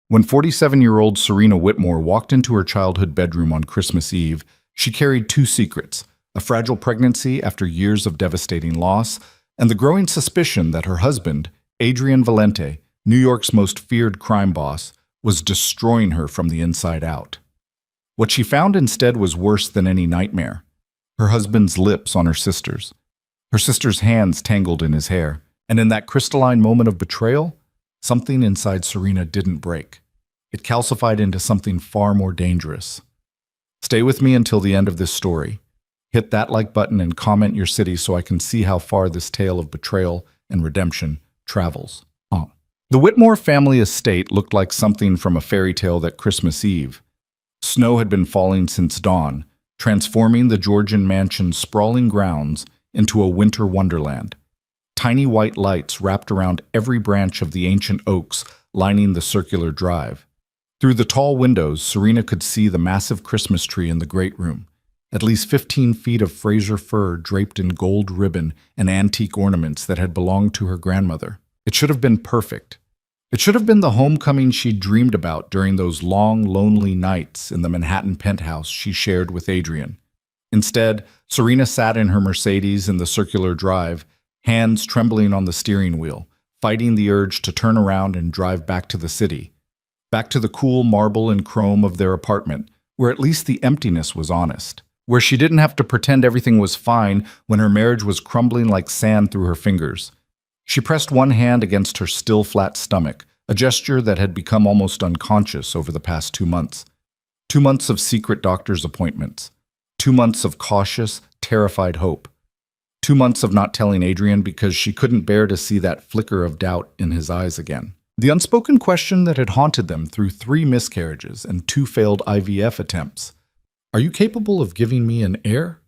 When 47-year-old Serena Whitmore walked into her childhood bedroom on Christmas Eve, she carried two secrets: a fragile pregnancy after years of devastating loss, and the growing suspicion that her husband, Adrian Valente, New York's most feared crime boss, was destroying her from the inside out. What she found instead was worse than any nightmare: her husband's lips on her sister's hands tangled in his hair, and in that crystalline moment of betrayal, something inside Serena didn't break. It calcified into something far more dangerous. Stay with me until the end of this story. Hit that like button and comment your city so I can see how far this tale of betrayal and redemption travels. The Whitmore family estate looked like something from a fairy tale that Christmas Eve. Snow had been falling since dawn, transforming the Georgian mansion's sprawling grounds into a winter wonderland. Tiny white lights wrapped around every branch of the ancient oaks lining the circular drive. Through the tall windows, Serena could see the massive Christmas tree in the great room, at least 15 feet of Fraser fir draped in gold ribbon and antique ornaments that had belonged to her grandmother. It should have been perfect. It should have been the homecoming she'd dreamed about during those long, lonely nights in the Manhattan penthouse she shared with Adrian. Instead, Serena sat in her Mercedes in the circular drive, hands trembling on the steering wheel, fighting the urge to turn around and drive back to the city, back to the cool marble and chrome of their apartment, where at least the emptiness was honest, where she didn't have to pretend everything was fine when her marriage was crumbling like sand through her fingers. She pressed one hand against her still flat stomach, a gesture that had become almost unconscious over the past 2 months. 2 months of secret doctor's appointments. 2 months of cautious, terrified hope. 2 months of not telling Adrian because she couldn't bear to see that flicker of doubt in his eyes again. The unspoken question that had haunted them through 3 miscarriages and 2 failed IVF attempts. Are you capable of giving me an heir?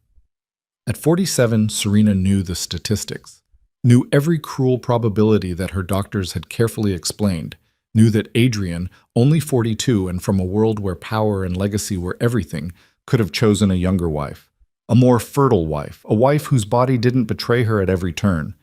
At 47, Serena knew the statistics, knew every cruel probability that her doctors had carefully explained, knew that Adrian, only 42 and from a world where power and legacy were everything, could have chosen a younger wife, a more fertile wife, a wife whose body didn't betray her at every turn.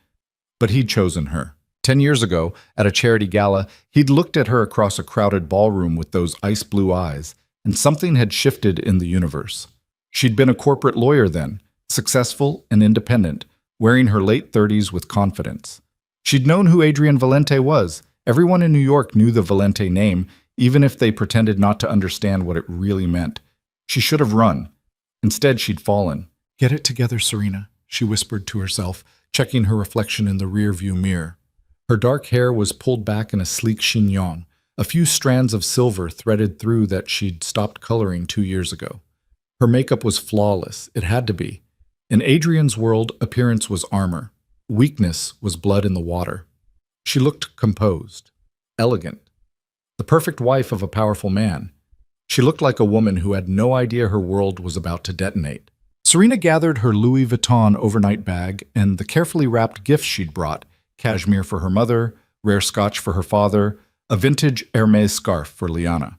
But he'd chosen her. 10 years ago, at a charity gala, he'd looked at her across a crowded ballroom with those ice blue eyes, and something had shifted in the universe. She'd been a corporate lawyer then, successful and independent, wearing her late 30s with confidence. She'd known who Adrian Valente was. Everyone in New York knew the Valente name, even if they pretended not to understand what it really meant. She should have run. Instead, she'd fallen. "Get it together, Serena," she whispered to herself, checking her reflection in the rearview mirror. Her dark hair was pulled back in a sleek chignon, a few strands of silver threaded through that she'd stopped coloring 2 years ago. Her makeup was flawless. It had to be. In Adrian's world, appearance was armor. Weakness was blood in the water. She looked composed, elegant, the perfect wife of a powerful man. She looked like a woman who had no idea her world was about to detonate. Serena gathered her Louis Vuitton overnight bag and the carefully wrapped gifts she'd brought: cashmere for her mother, rare scotch for her father, a vintage Hermes scarf for Liana.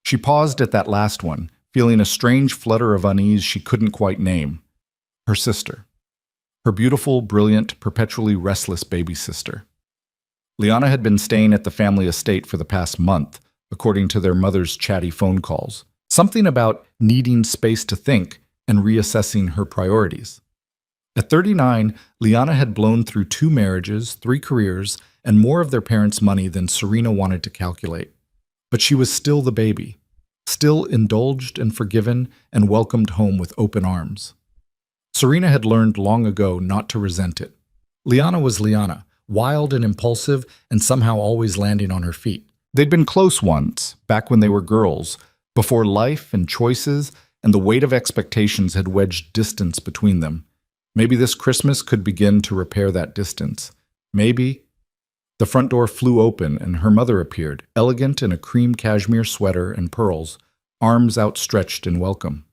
She paused at that last one, feeling a strange flutter of unease she couldn't quite name. Her sister. Her beautiful, brilliant, perpetually restless baby sister. Liana had been staying at the family estate for the past month, according to their mother's chatty phone calls. Something about needing space to think and reassessing her priorities. At 39, Liana had blown through 2 marriages, 3 careers, and more of their parents' money than Serena wanted to calculate. But she was still the baby, still indulged and forgiven and welcomed home with open arms. Serena had learned long ago not to resent it. Liana was Liana, wild and impulsive and somehow always landing on her feet. They'd been close once, back when they were girls, before life and choices and the weight of expectations had wedged distance between them. Maybe this Christmas could begin to repair that distance. Maybe. The front door flew open and her mother appeared, elegant in a cream cashmere sweater and pearls, arms outstretched in welcome.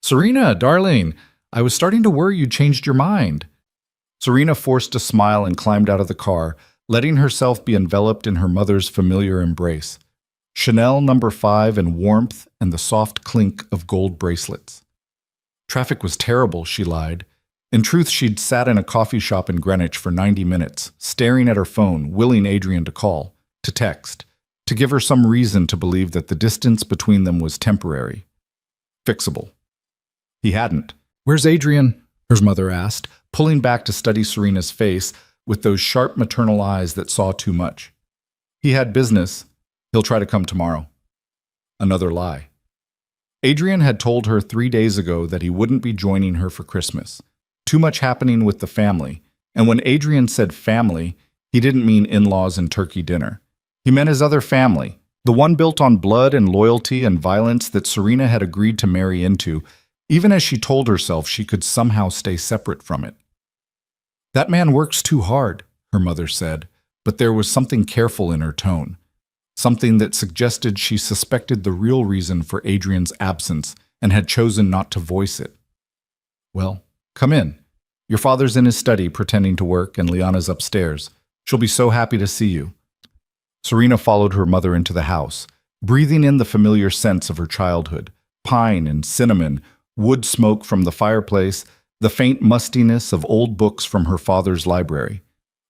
"Serena, darling, I was starting to worry you'd changed your mind." Serena forced a smile and climbed out of the car, letting herself be enveloped in her mother's familiar embrace. Chanel No. 5 and warmth and the soft clink of gold bracelets. Traffic was terrible, she lied. In truth, she'd sat in a coffee shop in Greenwich for 90 minutes, staring at her phone, willing Adrian to call, to text, to give her some reason to believe that the distance between them was temporary, fixable. He hadn't. "Where's Adrian?" her mother asked, pulling back to study Serena's face with those sharp maternal eyes that saw too much. "He had business. He'll try to come tomorrow." Another lie. Adrian had told her 3 days ago that he wouldn't be joining her for Christmas. Too much happening with the family, and when Adrian said family, he didn't mean in-laws and turkey dinner. He meant his other family, the one built on blood and loyalty and violence that Serena had agreed to marry into, even as she told herself she could somehow stay separate from it. "That man works too hard," her mother said, but there was something careful in her tone, something that suggested she suspected the real reason for Adrian's absence and had chosen not to voice it. "Well, come in. Your father's in his study pretending to work, and Liana's upstairs. She'll be so happy to see you." Serena followed her mother into the house, breathing in the familiar scents of her childhood, pine and cinnamon, wood smoke from the fireplace, the faint mustiness of old books from her father's library.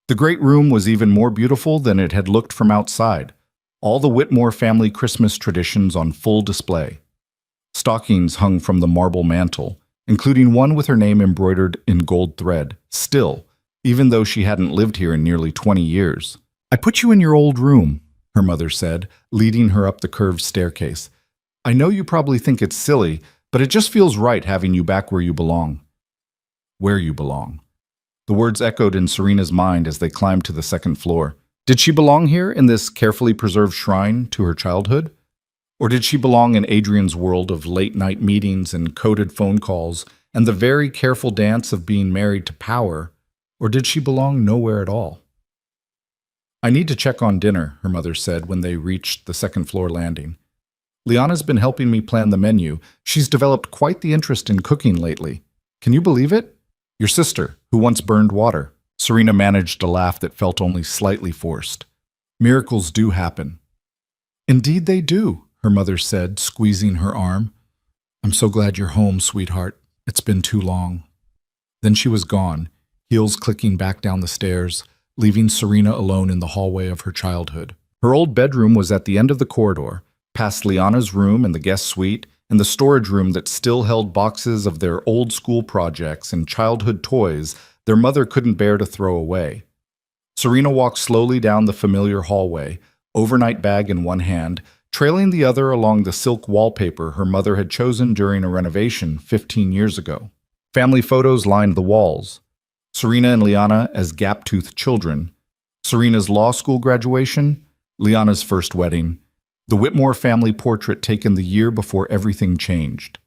The great room was even more beautiful than it had looked from outside, all the Whitmore family Christmas traditions on full display. Stockings hung from the marble mantel, including one with her name embroidered in gold thread, still, even though she hadn't lived here in nearly 20 years. "I put you in your old room," her mother said, leading her up the curved staircase. "I know you probably think it's silly, but it just feels right having you back where you belong." Where you belong. The words echoed in Serena's mind as they climbed to the second floor. Did she belong here in this carefully preserved shrine to her childhood? Or did she belong in Adrian's world of late-night meetings and coded phone calls and the very careful dance of being married to power? Or did she belong nowhere at all? "I need to check on dinner," her mother said when they reached the second-floor landing. "Liana's been helping me plan the menu. She's developed quite the interest in cooking lately. Can you believe it? Your sister, who once burned water." Serena managed a laugh that felt only slightly forced. "Miracles do happen." "Indeed they do," her mother said, squeezing her arm. "I'm so glad you're home, sweetheart. It's been too long." Then she was gone, heels clicking back down the stairs, leaving Serena alone in the hallway of her childhood. Her old bedroom was at the end of the corridor, past Liana's room and the guest suite, and the storage room that still held boxes of their old school projects and childhood toys their mother couldn't bear to throw away. Serena walked slowly down the familiar hallway, overnight bag in one hand, trailing the other along the silk wallpaper her mother had chosen during a renovation 15 years ago. Family photos lined the walls. Serena and Liana as gap-toothed children, Serena's law school graduation, Liana's first wedding, the Whitmore family portrait taken the year before everything changed.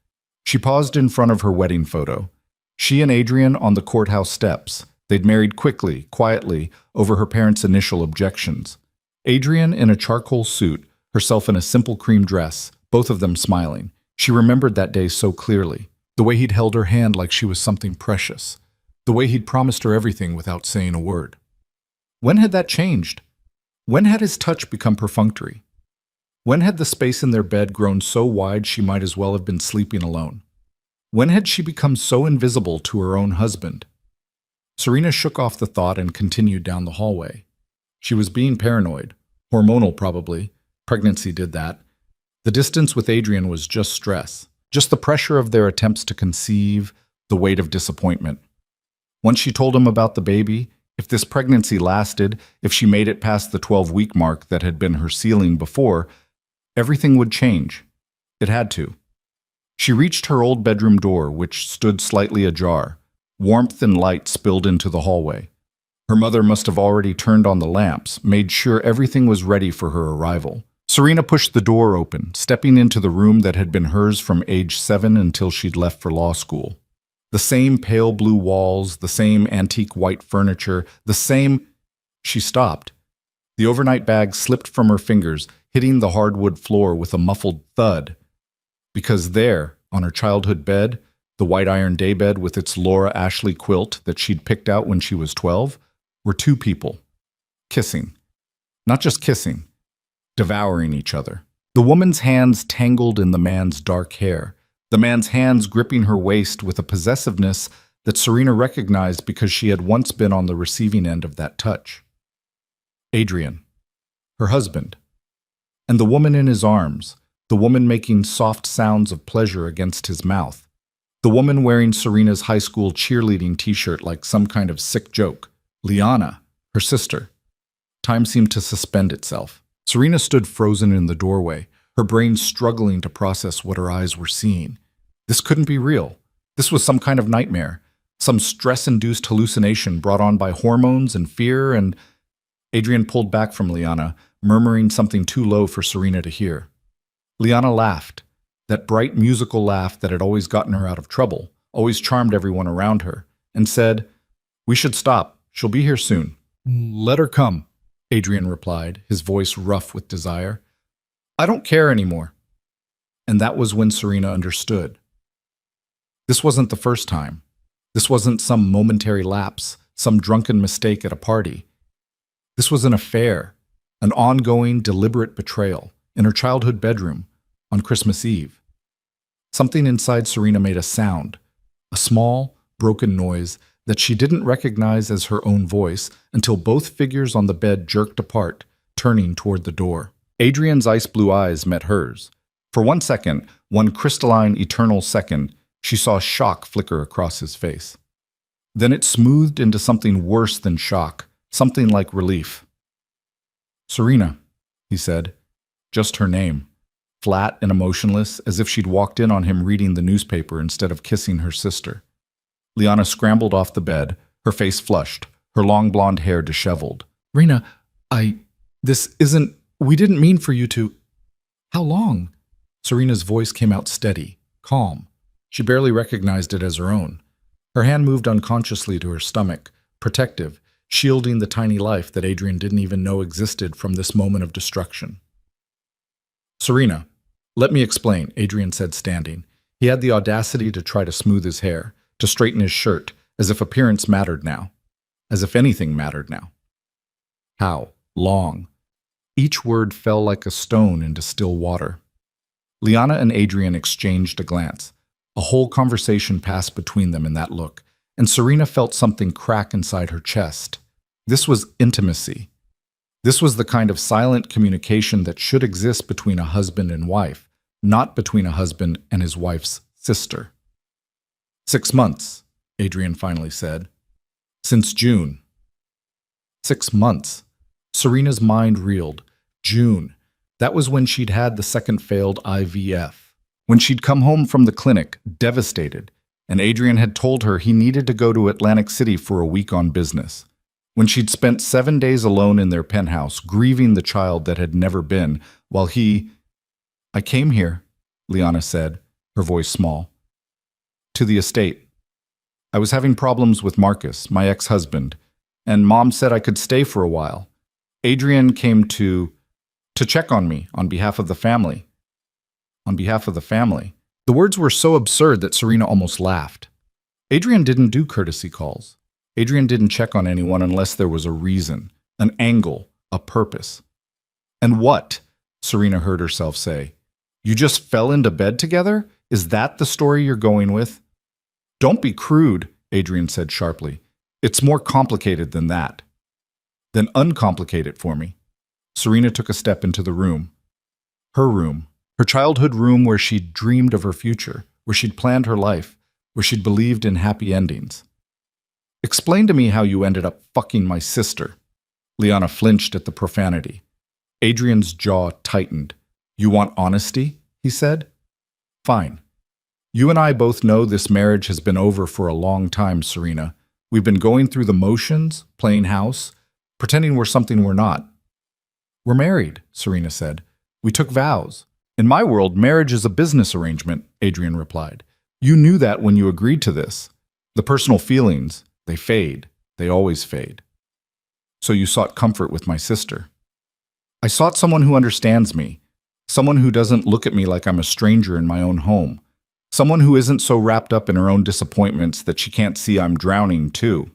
She paused in front of her wedding photo. She and Adrian on the courthouse steps. They'd married quickly, quietly, over her parents' initial objections. Adrian in a charcoal suit, herself in a simple cream dress, both of them smiling. She remembered that day so clearly. The way he'd held her hand like she was something precious. The way he'd promised her everything without saying a word. When had that changed? When had his touch become perfunctory? When had the space in their bed grown so wide she might as well have been sleeping alone? When had she become so invisible to her own husband? Serena shook off the thought and continued down the hallway. She was being paranoid. Hormonal, probably. Pregnancy did that. The distance with Adrian was just stress. Just the pressure of their attempts to conceive, the weight of disappointment. Once she told him about the baby, if this pregnancy lasted, if she made it past the 12-week mark that had been her ceiling before, everything would change. It had to. She reached her old bedroom door, which stood slightly ajar. Warmth and light spilled into the hallway. Her mother must have already turned on the lamps, made sure everything was ready for her arrival. Serena pushed the door open, stepping into the room that had been hers from age 7 until she'd left for law school. The same pale blue walls, the same antique white furniture, the same... She stopped. The overnight bag slipped from her fingers, hitting the hardwood floor with a muffled thud. Because there, on her childhood bed, the white iron daybed with its Laura Ashley quilt that she'd picked out when she was 12, were two people. Kissing. Not just kissing. Devouring each other. The woman's hands tangled in the man's dark hair. The man's hands gripping her waist with a possessiveness that Serena recognized because she had once been on the receiving end of that touch. Adrian. Her husband. And the woman in his arms, the woman making soft sounds of pleasure against his mouth. The woman wearing Serena's high school cheerleading t-shirt like some kind of sick joke. Liana, her sister. Time seemed to suspend itself. Serena stood frozen in the doorway, her brain struggling to process what her eyes were seeing. This couldn't be real. This was some kind of nightmare, some stress-induced hallucination brought on by hormones and fear, and Adrian pulled back from Liana, murmuring something too low for Serena to hear. Liana laughed, that bright musical laugh that had always gotten her out of trouble, always charmed everyone around her, and said, "We should stop. She'll be here soon." "Let her come," Adrian replied, his voice rough with desire. "I don't care anymore." And that was when Serena understood. This wasn't the first time. This wasn't some momentary lapse, some drunken mistake at a party. This was an affair, an ongoing, deliberate betrayal in her childhood bedroom on Christmas Eve. Something inside Serena made a sound, a small, broken noise that she didn't recognize as her own voice until both figures on the bed jerked apart, turning toward the door. Adrian's ice-blue eyes met hers. For 1 second, one crystalline, eternal second, she saw shock flicker across his face. Then it smoothed into something worse than shock, something like relief. "Serena," he said, just her name, flat and emotionless, as if she'd walked in on him reading the newspaper instead of kissing her sister. Liana scrambled off the bed, her face flushed, her long blonde hair disheveled. "Rena, we didn't mean for you to—" "How long?" Serena's voice came out steady, calm. She barely recognized it as her own. Her hand moved unconsciously to her stomach, protective, shielding the tiny life that Adrian didn't even know existed from this moment of destruction. "Serena, let me explain," Adrian said, standing. He had the audacity to try to smooth his hair, to straighten his shirt, as if appearance mattered now, as if anything mattered now. "How long?" Each word fell like a stone into still water. Liana and Adrian exchanged a glance. A whole conversation passed between them in that look, and Serena felt something crack inside her chest. This was intimacy. This was the kind of silent communication that should exist between a husband and wife, not between a husband and his wife's sister. 6 months, Adrian finally said. "Since June." 6 months. Serena's mind reeled. June. That was when she'd had the second failed IVF. When she'd come home from the clinic, devastated, and Adrian had told her he needed to go to Atlantic City for a week on business. When she'd spent 7 days alone in their penthouse, grieving the child that had never been, while he— "I came here," Liana said, her voice small, "to the estate. I was having problems with Marcus, my ex-husband, and Mom said I could stay for a while. Adrian came to check on me on behalf of the family." On behalf of the family. The words were so absurd that Serena almost laughed. Adrian didn't do courtesy calls. Adrian didn't check on anyone unless there was a reason, an angle, a purpose. "And what?" Serena heard herself say. "You just fell into bed together? Is that the story you're going with?" "Don't be crude," Adrian said sharply. "It's more complicated than that." "Then uncomplicate it for me." Serena took a step into the room. Her room. Her childhood room where she'd dreamed of her future, where she'd planned her life, where she'd believed in happy endings. "Explain to me how you ended up fucking my sister." Liana flinched at the profanity. Adrian's jaw tightened. "You want honesty?" he said. "Fine. You and I both know this marriage has been over for a long time, Serena. We've been going through the motions, playing house, pretending we're something we're not." "We're married," Serena said. "We took vows." "In my world, marriage is a business arrangement," Adrian replied. "You knew that when you agreed to this. The personal feelings, they fade. They always fade." "So you sought comfort with my sister." "I sought someone who understands me, someone who doesn't look at me like I'm a stranger in my own home, someone who isn't so wrapped up in her own disappointments that she can't see I'm drowning too."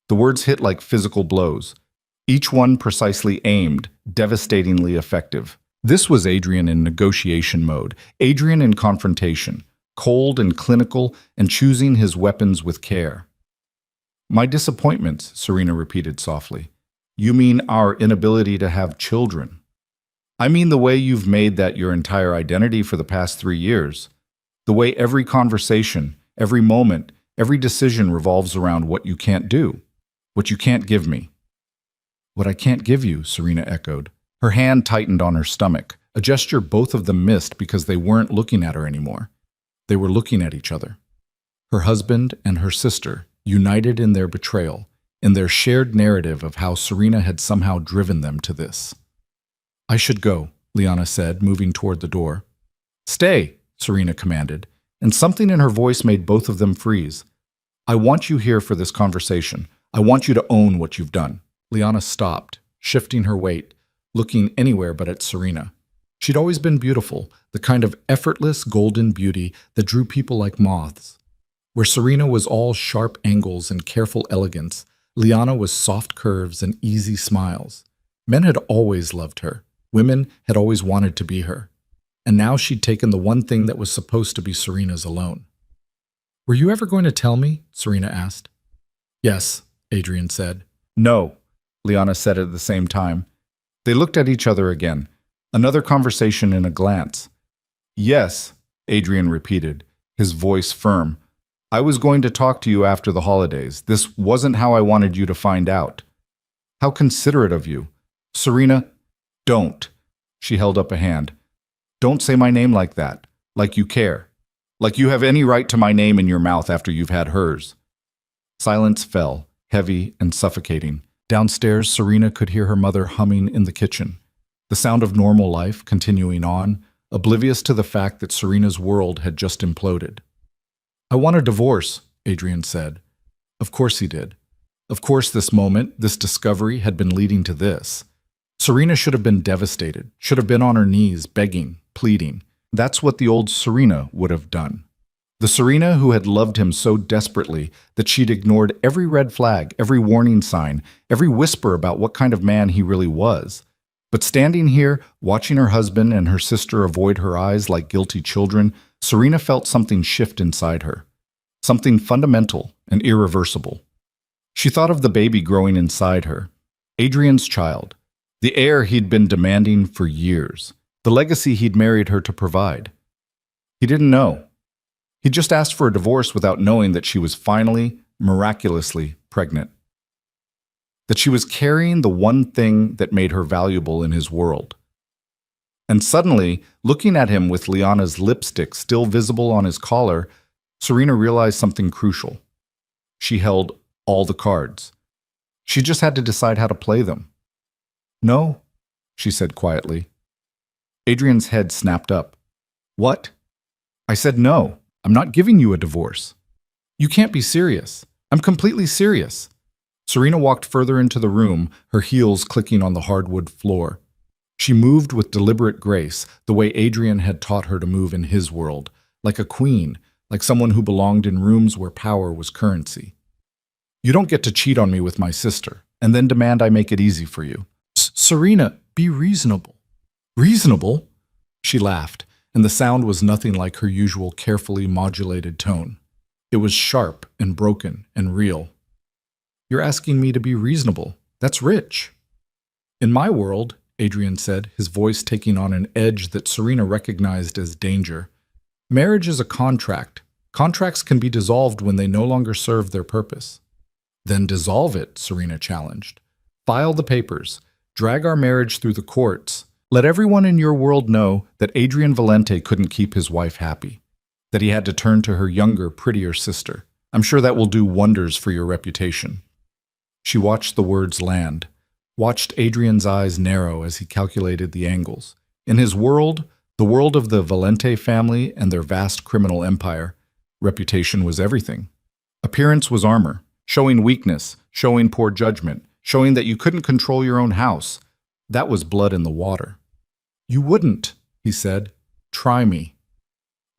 The words hit like physical blows, each one precisely aimed, devastatingly effective. This was Adrian in negotiation mode, Adrian in confrontation, cold and clinical and choosing his weapons with care. "My disappointments," Serena repeated softly. "You mean our inability to have children." I mean the way you've made that your entire identity for the past 3 years. The way every conversation, every moment, every decision revolves around what you can't do, what you can't give me. What I can't give you, Serena echoed. Her hand tightened on her stomach, a gesture both of them missed because they weren't looking at her anymore. They were looking at each other. Her husband and her sister, united in their betrayal, in their shared narrative of how Serena had somehow driven them to this. I should go, Liana said, moving toward the door. Stay, Serena commanded, and something in her voice made both of them freeze. I want you here for this conversation. I want you to own what you've done. Liana stopped, shifting her weight, looking anywhere but at Serena. She'd always been beautiful, the kind of effortless golden beauty that drew people like moths. Where Serena was all sharp angles and careful elegance, Liana was soft curves and easy smiles. Men had always loved her. Women had always wanted to be her. And now she'd taken the one thing that was supposed to be Serena's alone. Were you ever going to tell me? Serena asked. Yes, Adrian said. No, Liana said at the same time. They looked at each other again. Another conversation in a glance. Yes, Adrian repeated, his voice firm. I was going to talk to you after the holidays. This wasn't how I wanted you to find out. How considerate of you. Serena, don't. She held up a hand. Don't say my name like that. Like you care. Like you have any right to my name in your mouth after you've had hers. Silence fell, heavy and suffocating. Downstairs, Serena could hear her mother humming in the kitchen. The sound of normal life continuing on, oblivious to the fact that Serena's world had just imploded. I want a divorce, Adrian said. Of course he did. Of course this moment, this discovery, had been leading to this. Serena should have been devastated, should have been on her knees, begging, pleading. That's what the old Serena would have done. The Serena who had loved him so desperately that she'd ignored every red flag, every warning sign, every whisper about what kind of man he really was. But standing here, watching her husband and her sister avoid her eyes like guilty children, Serena felt something shift inside her. Something fundamental and irreversible. She thought of the baby growing inside her. Adrian's child. The heir he'd been demanding for years. The legacy he'd married her to provide. He didn't know. He just asked for a divorce without knowing that she was finally, miraculously pregnant. That she was carrying the one thing that made her valuable in his world. And suddenly, looking at him with Liana's lipstick still visible on his collar, Serena realized something crucial. She held all the cards. She just had to decide how to play them. No, she said quietly. Adrian's head snapped up. What? I said no. I'm not giving you a divorce. You can't be serious. I'm completely serious. Serena walked further into the room, her heels clicking on the hardwood floor. She moved with deliberate grace, the way Adrian had taught her to move in his world, like a queen, like someone who belonged in rooms where power was currency. You don't get to cheat on me with my sister, and then demand I make it easy for you. Serena, be reasonable. Reasonable? She laughed, and the sound was nothing like her usual carefully modulated tone. It was sharp and broken and real. You're asking me to be reasonable. That's rich. In my world, Adrian said, his voice taking on an edge that Serena recognized as danger. Marriage is a contract. Contracts can be dissolved when they no longer serve their purpose. Then dissolve it, Serena challenged. File the papers. Drag our marriage through the courts. Let everyone in your world know that Adrian Valente couldn't keep his wife happy. That he had to turn to her younger, prettier sister. I'm sure that will do wonders for your reputation. She watched the words land. Watched Adrian's eyes narrow as he calculated the angles. In his world, the world of the Valente family and their vast criminal empire, reputation was everything. Appearance was armor, showing weakness, showing poor judgment, showing that you couldn't control your own house. That was blood in the water. You wouldn't, he said. Try me.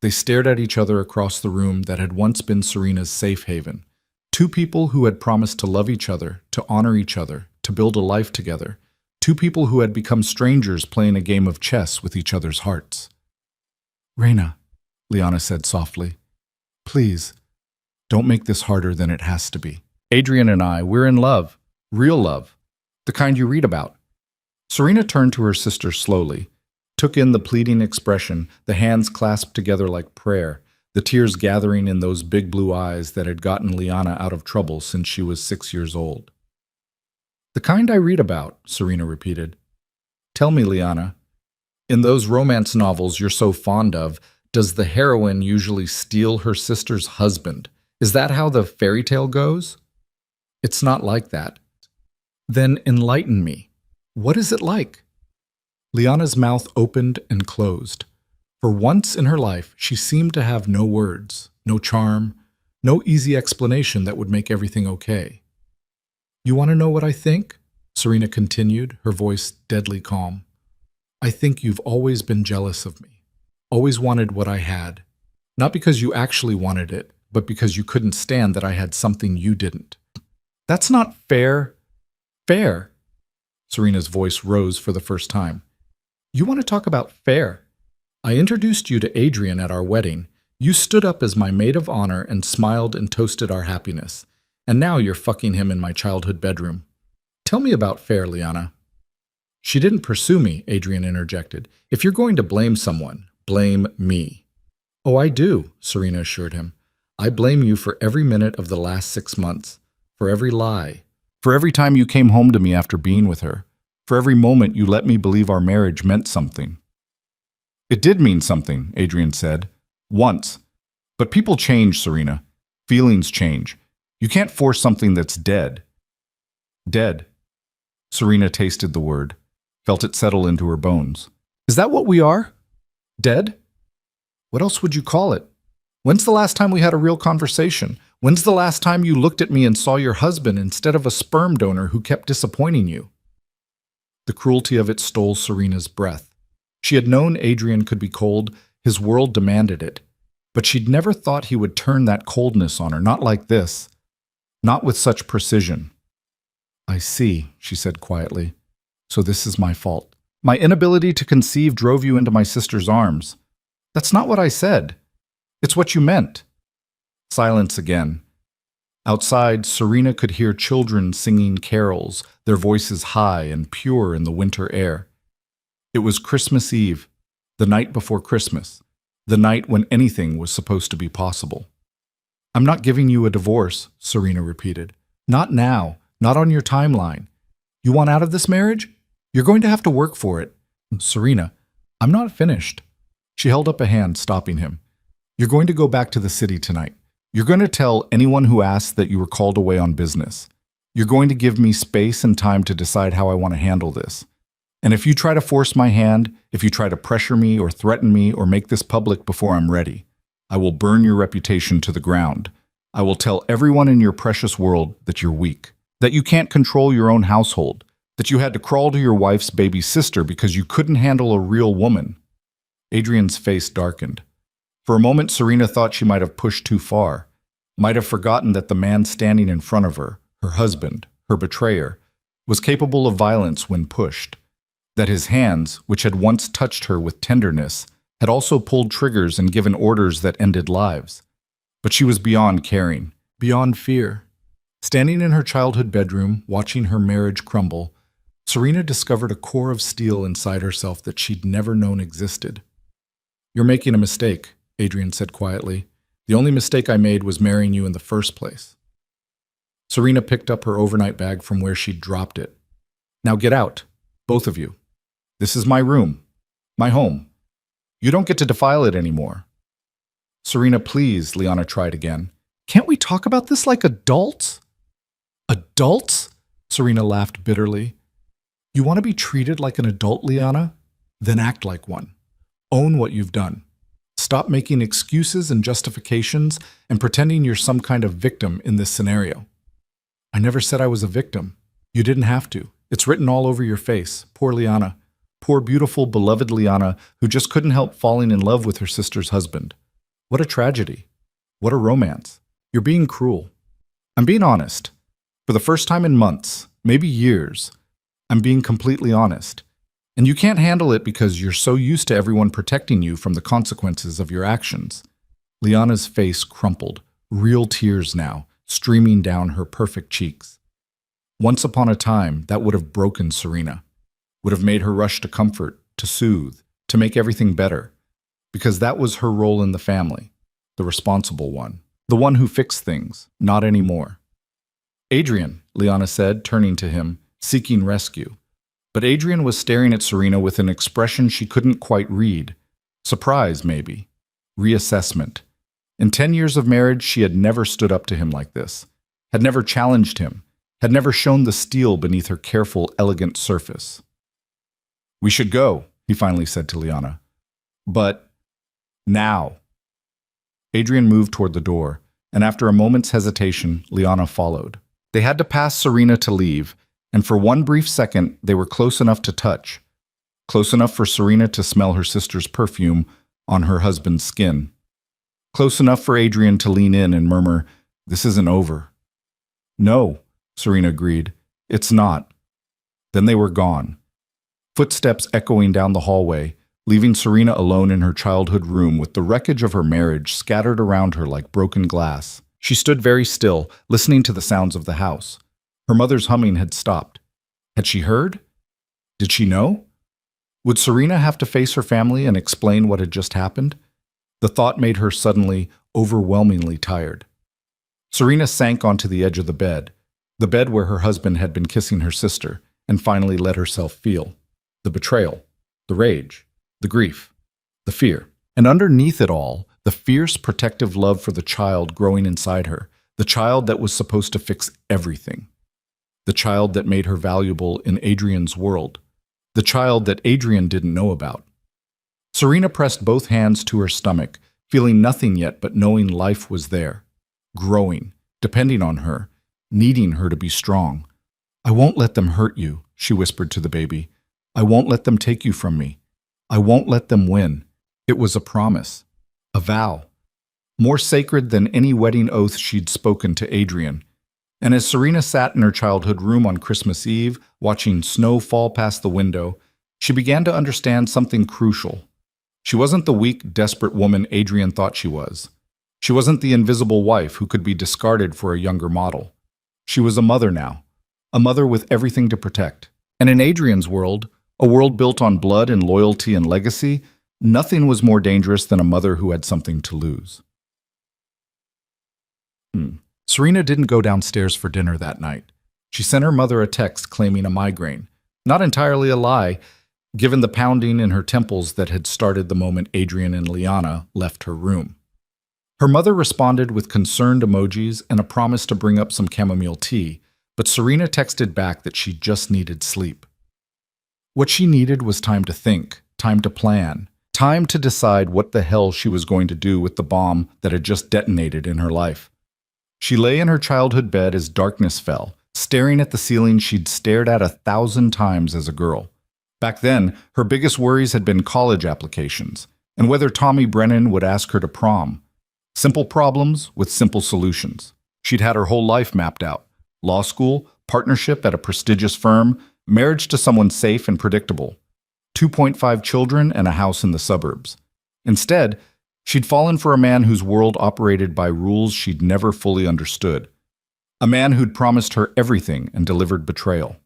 They stared at each other across the room that had once been Serena's safe haven. Two people who had promised to love each other, to honor each other, to build a life together. Two people who had become strangers playing a game of chess with each other's hearts. Reina, Liana said softly, please, don't make this harder than it has to be. Adrian and I, we're in love. Real love. The kind you read about. Serena turned to her sister slowly, took in the pleading expression, the hands clasped together like prayer, the tears gathering in those big blue eyes that had gotten Liana out of trouble since she was 6 years old. "The kind I read about," Serena repeated. "Tell me, Liana, in those romance novels you're so fond of, does the heroine usually steal her sister's husband? Is that how the fairy tale goes?" "It's not like that." "Then enlighten me. What is it like?" Liana's mouth opened and closed. For once in her life, she seemed to have no words, no charm, no easy explanation that would make everything okay. "You want to know what I think?" Serena continued, her voice deadly calm. "I think you've always been jealous of me, always wanted what I had. Not because you actually wanted it, but because you couldn't stand that I had something you didn't." "That's not fair." "Fair?" Serena's voice rose for the first time. "You want to talk about fair? I introduced you to Adrian at our wedding. You stood up as my maid of honor and smiled and toasted our happiness. And now you're fucking him in my childhood bedroom. Tell me about fair, Liana." "She didn't pursue me," Adrian interjected. "If you're going to blame someone, blame me." "Oh, I do," Serena assured him. "I blame you for every minute of the last 6 months, for every lie, for every time you came home to me after being with her, for every moment you let me believe our marriage meant something." "It did mean something," Adrian said. "Once. But people change, Serena. Feelings change. You can't force something that's dead." "Dead." Serena tasted the word, felt it settle into her bones. "Is that what we are? Dead? What else would you call it? When's the last time we had a real conversation? When's the last time you looked at me and saw your husband instead of a sperm donor who kept disappointing you?" The cruelty of it stole Serena's breath. She had known Adrian could be cold, his world demanded it, but she'd never thought he would turn that coldness on her, not like this, not with such precision. "I see," she said quietly. "So this is my fault. My inability to conceive drove you into my sister's arms." "That's not what I said. It's what you meant." Silence again. Outside, Serena could hear children singing carols, their voices high and pure in the winter air. It was Christmas Eve, the night before Christmas, the night when anything was supposed to be possible. "I'm not giving you a divorce," Serena repeated. "Not now, not on your timeline. You want out of this marriage? You're going to have to work for it." "Serena, I'm not finished." She held up a hand, stopping him. "You're going to go back to the city tonight. You're going to tell anyone who asks that you were called away on business. You're going to give me space and time to decide how I want to handle this. And if you try to force my hand, if you try to pressure me or threaten me or make this public before I'm ready, I will burn your reputation to the ground. I will tell everyone in your precious world that you're weak, that you can't control your own household, that you had to crawl to your wife's baby sister because you couldn't handle a real woman." Adrian's face darkened. For a moment, Serena thought she might have pushed too far, might have forgotten that the man standing in front of her, her husband, her betrayer, was capable of violence when pushed, that his hands, which had once touched her with tenderness, had also pulled triggers and given orders that ended lives. But she was beyond caring, beyond fear. Standing in her childhood bedroom, watching her marriage crumble, Serena discovered a core of steel inside herself that she'd never known existed. "You're making a mistake," Adrian said quietly. "The only mistake I made was marrying you in the first place." Serena picked up her overnight bag from where she'd dropped it. "Now get out, both of you. This is my room, my home. You don't get to defile it anymore." "Serena, please," Liana tried again. "Can't we talk about this like adults?" "Adults?" Serena laughed bitterly. "You want to be treated like an adult, Liana? Then act like one. Own what you've done. Stop making excuses and justifications and pretending you're some kind of victim in this scenario." "I never said I was a victim. You didn't have to. It's written all over your face. Poor Liana. Poor, beautiful, beloved Liana, who just couldn't help falling in love with her sister's husband. What a tragedy. What a romance. You're being cruel. I'm being honest. For the first time in months, maybe years, I'm being completely honest. And you can't handle it because you're so used to everyone protecting you from the consequences of your actions." Liana's face crumpled, real tears now, streaming down her perfect cheeks. Once upon a time, that would have broken Serena. would have made her rush to comfort, to soothe, to make everything better, because that was her role in the family, the responsible one, the one who fixed things, not anymore. Adrian, Liana said, turning to him, seeking rescue. But Adrian was staring at Serena with an expression she couldn't quite read. Surprise, maybe. Reassessment. In 10 years of marriage, she had never stood up to him like this, had never challenged him, had never shown the steel beneath her careful, elegant surface. "We should go," he finally said to Liana. "But now." Adrian moved toward the door, and after a moment's hesitation, Liana followed. They had to pass Serena to leave, and for one brief second they were close enough to touch, close enough for Serena to smell her sister's perfume on her husband's skin, close enough for Adrian to lean in and murmur, "This isn't over." "No," Serena agreed, "it's not." Then they were gone, footsteps echoing down the hallway, leaving Serena alone in her childhood room with the wreckage of her marriage scattered around her like broken glass. She stood very still, listening to the sounds of the house. Her mother's humming had stopped. Had she heard? Did she know? Would Serena have to face her family and explain what had just happened? The thought made her suddenly, overwhelmingly tired. Serena sank onto the edge of the bed where her husband had been kissing her sister, and finally let herself feel the betrayal, the rage, the grief, the fear. And underneath it all, the fierce protective love for the child growing inside her, the child that was supposed to fix everything, the child that made her valuable in Adrian's world, the child that Adrian didn't know about. Serena pressed both hands to her stomach, feeling nothing yet but knowing life was there, growing, depending on her, needing her to be strong. "I won't let them hurt you," she whispered to the baby. "I won't let them take you from me. I won't let them win." It was a promise, a vow, more sacred than any wedding oath she'd spoken to Adrian. And as Serena sat in her childhood room on Christmas Eve, watching snow fall past the window, she began to understand something crucial. She wasn't the weak, desperate woman Adrian thought she was. She wasn't the invisible wife who could be discarded for a younger model. She was a mother now, a mother with everything to protect. And in Adrian's world, a world built on blood and loyalty and legacy, nothing was more dangerous than a mother who had something to lose. Serena didn't go downstairs for dinner that night. She sent her mother a text claiming a migraine. Not entirely a lie, given the pounding in her temples that had started the moment Adrian and Liana left her room. Her mother responded with concerned emojis and a promise to bring up some chamomile tea, but Serena texted back that she just needed sleep. What she needed was time to think, time to plan, time to decide what the hell she was going to do with the bomb that had just detonated in her life. She lay in her childhood bed as darkness fell, staring at the ceiling she'd stared at 1,000 times as a girl. Back then, her biggest worries had been college applications, and whether Tommy Brennan would ask her to prom. Simple problems with simple solutions. She'd had her whole life mapped out. Law school, partnership at a prestigious firm, marriage to someone safe and predictable. 2.5 children and a house in the suburbs. Instead, she'd fallen for a man whose world operated by rules she'd never fully understood. A man who'd promised her everything and delivered betrayal.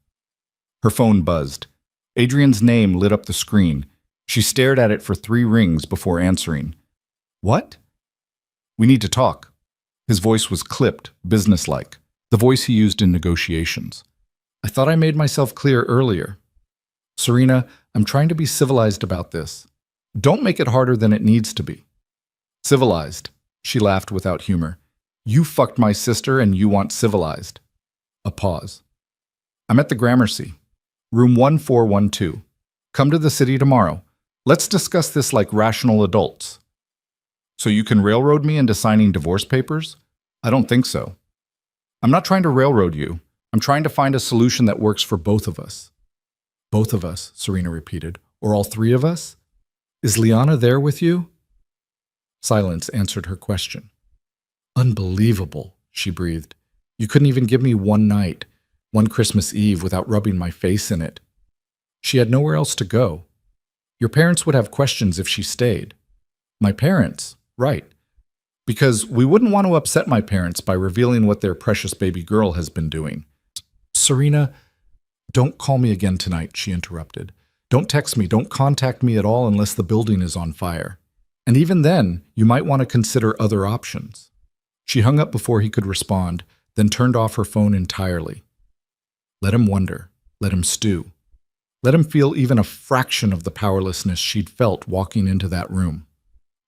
Her phone buzzed. Adrian's name lit up the screen. She stared at it for 3 rings before answering. "What?" "We need to talk." His voice was clipped, businesslike, the voice he used in negotiations. "I thought I made myself clear earlier. Serena, I'm trying to be civilized about this. Don't make it harder than it needs to be." "Civilized," she laughed without humor. "You fucked my sister and you want civilized." A pause. "I'm at the Gramercy. Room 1412. Come to the city tomorrow. Let's discuss this like rational adults." "So you can railroad me into signing divorce papers?" "I don't think so." "I'm not trying to railroad you. I'm trying to find a solution that works for both of us." "Both of us," Serena repeated. "Or all 3 of us? Is Liana there with you?" Silence answered her question. "Unbelievable," she breathed. "You couldn't even give me one night, one Christmas Eve without rubbing my face in it." She had nowhere else to go. "Your parents would have questions if she stayed." "My parents?" "Right. Because we wouldn't want to upset my parents by revealing what their precious baby girl has been doing." "Serena, "Don't call me again tonight," she interrupted. "Don't text me, don't contact me at all unless the building is on fire. And even then, you might want to consider other options." She hung up before he could respond, then turned off her phone entirely. Let him wonder. Let him stew. Let him feel even a fraction of the powerlessness she'd felt walking into that room.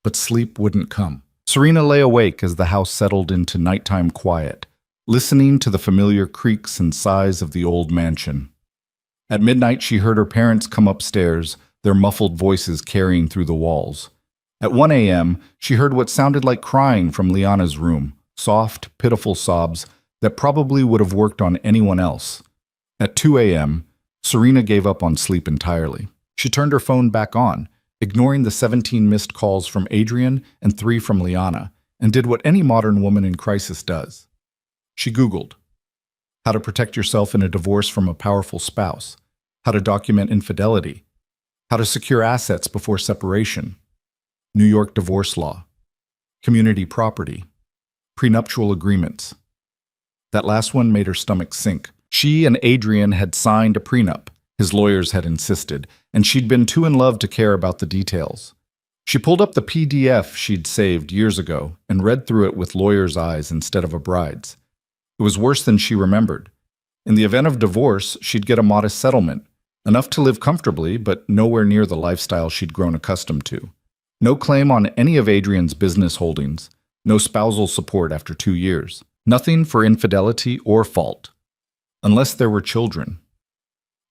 But sleep wouldn't come. Serena lay awake as the house settled into nighttime quiet, listening to the familiar creaks and sighs of the old mansion. At midnight, she heard her parents come upstairs, their muffled voices carrying through the walls. At 1 a.m., she heard what sounded like crying from Liana's room, soft, pitiful sobs that probably would have worked on anyone else. At 2 a.m., Serena gave up on sleep entirely. She turned her phone back on, ignoring the 17 missed calls from Adrian and 3 from Liana, and did what any modern woman in crisis does. She Googled how to protect yourself in a divorce from a powerful spouse, how to document infidelity, how to secure assets before separation, New York divorce law, community property, prenuptial agreements. That last one made her stomach sink. She and Adrian had signed a prenup, his lawyers had insisted, and she'd been too in love to care about the details. She pulled up the PDF she'd saved years ago and read through it with lawyer's eyes instead of a bride's. It was worse than she remembered. In the event of divorce, she'd get a modest settlement, enough to live comfortably, but nowhere near the lifestyle she'd grown accustomed to. No claim on any of Adrian's business holdings, no spousal support after 2 years, nothing for infidelity or fault. Unless there were children.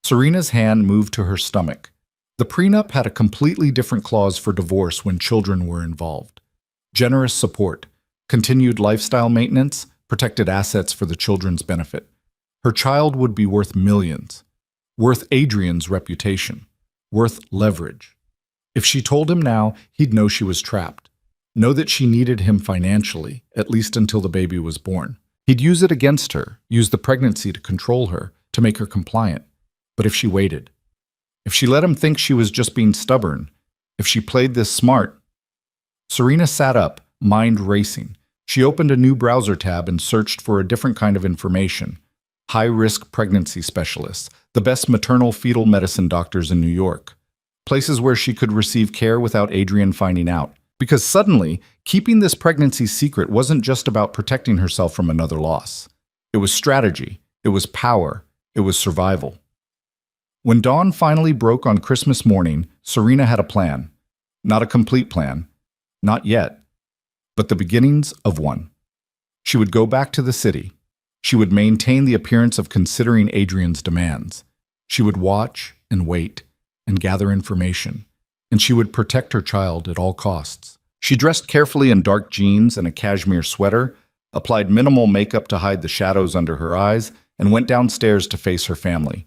Serena's hand moved to her stomach. The prenup had a completely different clause for divorce when children were involved. Generous support, continued lifestyle maintenance, protected assets for the children's benefit. Her child would be worth millions, worth Adrian's reputation, worth leverage. If she told him now, he'd know she was trapped, know that she needed him financially, at least until the baby was born. He'd use it against her, use the pregnancy to control her, to make her compliant. But if she waited, if she let him think she was just being stubborn, if she played this smart. Serena sat up, mind racing. She opened a new browser tab and searched for a different kind of information. High-risk pregnancy specialists, the best maternal fetal medicine doctors in New York. Places where she could receive care without Adrian finding out. Because suddenly, keeping this pregnancy secret wasn't just about protecting herself from another loss. It was strategy, it was power, it was survival. When dawn finally broke on Christmas morning, Serena had a plan. Not a complete plan. Not yet. But the beginnings of one. She would go back to the city. She would maintain the appearance of considering Adrian's demands. She would watch and wait and gather information. And she would protect her child at all costs. She dressed carefully in dark jeans and a cashmere sweater, applied minimal makeup to hide the shadows under her eyes, and went downstairs to face her family.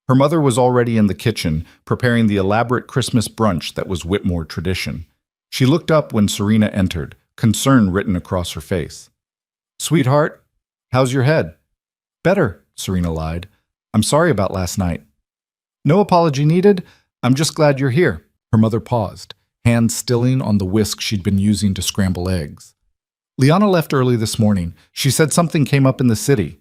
Her mother was already in the kitchen, preparing the elaborate Christmas brunch that was Whitmore tradition. She looked up when Serena entered, concern written across her face. "Sweetheart, how's your head?" "Better," Serena lied. "I'm sorry about last night." "No apology needed. I'm just glad you're here." Her mother paused, hands stilling on the whisk she'd been using to scramble eggs. "Liana left early this morning. She said something came up in the city."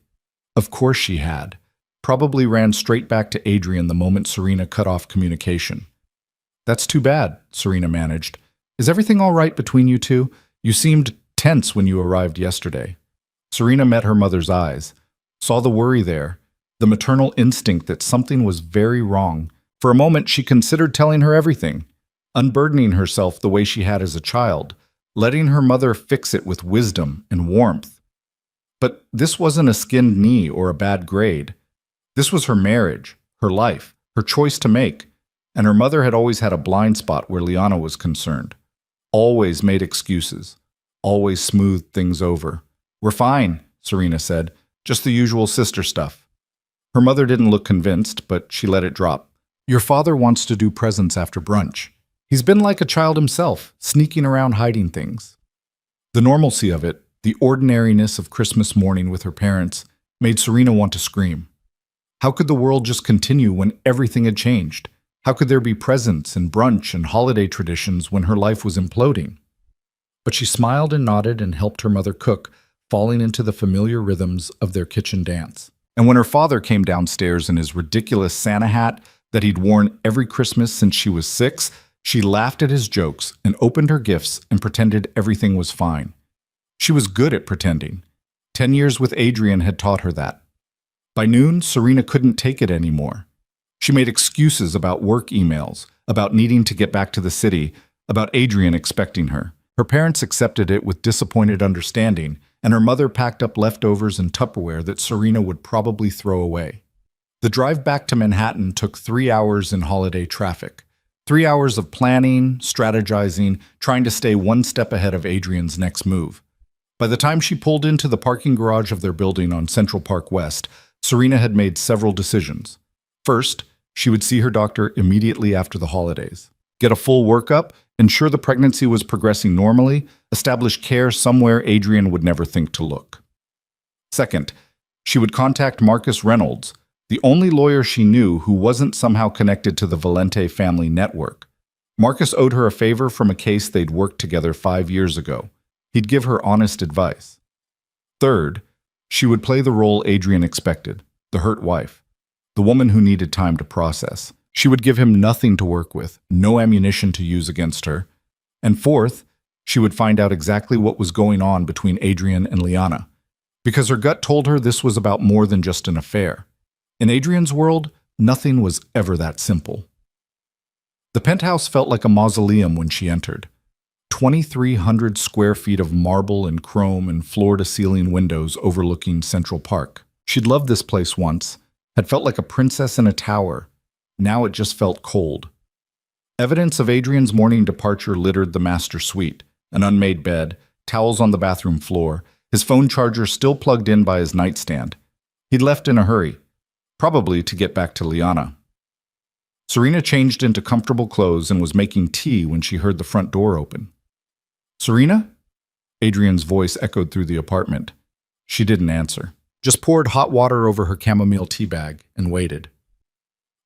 Of course she had. Probably ran straight back to Adrian the moment Serena cut off communication. "That's too bad," Serena managed. "Is everything all right between you two? You seemed tense when you arrived yesterday." Serena met her mother's eyes, saw the worry there, the maternal instinct that something was very wrong. For a moment, she considered telling her everything, unburdening herself the way she had as a child, letting her mother fix it with wisdom and warmth. But this wasn't a skinned knee or a bad grade. This was her marriage, her life, her choice to make, and her mother had always had a blind spot where Liana was concerned. Always made excuses, always smoothed things over. "We're fine," Serena said, "just the usual sister stuff." Her mother didn't look convinced, but she let it drop. "Your father wants to do presents after brunch. He's been like a child himself, sneaking around hiding things." The normalcy of it, the ordinariness of Christmas morning with her parents, made Serena want to scream. How could the world just continue when everything had changed? How could there be presents and brunch and holiday traditions when her life was imploding? But she smiled and nodded and helped her mother cook, falling into the familiar rhythms of their kitchen dance. And when her father came downstairs in his ridiculous Santa hat that he'd worn every Christmas since she was 6, she laughed at his jokes and opened her gifts and pretended everything was fine. She was good at pretending. 10 years with Adrian had taught her that. By noon, Serena couldn't take it anymore. She made excuses about work emails, about needing to get back to the city, about Adrian expecting her. Her parents accepted it with disappointed understanding, and her mother packed up leftovers and Tupperware that Serena would probably throw away. The drive back to Manhattan took 3 hours in holiday traffic. 3 hours of planning, strategizing, trying to stay one step ahead of Adrian's next move. By the time she pulled into the parking garage of their building on Central Park West, Serena had made several decisions. First, she would see her doctor immediately after the holidays, get a full workup, ensure the pregnancy was progressing normally, establish care somewhere Adrian would never think to look. Second, she would contact Marcus Reynolds, the only lawyer she knew who wasn't somehow connected to the Valente family network. Marcus owed her a favor from a case they'd worked together 5 years ago. He'd give her honest advice. Third, she would play the role Adrian expected, the hurt wife, the woman who needed time to process. She would give him nothing to work with, no ammunition to use against her. And fourth, she would find out exactly what was going on between Adrian and Liana, because her gut told her this was about more than just an affair. In Adrian's world, nothing was ever that simple. The penthouse felt like a mausoleum when she entered. 2,300 square feet of marble and chrome and floor-to-ceiling windows overlooking Central Park. She'd loved this place once, had felt like a princess in a tower. Now it just felt cold. Evidence of Adrian's morning departure littered the master suite, an unmade bed, towels on the bathroom floor, his phone charger still plugged in by his nightstand. He'd left in a hurry, probably to get back to Liana. Serena changed into comfortable clothes and was making tea when she heard the front door open. "Serena?" Adrian's voice echoed through the apartment. She didn't answer, just poured hot water over her chamomile tea bag and waited.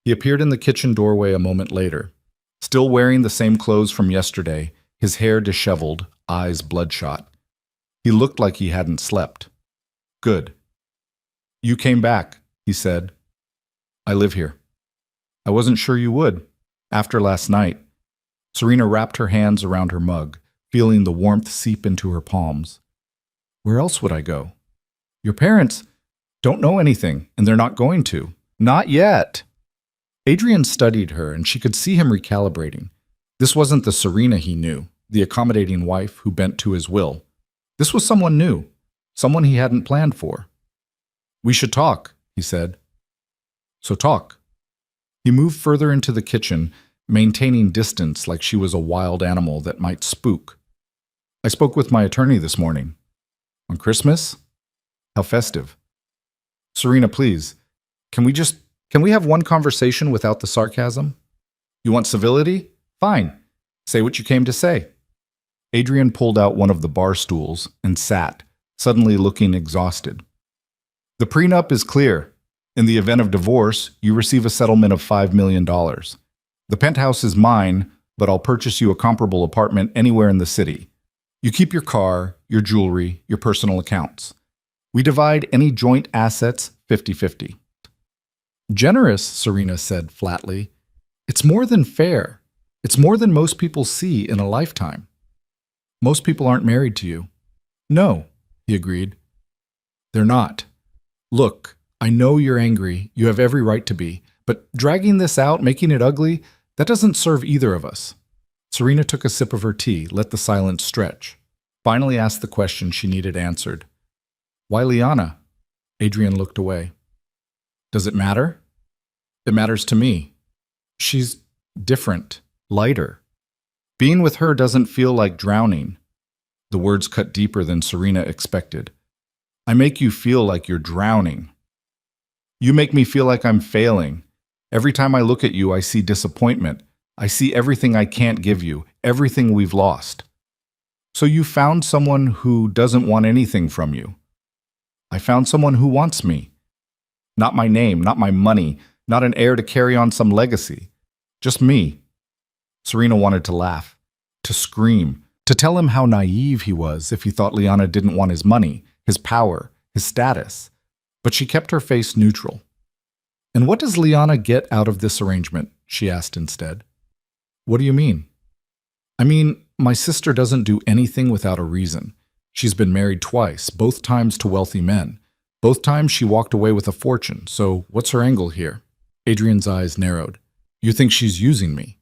He appeared in the kitchen doorway a moment later, still wearing the same clothes from yesterday, his hair disheveled, eyes bloodshot. He looked like he hadn't slept. "Good. You came back," he said. "I live here." "I wasn't sure you would, after last night." Serena wrapped her hands around her mug, feeling the warmth seep into her palms. "Where else would I go? Your parents don't know anything, and they're not going to. Not yet." Adrian studied her, and she could see him recalibrating. This wasn't the Serena he knew, the accommodating wife who bent to his will. This was someone new, someone he hadn't planned for. "We should talk," he said. "So talk." He moved further into the kitchen, maintaining distance like she was a wild animal that might spook. "I spoke with my attorney this morning." "On Christmas? How festive." "Serena, please, can we have one conversation without the sarcasm? You want civility? Fine. Say what you came to say." Adrian pulled out one of the bar stools and sat, suddenly looking exhausted. "The prenup is clear. In the event of divorce, you receive a settlement of $5 million. The penthouse is mine, but I'll purchase you a comparable apartment anywhere in the city. You keep your car, your jewelry, your personal accounts. We divide any joint assets 50-50. "Generous," Serena said flatly. "It's more than fair. It's more than most people see in a lifetime." "Most people aren't married to you." "No," he agreed. "They're not. Look, I know you're angry. You have every right to be. But dragging this out, making it ugly, that doesn't serve either of us." Serena took a sip of her tea, let the silence stretch, finally asked the question she needed answered. "Why Liana?" Adrian looked away. "Does it matter?" "It matters to me. She's different, lighter. Being with her doesn't feel like drowning." The words cut deeper than Serena expected. "I make you feel like you're drowning. You make me feel like I'm failing. Every time I look at you, I see disappointment. I see everything I can't give you, everything we've lost. So you found someone who doesn't want anything from you." "I found someone who wants me. Not my name, not my money, not an heir to carry on some legacy. Just me." Serena wanted to laugh, to scream, to tell him how naive he was if he thought Liana didn't want his money, his power, his status. But she kept her face neutral. "And what does Liana get out of this arrangement?" she asked instead. "What do you mean?" "I mean, my sister doesn't do anything without a reason. She's been married twice, both times to wealthy men. Both times she walked away with a fortune, so what's her angle here?" Adrian's eyes narrowed. "You think she's using me?"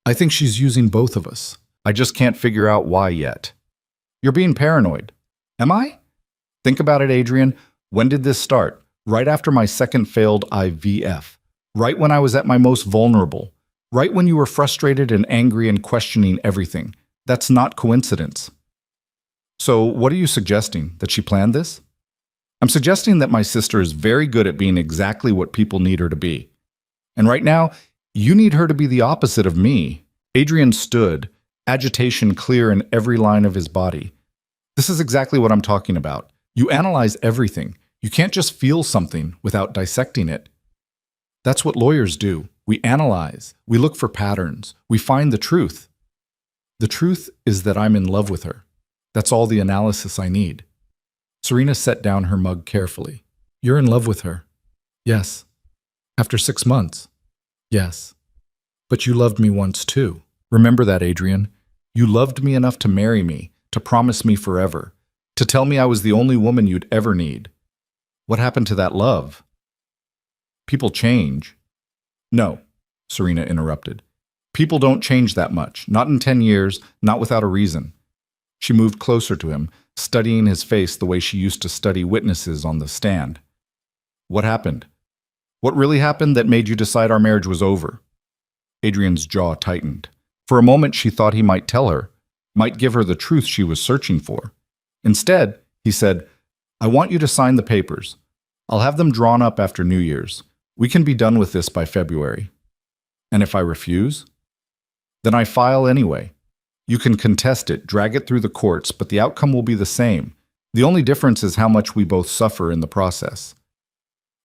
"I think she's using both of us. I just can't figure out why yet." "You're being paranoid." "Am I?" "Think about it, Adrian. When did this start? Right after my second failed IVF. Right when I was at my most vulnerable. Right when you were frustrated and angry and questioning everything. That's not coincidence." "So what are you suggesting? That she planned this?" "I'm suggesting that my sister is very good at being exactly what people need her to be. And right now, you need her to be the opposite of me." Adrian stood, agitation clear in every line of his body. "This is exactly what I'm talking about. You analyze everything. You can't just feel something without dissecting it. That's what lawyers do. We analyze. We look for patterns. We find the truth. The truth is that I'm in love with her. That's all the analysis I need." Serena set down her mug carefully. "You're in love with her?" "Yes." "After 6 months?" "Yes." "But you loved me once too. Remember that, Adrian. You loved me enough to marry me, to promise me forever, to tell me I was the only woman you'd ever need. What happened to that love?" "People change." "No," Serena interrupted. "People don't change that much. Not in 10 years, not without a reason." She moved closer to him, studying his face the way she used to study witnesses on the stand. "What happened? What really happened that made you decide our marriage was over?" Adrian's jaw tightened. For a moment she thought he might tell her, might give her the truth she was searching for. Instead, he said, "I want you to sign the papers. I'll have them drawn up after New Year's. We can be done with this by February." "And if I refuse?" "Then I file anyway. You can contest it, drag it through the courts, but the outcome will be the same. The only difference is how much we both suffer in the process."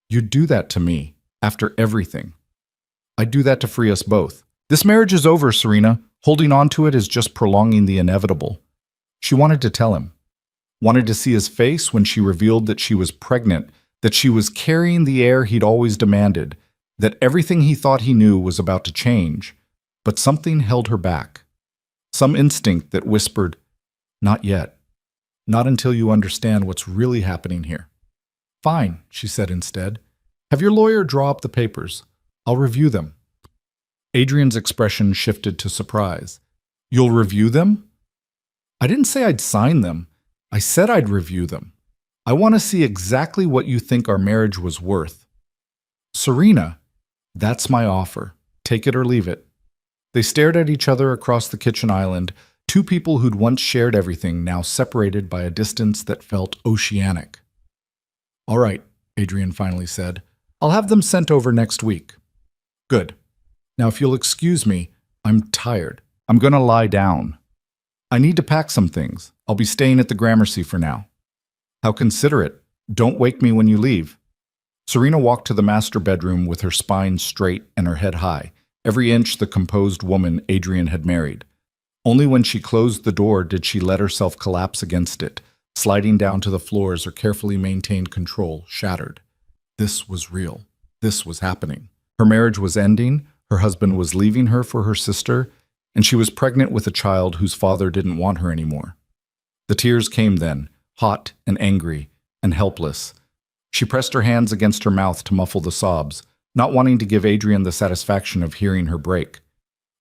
"You'd do that to me, after everything." "I'd do that to free us both. This marriage is over, Serena. Holding on to it is just prolonging the inevitable." She wanted to tell him. Wanted to see his face when she revealed that she was pregnant, that she was carrying the heir he'd always demanded, that everything he thought he knew was about to change. But something held her back. Some instinct that whispered, "Not yet. Not until you understand what's really happening here." "Fine," she said instead. "Have your lawyer draw up the papers. I'll review them." Adrian's expression shifted to surprise. "You'll review them?" "I didn't say I'd sign them. I said I'd review them. I want to see exactly what you think our marriage was worth." "Serena, that's my offer. Take it or leave it." They stared at each other across the kitchen island, two people who'd once shared everything, now separated by a distance that felt oceanic. "All right," Adrian finally said. "I'll have them sent over next week." "Good. Now if you'll excuse me, I'm tired. I'm going to lie down. I need to pack some things. I'll be staying at the Gramercy for now." "How considerate. Don't wake me when you leave." Serena walked to the master bedroom with her spine straight and her head high, every inch the composed woman Adrian had married. Only when she closed the door did she let herself collapse against it, sliding down to the floor as her carefully maintained control shattered. This was real. This was happening. Her marriage was ending, her husband was leaving her for her sister, and she was pregnant with a child whose father didn't want her anymore. The tears came then, hot and angry and helpless. She pressed her hands against her mouth to muffle the sobs, not wanting to give Adrian the satisfaction of hearing her break.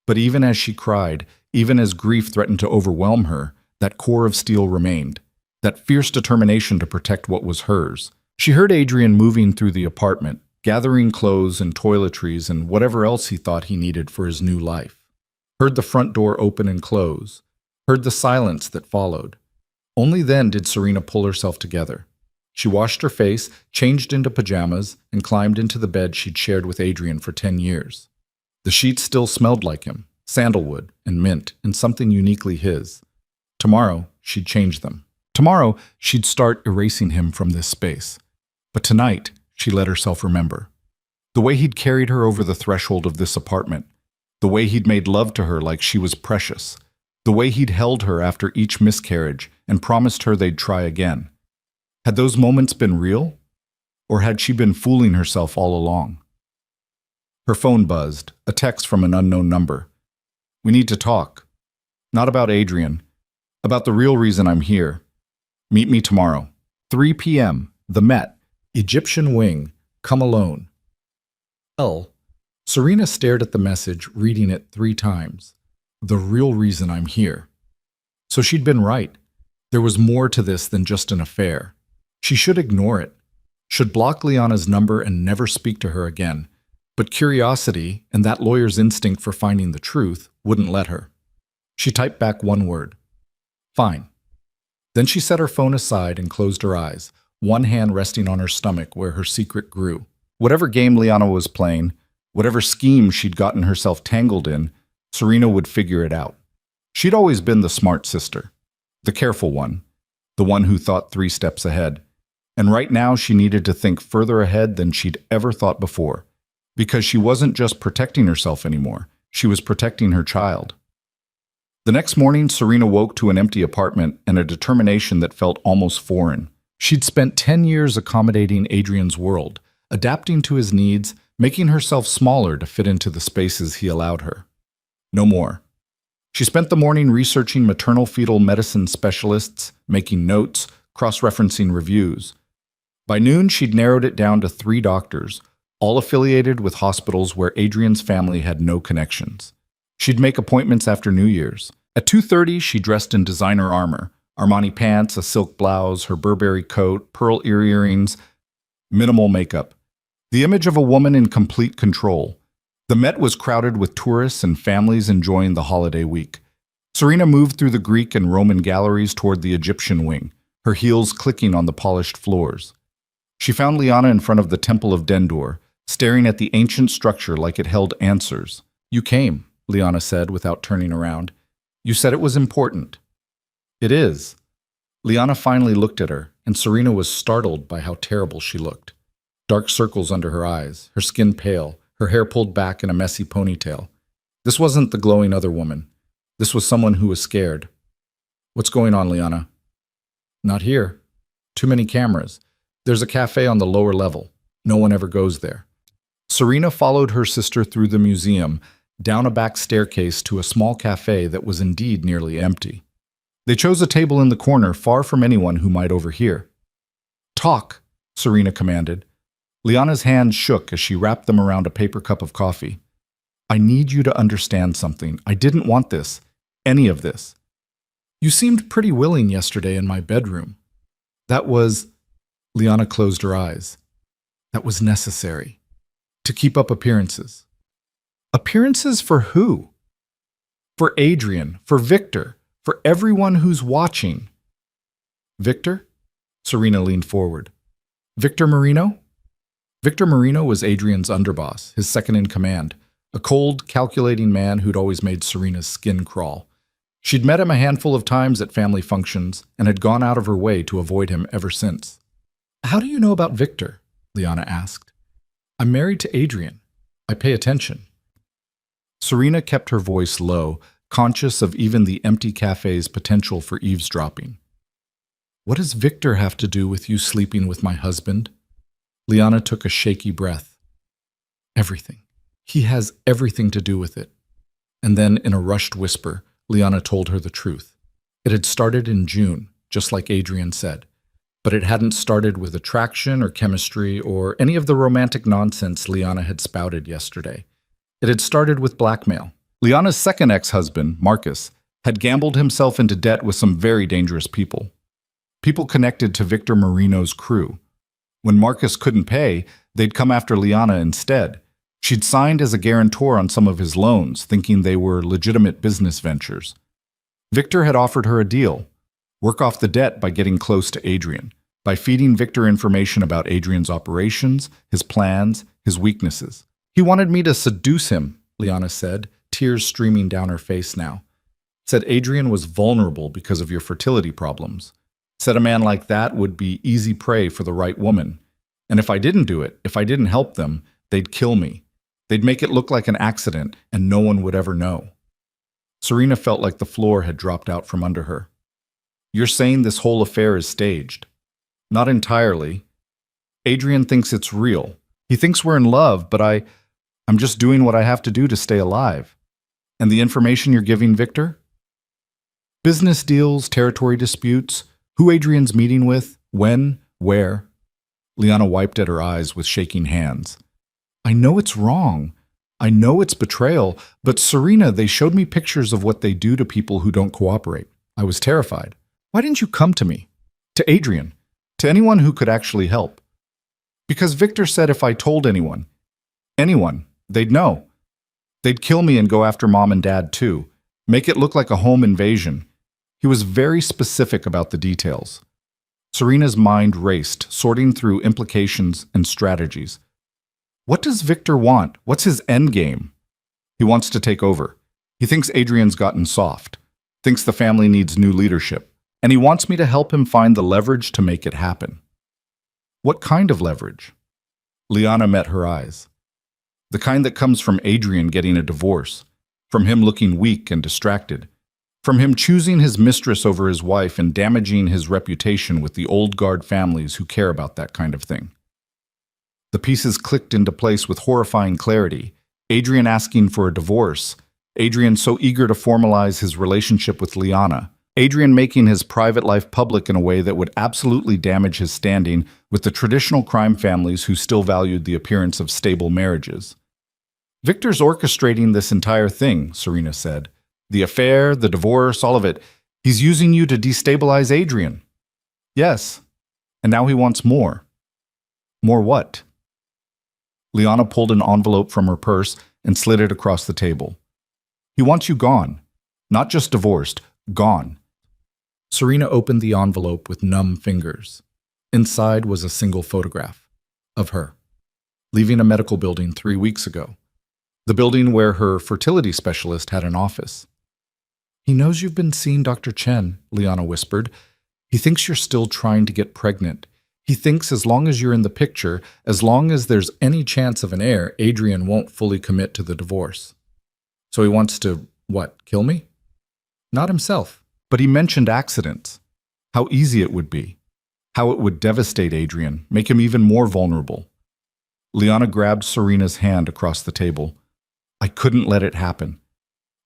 But even as she cried, even as grief threatened to overwhelm her, that core of steel remained, that fierce determination to protect what was hers. She heard Adrian moving through the apartment, gathering clothes and toiletries and whatever else he thought he needed for his new life. Heard the front door open and close. Heard the silence that followed. Only then did Serena pull herself together. She washed her face, changed into pajamas, and climbed into the bed she'd shared with Adrian for 10 years. The sheets still smelled like him, sandalwood and mint and something uniquely his. Tomorrow, she'd change them. Tomorrow, she'd start erasing him from this space. But tonight, she let herself remember. The way he'd carried her over the threshold of this apartment. The way he'd made love to her like she was precious. The way he'd held her after each miscarriage and promised her they'd try again. Had those moments been real? Or had she been fooling herself all along? Her phone buzzed, a text from an unknown number. We need to talk. Not about Adrian. About the real reason I'm here. Meet me tomorrow. 3 p.m. The Met. Egyptian Wing. Come alone. L. Serena stared at the message, reading it 3 times. The real reason I'm here. So she'd been right. There was more to this than just an affair. She should ignore it. Should block Liana's number and never speak to her again. But curiosity, and that lawyer's instinct for finding the truth, wouldn't let her. She typed back one word. Fine. Then she set her phone aside and closed her eyes, one hand resting on her stomach where her secret grew. Whatever game Liana was playing, whatever scheme she'd gotten herself tangled in, Serena would figure it out. She'd always been the smart sister, the careful one, the one who thought 3 steps ahead. And right now she needed to think further ahead than she'd ever thought before, because she wasn't just protecting herself anymore, she was protecting her child. The next morning, Serena woke to an empty apartment and a determination that felt almost foreign. She'd spent 10 years accommodating Adrian's world, adapting to his needs, making herself smaller to fit into the spaces he allowed her. No more. She spent the morning researching maternal-fetal medicine specialists, making notes, cross-referencing reviews. By noon, she'd narrowed it down to 3 doctors, all affiliated with hospitals where Adrian's family had no connections. She'd make appointments after New Year's. At 2:30, she dressed in designer armor, Armani pants, a silk blouse, her Burberry coat, pearl earrings, minimal makeup. The image of a woman in complete control. The Met was crowded with tourists and families enjoying the holiday week. Serena moved through the Greek and Roman galleries toward the Egyptian wing, her heels clicking on the polished floors. She found Liana in front of the Temple of Dendur, staring at the ancient structure like it held answers. You came, Liana said without turning around. You said it was important. It is. Liana finally looked at her, and Serena was startled by how terrible she looked. Dark circles under her eyes, her skin pale, her hair pulled back in a messy ponytail. This wasn't the glowing other woman. This was someone who was scared. What's going on, Liana? Not here. Too many cameras. There's a cafe on the lower level. No one ever goes there. Serena followed her sister through the museum, down a back staircase to a small cafe that was indeed nearly empty. They chose a table in the corner, far from anyone who might overhear. Talk, Serena commanded. Liana's hands shook as she wrapped them around a paper cup of coffee. I need you to understand something. I didn't want this. Any of this. You seemed pretty willing yesterday in my bedroom. That was... Liana closed her eyes. That was necessary. To keep up appearances. Appearances for who? For Adrian, for Victor, for everyone who's watching. Victor? Serena leaned forward. Victor Marino? Victor Marino was Adrian's underboss, his second in command, a cold, calculating man who'd always made Serena's skin crawl. She'd met him a handful of times at family functions and had gone out of her way to avoid him ever since. How do you know about Victor? Liana asked. I'm married to Adrian. I pay attention. Serena kept her voice low, conscious of even the empty cafe's potential for eavesdropping. What does Victor have to do with you sleeping with my husband? Liana took a shaky breath. Everything. He has everything to do with it. And then, in a rushed whisper, Liana told her the truth. It had started in June, just like Adrian said. But it hadn't started with attraction or chemistry or any of the romantic nonsense Liana had spouted yesterday. It had started with blackmail. Liana's second ex-husband, Marcus, had gambled himself into debt with some very dangerous people. People connected to Victor Marino's crew. When Marcus couldn't pay, they'd come after Liana instead. She'd signed as a guarantor on some of his loans, thinking they were legitimate business ventures. Victor had offered her a deal. Work off the debt by getting close to Adrian, by feeding Victor information about Adrian's operations, his plans, his weaknesses. He wanted me to seduce him, Liana said, tears streaming down her face now. Said Adrian was vulnerable because of your fertility problems. Said a man like that would be easy prey for the right woman. And if I didn't do it, if I didn't help them, they'd kill me. They'd make it look like an accident, and no one would ever know. Serena felt like the floor had dropped out from under her. You're saying this whole affair is staged? Not entirely. Adrian thinks it's real. He thinks we're in love, but I'm just doing what I have to do to stay alive. And the information you're giving Victor? Business deals, territory disputes, who Adrian's meeting with, when, where. Liana wiped at her eyes with shaking hands. I know it's wrong. I know it's betrayal, but Serena, they showed me pictures of what they do to people who don't cooperate. I was terrified. Why didn't you come to me? To Adrian? To anyone who could actually help? Because Victor said if I told anyone, they'd know. They'd kill me and go after Mom and Dad too. Make it look like a home invasion. He was very specific about the details. Serena's mind raced, sorting through implications and strategies. What does Victor want? What's his endgame? He wants to take over. He thinks Adrian's gotten soft, thinks the family needs new leadership, and he wants me to help him find the leverage to make it happen. What kind of leverage? Liana met her eyes. The kind that comes from Adrian getting a divorce, from him looking weak and distracted, from him choosing his mistress over his wife and damaging his reputation with the old guard families who care about that kind of thing. The pieces clicked into place with horrifying clarity. Adrian asking for a divorce, Adrian so eager to formalize his relationship with Liana, Adrian making his private life public in a way that would absolutely damage his standing with the traditional crime families who still valued the appearance of stable marriages. Victor's orchestrating this entire thing, Serena said. The affair, the divorce, all of it. He's using you to destabilize Adrian. Yes, and now he wants more. More what? Liana pulled an envelope from her purse and slid it across the table. He wants you gone. Not just divorced, gone. Serena opened the envelope with numb fingers. Inside was a single photograph of her, leaving a medical building 3 weeks ago. The building where her fertility specialist had an office. He knows you've been seeing Dr. Chen, Liana whispered. He thinks you're still trying to get pregnant. He thinks as long as you're in the picture, as long as there's any chance of an heir, Adrian won't fully commit to the divorce. So he wants to, what, kill me? Not himself, but he mentioned accidents. How easy it would be. How it would devastate Adrian, make him even more vulnerable. Liana grabbed Serena's hand across the table. I couldn't let it happen.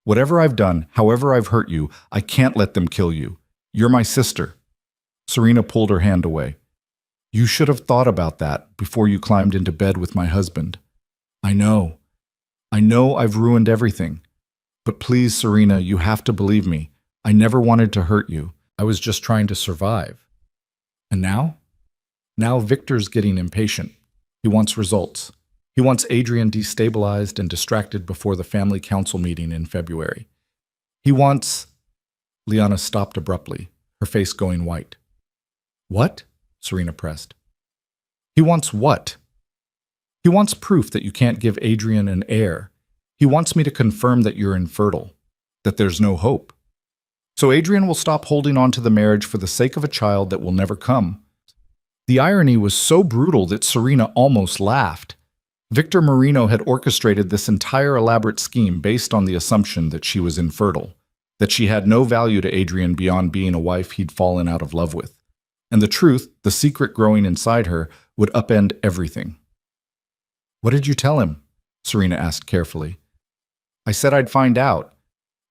Whatever I've done, however I've hurt you, I can't let them kill you. You're my sister. Serena pulled her hand away. You should have thought about that before you climbed into bed with my husband. I know. I know I've ruined everything. But please, Serena, you have to believe me. I never wanted to hurt you. I was just trying to survive. And now? Now Victor's getting impatient. He wants results. He wants Adrian destabilized and distracted before the family council meeting in February. He wants... Liana stopped abruptly, her face going white. What? Serena pressed. He wants what? He wants proof that you can't give Adrian an heir. He wants me to confirm that you're infertile, that there's no hope. So Adrian will stop holding on to the marriage for the sake of a child that will never come. The irony was so brutal that Serena almost laughed. Victor Marino had orchestrated this entire elaborate scheme based on the assumption that she was infertile, that she had no value to Adrian beyond being a wife he'd fallen out of love with. And the truth, the secret growing inside her, would upend everything. What did you tell him? Serena asked carefully. I said I'd find out,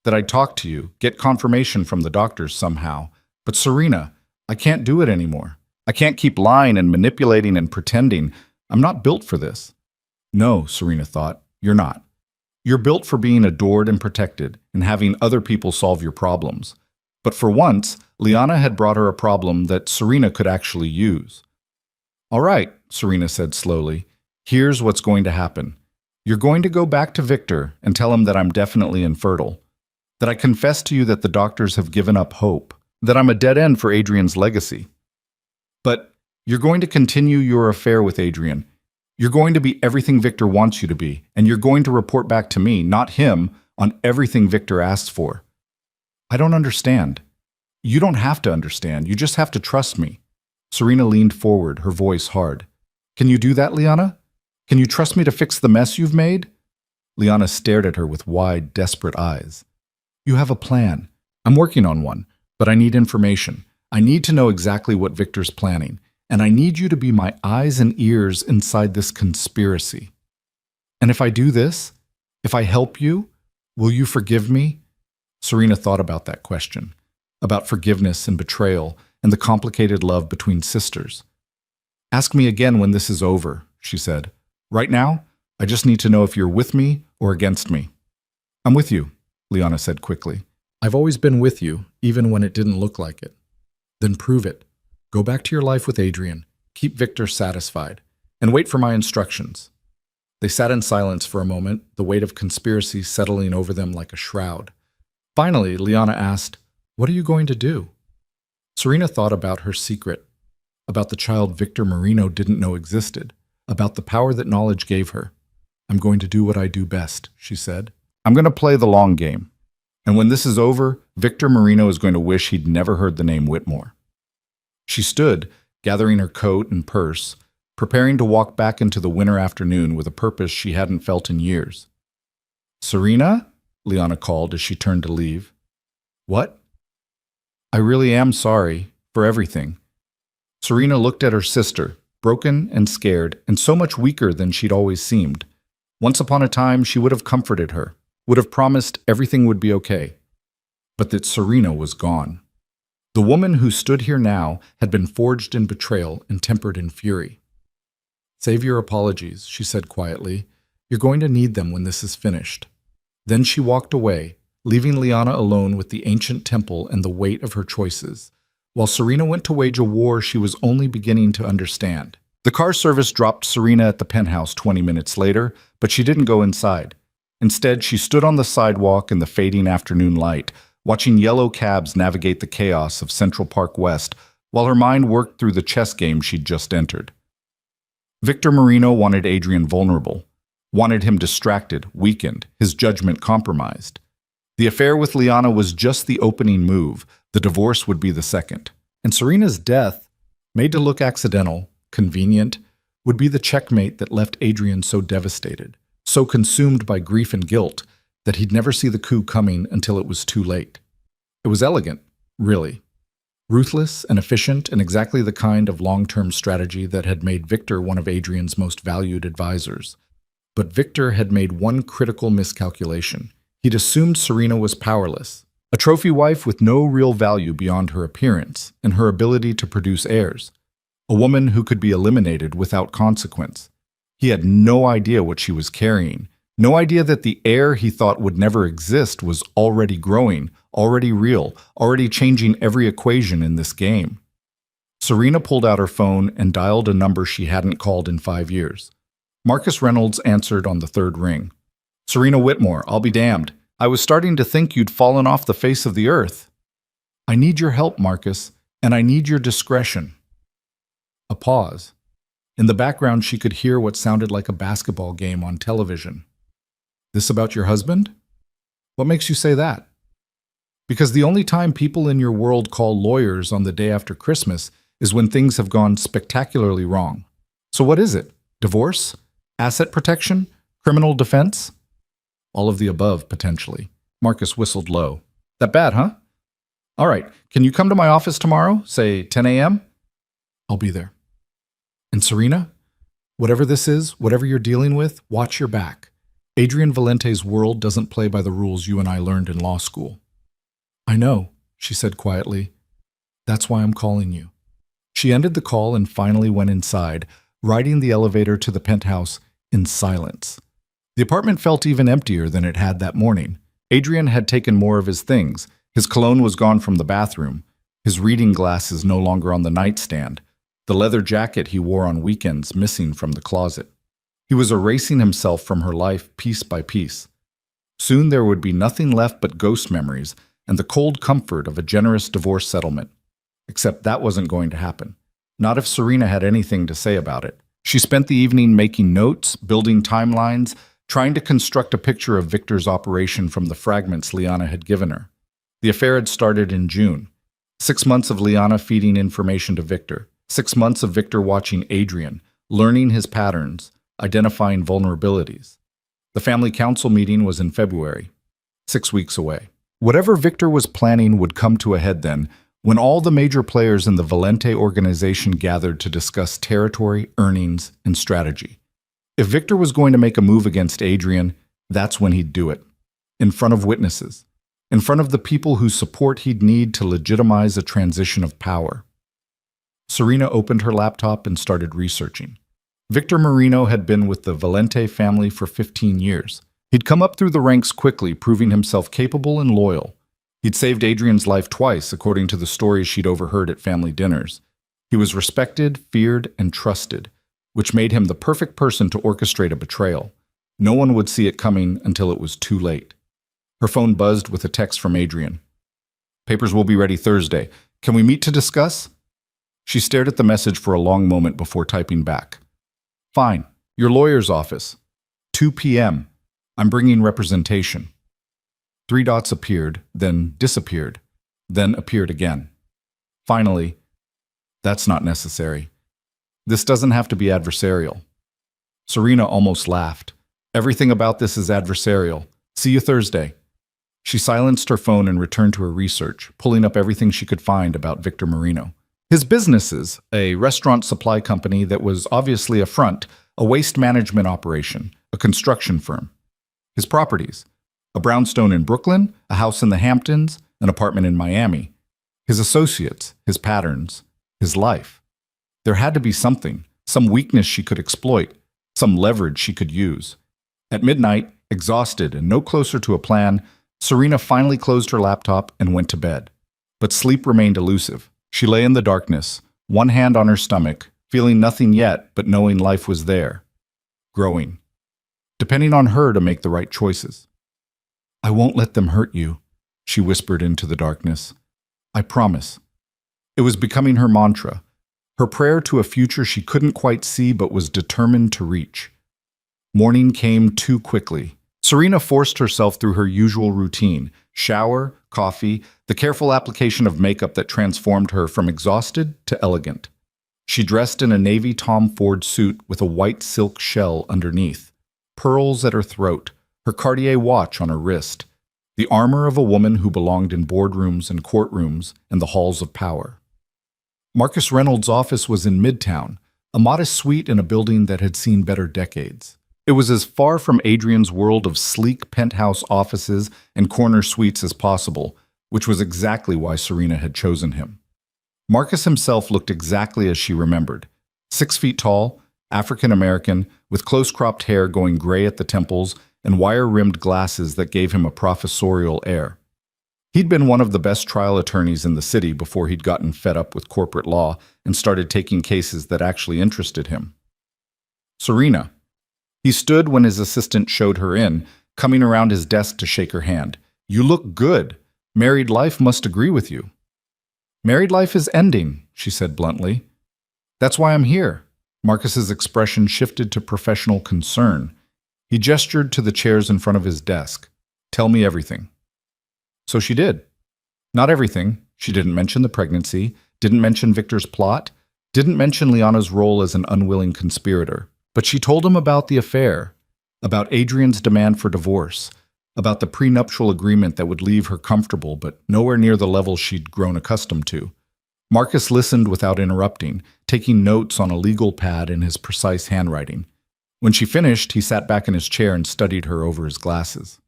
that I'd talk to you, get confirmation from the doctors somehow. But Serena, I can't do it anymore. I can't keep lying and manipulating and pretending. I'm not built for this. No, Serena thought, you're not. You're built for being adored and protected and having other people solve your problems. But for once, Liana had brought her a problem that Serena could actually use. All right, Serena said slowly, here's what's going to happen. You're going to go back to Victor and tell him that I'm definitely infertile, that I confess to you that the doctors have given up hope, that I'm a dead end for Adrian's legacy. But you're going to continue your affair with Adrian. You're going to be everything Victor wants you to be, and you're going to report back to me, not him, on everything Victor asks for. I don't understand. You don't have to understand. You just have to trust me. Serena leaned forward, her voice hard. Can you do that, Liana? Can you trust me to fix the mess you've made? Liana stared at her with wide, desperate eyes. You have a plan. I'm working on one, but I need information. I need to know exactly what Victor's planning. and I need you to be my eyes and ears inside this conspiracy. And if I do this, if I help you, will you forgive me?" Serena thought about that question, about forgiveness and betrayal and the complicated love between sisters. "Ask me again when this is over," she said. "Right now, I just need to know if you're with me or against me." "I'm with you," Liana said quickly. "I've always been with you, even when it didn't look like it." "Then prove it. Go back to your life with Adrian, keep Victor satisfied, and wait for my instructions." They sat in silence for a moment, the weight of conspiracy settling over them like a shroud. Finally, Liana asked, "What are you going to do?" Serena thought about her secret, about the child Victor Marino didn't know existed, about the power that knowledge gave her. "I'm going to do what I do best," she said. "I'm going to play the long game. And when this is over, Victor Marino is going to wish he'd never heard the name Whitmore." She stood, gathering her coat and purse, preparing to walk back into the winter afternoon with a purpose she hadn't felt in years. "Serena?" Liana called as she turned to leave. "What?" "I really am sorry for everything." Serena looked at her sister, broken and scared, and so much weaker than she'd always seemed. Once upon a time, she would have comforted her, would have promised everything would be okay. But that Serena was gone. The woman who stood here now had been forged in betrayal and tempered in fury. "Save your apologies," she said quietly. "You're going to need them when this is finished." Then she walked away, leaving Liana alone with the ancient temple and the weight of her choices, while Serena went to wage a war she was only beginning to understand. The car service dropped Serena at the penthouse 20 minutes later, but she didn't go inside. Instead, she stood on the sidewalk in the fading afternoon light, watching yellow cabs navigate the chaos of Central Park West while her mind worked through the chess game she'd just entered. Victor Marino wanted Adrian vulnerable, wanted him distracted, weakened, his judgment compromised. The affair with Liana was just the opening move. The divorce would be the second. And Serena's death, made to look accidental, convenient, would be the checkmate that left Adrian so devastated, so consumed by grief and guilt, that he'd never see the coup coming until it was too late. It was elegant, really. Ruthless and efficient, and exactly the kind of long-term strategy that had made Victor one of Adrian's most valued advisors. But Victor had made one critical miscalculation. He'd assumed Serena was powerless, a trophy wife with no real value beyond her appearance and her ability to produce heirs, a woman who could be eliminated without consequence. He had no idea what she was carrying, no idea that the heir he thought would never exist was already growing, already real, already changing every equation in this game. Serena pulled out her phone and dialed a number she hadn't called in 5 years. Marcus Reynolds answered on the third ring. "Serena Whitmore, I'll be damned. I was starting to think you'd fallen off the face of the earth." "I need your help, Marcus, and I need your discretion." A pause. In the background, she could hear what sounded like a basketball game on television. "This about your husband? What makes you say that?" "Because the only time people in your world call lawyers on the day after Christmas is when things have gone spectacularly wrong. So what is it? Divorce? Asset protection? Criminal defense?" "All of the above, potentially." Marcus whistled low. "That bad, huh? All right, can you come to my office tomorrow, say 10 a.m.? "I'll be there." "And Serena? Whatever this is, whatever you're dealing with, watch your back. Adrian Valente's world doesn't play by the rules you and I learned in law school." "I know," she said quietly. "That's why I'm calling you." She ended the call and finally went inside, riding the elevator to the penthouse in silence. The apartment felt even emptier than it had that morning. Adrian had taken more of his things. His cologne was gone from the bathroom. His reading glasses no longer on the nightstand. The leather jacket he wore on weekends missing from the closet. He was erasing himself from her life piece by piece. Soon there would be nothing left but ghost memories and the cold comfort of a generous divorce settlement. Except that wasn't going to happen. Not if Serena had anything to say about it. She spent the evening making notes, building timelines, trying to construct a picture of Victor's operation from the fragments Liana had given her. The affair had started in June. 6 months of Liana feeding information to Victor. 6 months of Victor watching Adrian, learning his patterns, identifying vulnerabilities. The family council meeting was in February, 6 weeks away. Whatever Victor was planning would come to a head then, when all the major players in the Valente organization gathered to discuss territory, earnings, and strategy. If Victor was going to make a move against Adrian, that's when he'd do it. In front of witnesses. In front of the people whose support he'd need to legitimize a transition of power. Serena opened her laptop and started researching. Victor Marino had been with the Valente family for 15 years. He'd come up through the ranks quickly, proving himself capable and loyal. He'd saved Adrian's life twice, according to the stories she'd overheard at family dinners. He was respected, feared, and trusted, which made him the perfect person to orchestrate a betrayal. No one would see it coming until it was too late. Her phone buzzed with a text from Adrian. "Papers will be ready Thursday. Can we meet to discuss?" She stared at the message for a long moment before typing back. "Fine. Your lawyer's office. 2 p.m. I'm bringing representation." 3 dots appeared, then disappeared, then appeared again. Finally, "That's not necessary. This doesn't have to be adversarial." Serena almost laughed. "Everything about this is adversarial. See you Thursday." She silenced her phone and returned to her research, pulling up everything she could find about Victor Marino. His businesses, a restaurant supply company that was obviously a front, a waste management operation, a construction firm. His properties, a brownstone in Brooklyn, a house in the Hamptons, an apartment in Miami. His associates, his patterns, his life. There had to be something, some weakness she could exploit, some leverage she could use. At midnight, exhausted and no closer to a plan, Serena finally closed her laptop and went to bed. But sleep remained elusive. She lay in the darkness, one hand on her stomach, feeling nothing yet but knowing life was there, growing, depending on her to make the right choices. "I won't let them hurt you," she whispered into the darkness. "I promise." It was becoming her mantra, her prayer to a future she couldn't quite see but was determined to reach. Morning came too quickly. Serena forced herself through her usual routine: shower, coffee, the careful application of makeup that transformed her from exhausted to elegant. She dressed in a navy Tom Ford suit with a white silk shell underneath, pearls at her throat, her Cartier watch on her wrist, the armor of a woman who belonged in boardrooms and courtrooms and the halls of power. Marcus Reynolds' office was in Midtown, a modest suite in a building that had seen better decades. It was as far from Adrian's world of sleek penthouse offices and corner suites as possible, which was exactly why Serena had chosen him. Marcus himself looked exactly as she remembered. 6 feet tall, African-American, with close-cropped hair going gray at the temples and wire-rimmed glasses that gave him a professorial air. He'd been one of the best trial attorneys in the city before he'd gotten fed up with corporate law and started taking cases that actually interested him. "Serena." He stood when his assistant showed her in, coming around his desk to shake her hand. "You look good. Married life must agree with you." "Married life is ending," she said bluntly. "That's why I'm here." Marcus's expression shifted to professional concern. He gestured to the chairs in front of his desk. "Tell me everything." So she did. Not everything. She didn't mention the pregnancy, didn't mention Victor's plot, didn't mention Liana's role as an unwilling conspirator. But she told him about the affair, about Adrian's demand for divorce, about the prenuptial agreement that would leave her comfortable but nowhere near the level she'd grown accustomed to. Marcus listened without interrupting, taking notes on a legal pad in his precise handwriting. When she finished, he sat back in his chair and studied her over his glasses.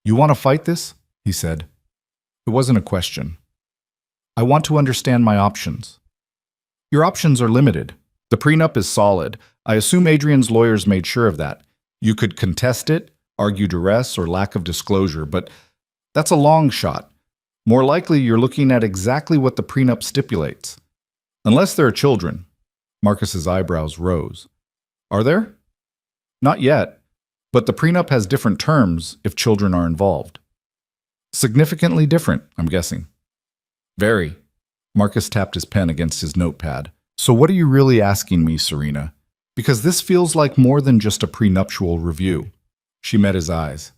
"You want to fight this?" he said. It wasn't a question. "I want to understand my options." "Your options are limited. The prenup is solid. I assume Adrian's lawyers made sure of that. You could contest it, argue duress or lack of disclosure, but that's a long shot. More likely, you're looking at exactly what the prenup stipulates. Unless there are children." Marcus's eyebrows rose. "Are there?" "Not yet, but the prenup has different terms if children are involved." "Significantly different, I'm guessing." "Very." Marcus tapped his pen against his notepad. "So what are you really asking me, Serena? Because this feels like more than just a prenuptial review." She met his eyes.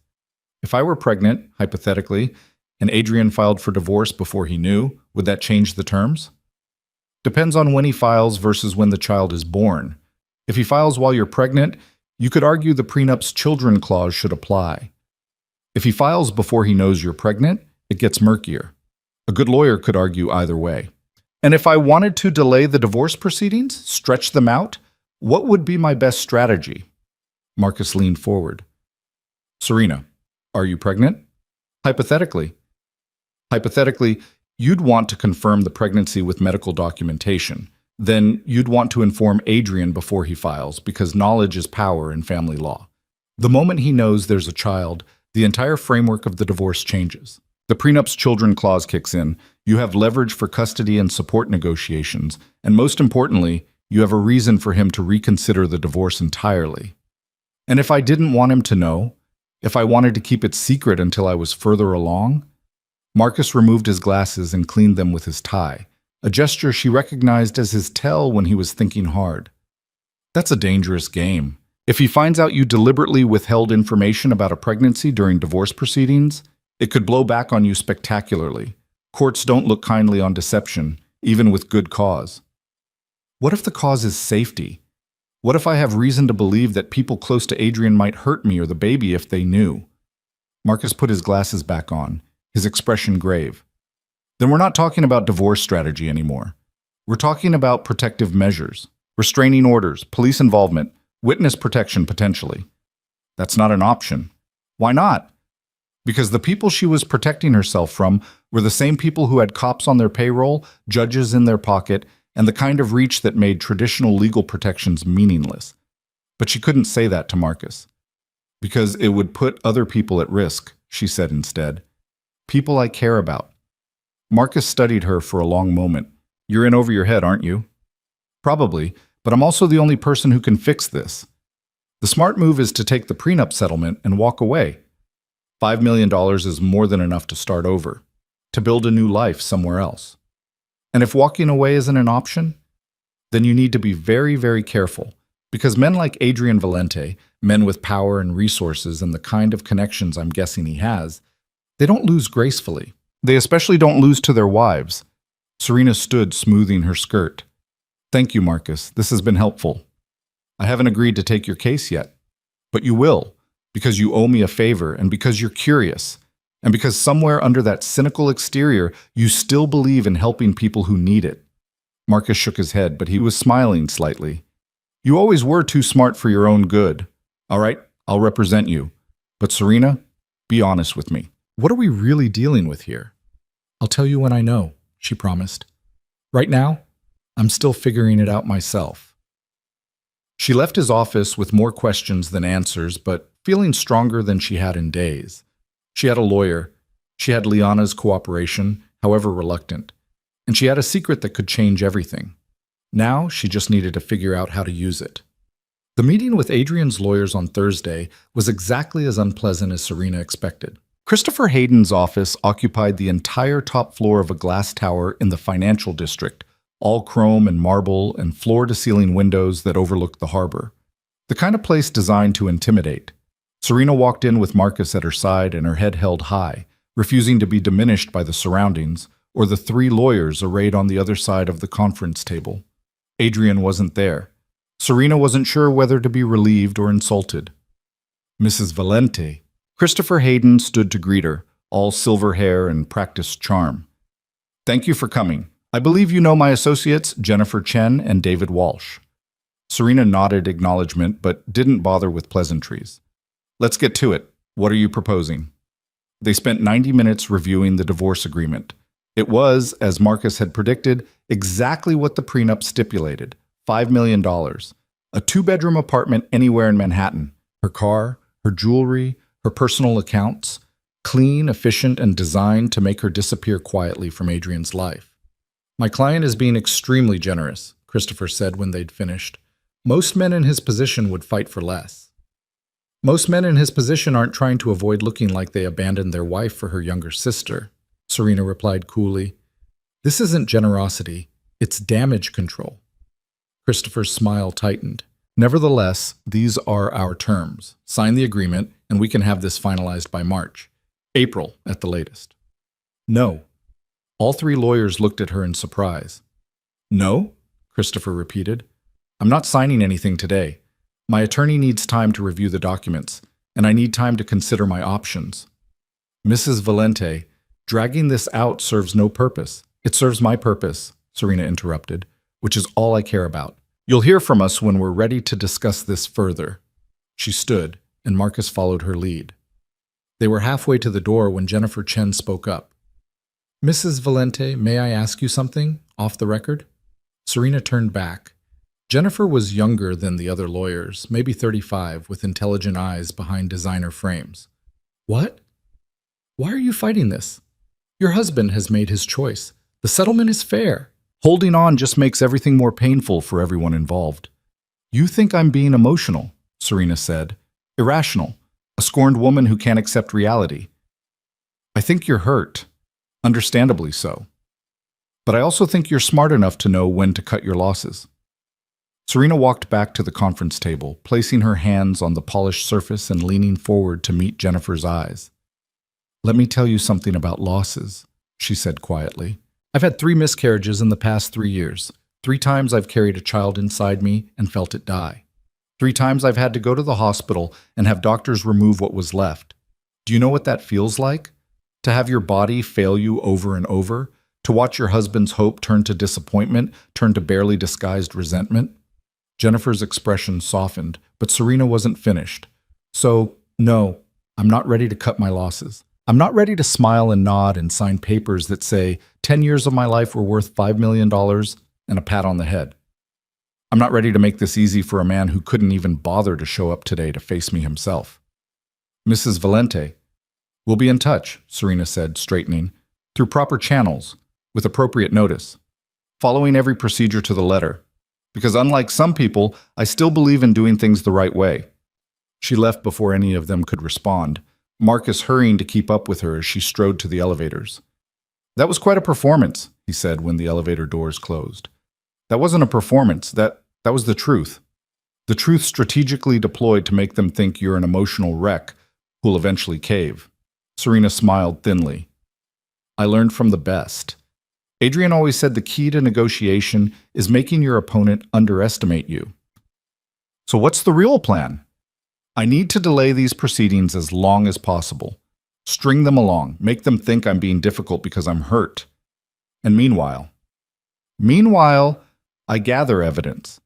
"If I were pregnant, hypothetically, and Adrian filed for divorce before he knew, would that change the terms?" "Depends on when he files versus when the child is born. If he files while you're pregnant, you could argue the prenup's children clause should apply. If he files before he knows you're pregnant, it gets murkier." A good lawyer could argue either way. And if I wanted to delay the divorce proceedings, stretch them out, what would be my best strategy? Marcus leaned forward. Serena, are you pregnant? Hypothetically. Hypothetically, you'd want to confirm the pregnancy with medical documentation. Then you'd want to inform Adrian before he files, because knowledge is power in family law. The moment he knows there's a child, the entire framework of the divorce changes. The prenup's children clause kicks in, you have leverage for custody and support negotiations, and most importantly, you have a reason for him to reconsider the divorce entirely. And if I didn't want him to know, if I wanted to keep it secret until I was further along? Marcus removed his glasses and cleaned them with his tie, a gesture she recognized as his tell when he was thinking hard. That's a dangerous game. If he finds out you deliberately withheld information about a pregnancy during divorce proceedings, it could blow back on you spectacularly. Courts don't look kindly on deception, even with good cause. What if the cause is safety? What if I have reason to believe that people close to Adrian might hurt me or the baby if they knew? Marcus put his glasses back on, his expression grave. Then we're not talking about divorce strategy anymore. We're talking about protective measures, restraining orders, police involvement, witness protection potentially. That's not an option. Why not? Because the people she was protecting herself from were the same people who had cops on their payroll, judges in their pocket, and the kind of reach that made traditional legal protections meaningless. But she couldn't say that to Marcus. Because it would put other people at risk, she said instead. People I care about. Marcus studied her for a long moment. You're in over your head, aren't you? Probably, but I'm also the only person who can fix this. The smart move is to take the prenup settlement and walk away. $5 million is more than enough to start over, to build a new life somewhere else. And if walking away isn't an option, then you need to be very, very careful, because men like Adrian Valente, men with power and resources and the kind of connections I'm guessing he has, they don't lose gracefully. They especially don't lose to their wives. Serena stood, smoothing her skirt. Thank you, Marcus. This has been helpful. I haven't agreed to take your case yet, but you will, because you owe me a favor and because you're curious. And because somewhere under that cynical exterior, you still believe in helping people who need it. Marcus shook his head, but he was smiling slightly. You always were too smart for your own good. All right, I'll represent you. But Serena, be honest with me. What are we really dealing with here? I'll tell you when I know, she promised. Right now, I'm still figuring it out myself. She left his office with more questions than answers, but feeling stronger than she had in days. She had a lawyer, she had Liana's cooperation, however reluctant, and she had a secret that could change everything. Now she just needed to figure out how to use it. The meeting with Adrian's lawyers on Thursday was exactly as unpleasant as Serena expected. Christopher Hayden's office occupied the entire top floor of a glass tower in the financial district, all chrome and marble and floor-to-ceiling windows that overlooked the harbor. The kind of place designed to intimidate. Serena walked in with Marcus at her side and her head held high, refusing to be diminished by the surroundings or the three lawyers arrayed on the other side of the conference table. Adrian wasn't there. Serena wasn't sure whether to be relieved or insulted. Mrs. Valente. Christopher Hayden stood to greet her, all silver hair and practiced charm. Thank you for coming. I believe you know my associates, Jennifer Chen and David Walsh. Serena nodded acknowledgement, but didn't bother with pleasantries. Let's get to it. What are you proposing? They spent 90 minutes reviewing the divorce agreement. It was, as Marcus had predicted, exactly what the prenup stipulated, $5 million. A two-bedroom apartment anywhere in Manhattan. Her car, her jewelry, her personal accounts, clean, efficient, and designed to make her disappear quietly from Adrian's life. My client is being extremely generous, Christopher said when they'd finished. Most men in his position would fight for less. Most men in his position aren't trying to avoid looking like they abandoned their wife for her younger sister, Serena replied coolly. This isn't generosity, it's damage control. Christopher's smile tightened. Nevertheless, these are our terms. Sign the agreement, and we can have this finalized by March. April, at the latest. No. All three lawyers looked at her in surprise. No? Christopher repeated. I'm not signing anything today. My attorney needs time to review the documents, and I need time to consider my options. Mrs. Valente, Dragging this out serves no purpose. It serves my purpose, Serena interrupted, which is all I care about. You'll hear from us when we're ready to discuss this further. She stood, and Marcus followed her lead. They were halfway to the door when Jennifer Chen spoke up. Mrs. Valente, may I ask you something, off the record? Serena turned back. Jennifer was younger than the other lawyers, maybe 35, with intelligent eyes behind designer frames. What? Why are you fighting this? Your husband has made his choice. The settlement is fair. Holding on just makes everything more painful for everyone involved. You think I'm being emotional, Serena said. Irrational. A scorned woman who can't accept reality. I think you're hurt. Understandably so. But I also think you're smart enough to know when to cut your losses. Serena walked back to the conference table, placing her hands on the polished surface and leaning forward to meet Jennifer's eyes. Let me tell you something about losses, she said quietly. I've had 3 miscarriages in the past 3 years. 3 times I've carried a child inside me and felt it die. 3 times I've had to go to the hospital and have doctors remove what was left. Do you know what that feels like? To have your body fail you over and over? To watch your husband's hope turn to disappointment, turn to barely disguised resentment? Jennifer's expression softened, but Serena wasn't finished. So, no, I'm not ready to cut my losses. I'm not ready to smile and nod and sign papers that say 10 years of my life were worth $5 million and a pat on the head. I'm not ready to make this easy for a man who couldn't even bother to show up today to face me himself. Mrs. Valente, we'll be in touch, Serena said, straightening, through proper channels, with appropriate notice, following every procedure to the letter. Because unlike some people, I still believe in doing things the right way. She left before any of them could respond, Marcus hurrying to keep up with her as she strode to the elevators. That was quite a performance, he said when the elevator doors closed. That wasn't a performance, that was the truth. The truth strategically deployed to make them think you're an emotional wreck who'll eventually cave. Serena smiled thinly. I learned from the best. Adrian always said the key to negotiation is making your opponent underestimate you. So what's the real plan? I need to delay these proceedings as long as possible. String them along, make them think I'm being difficult because I'm hurt. And meanwhile, I gather evidence.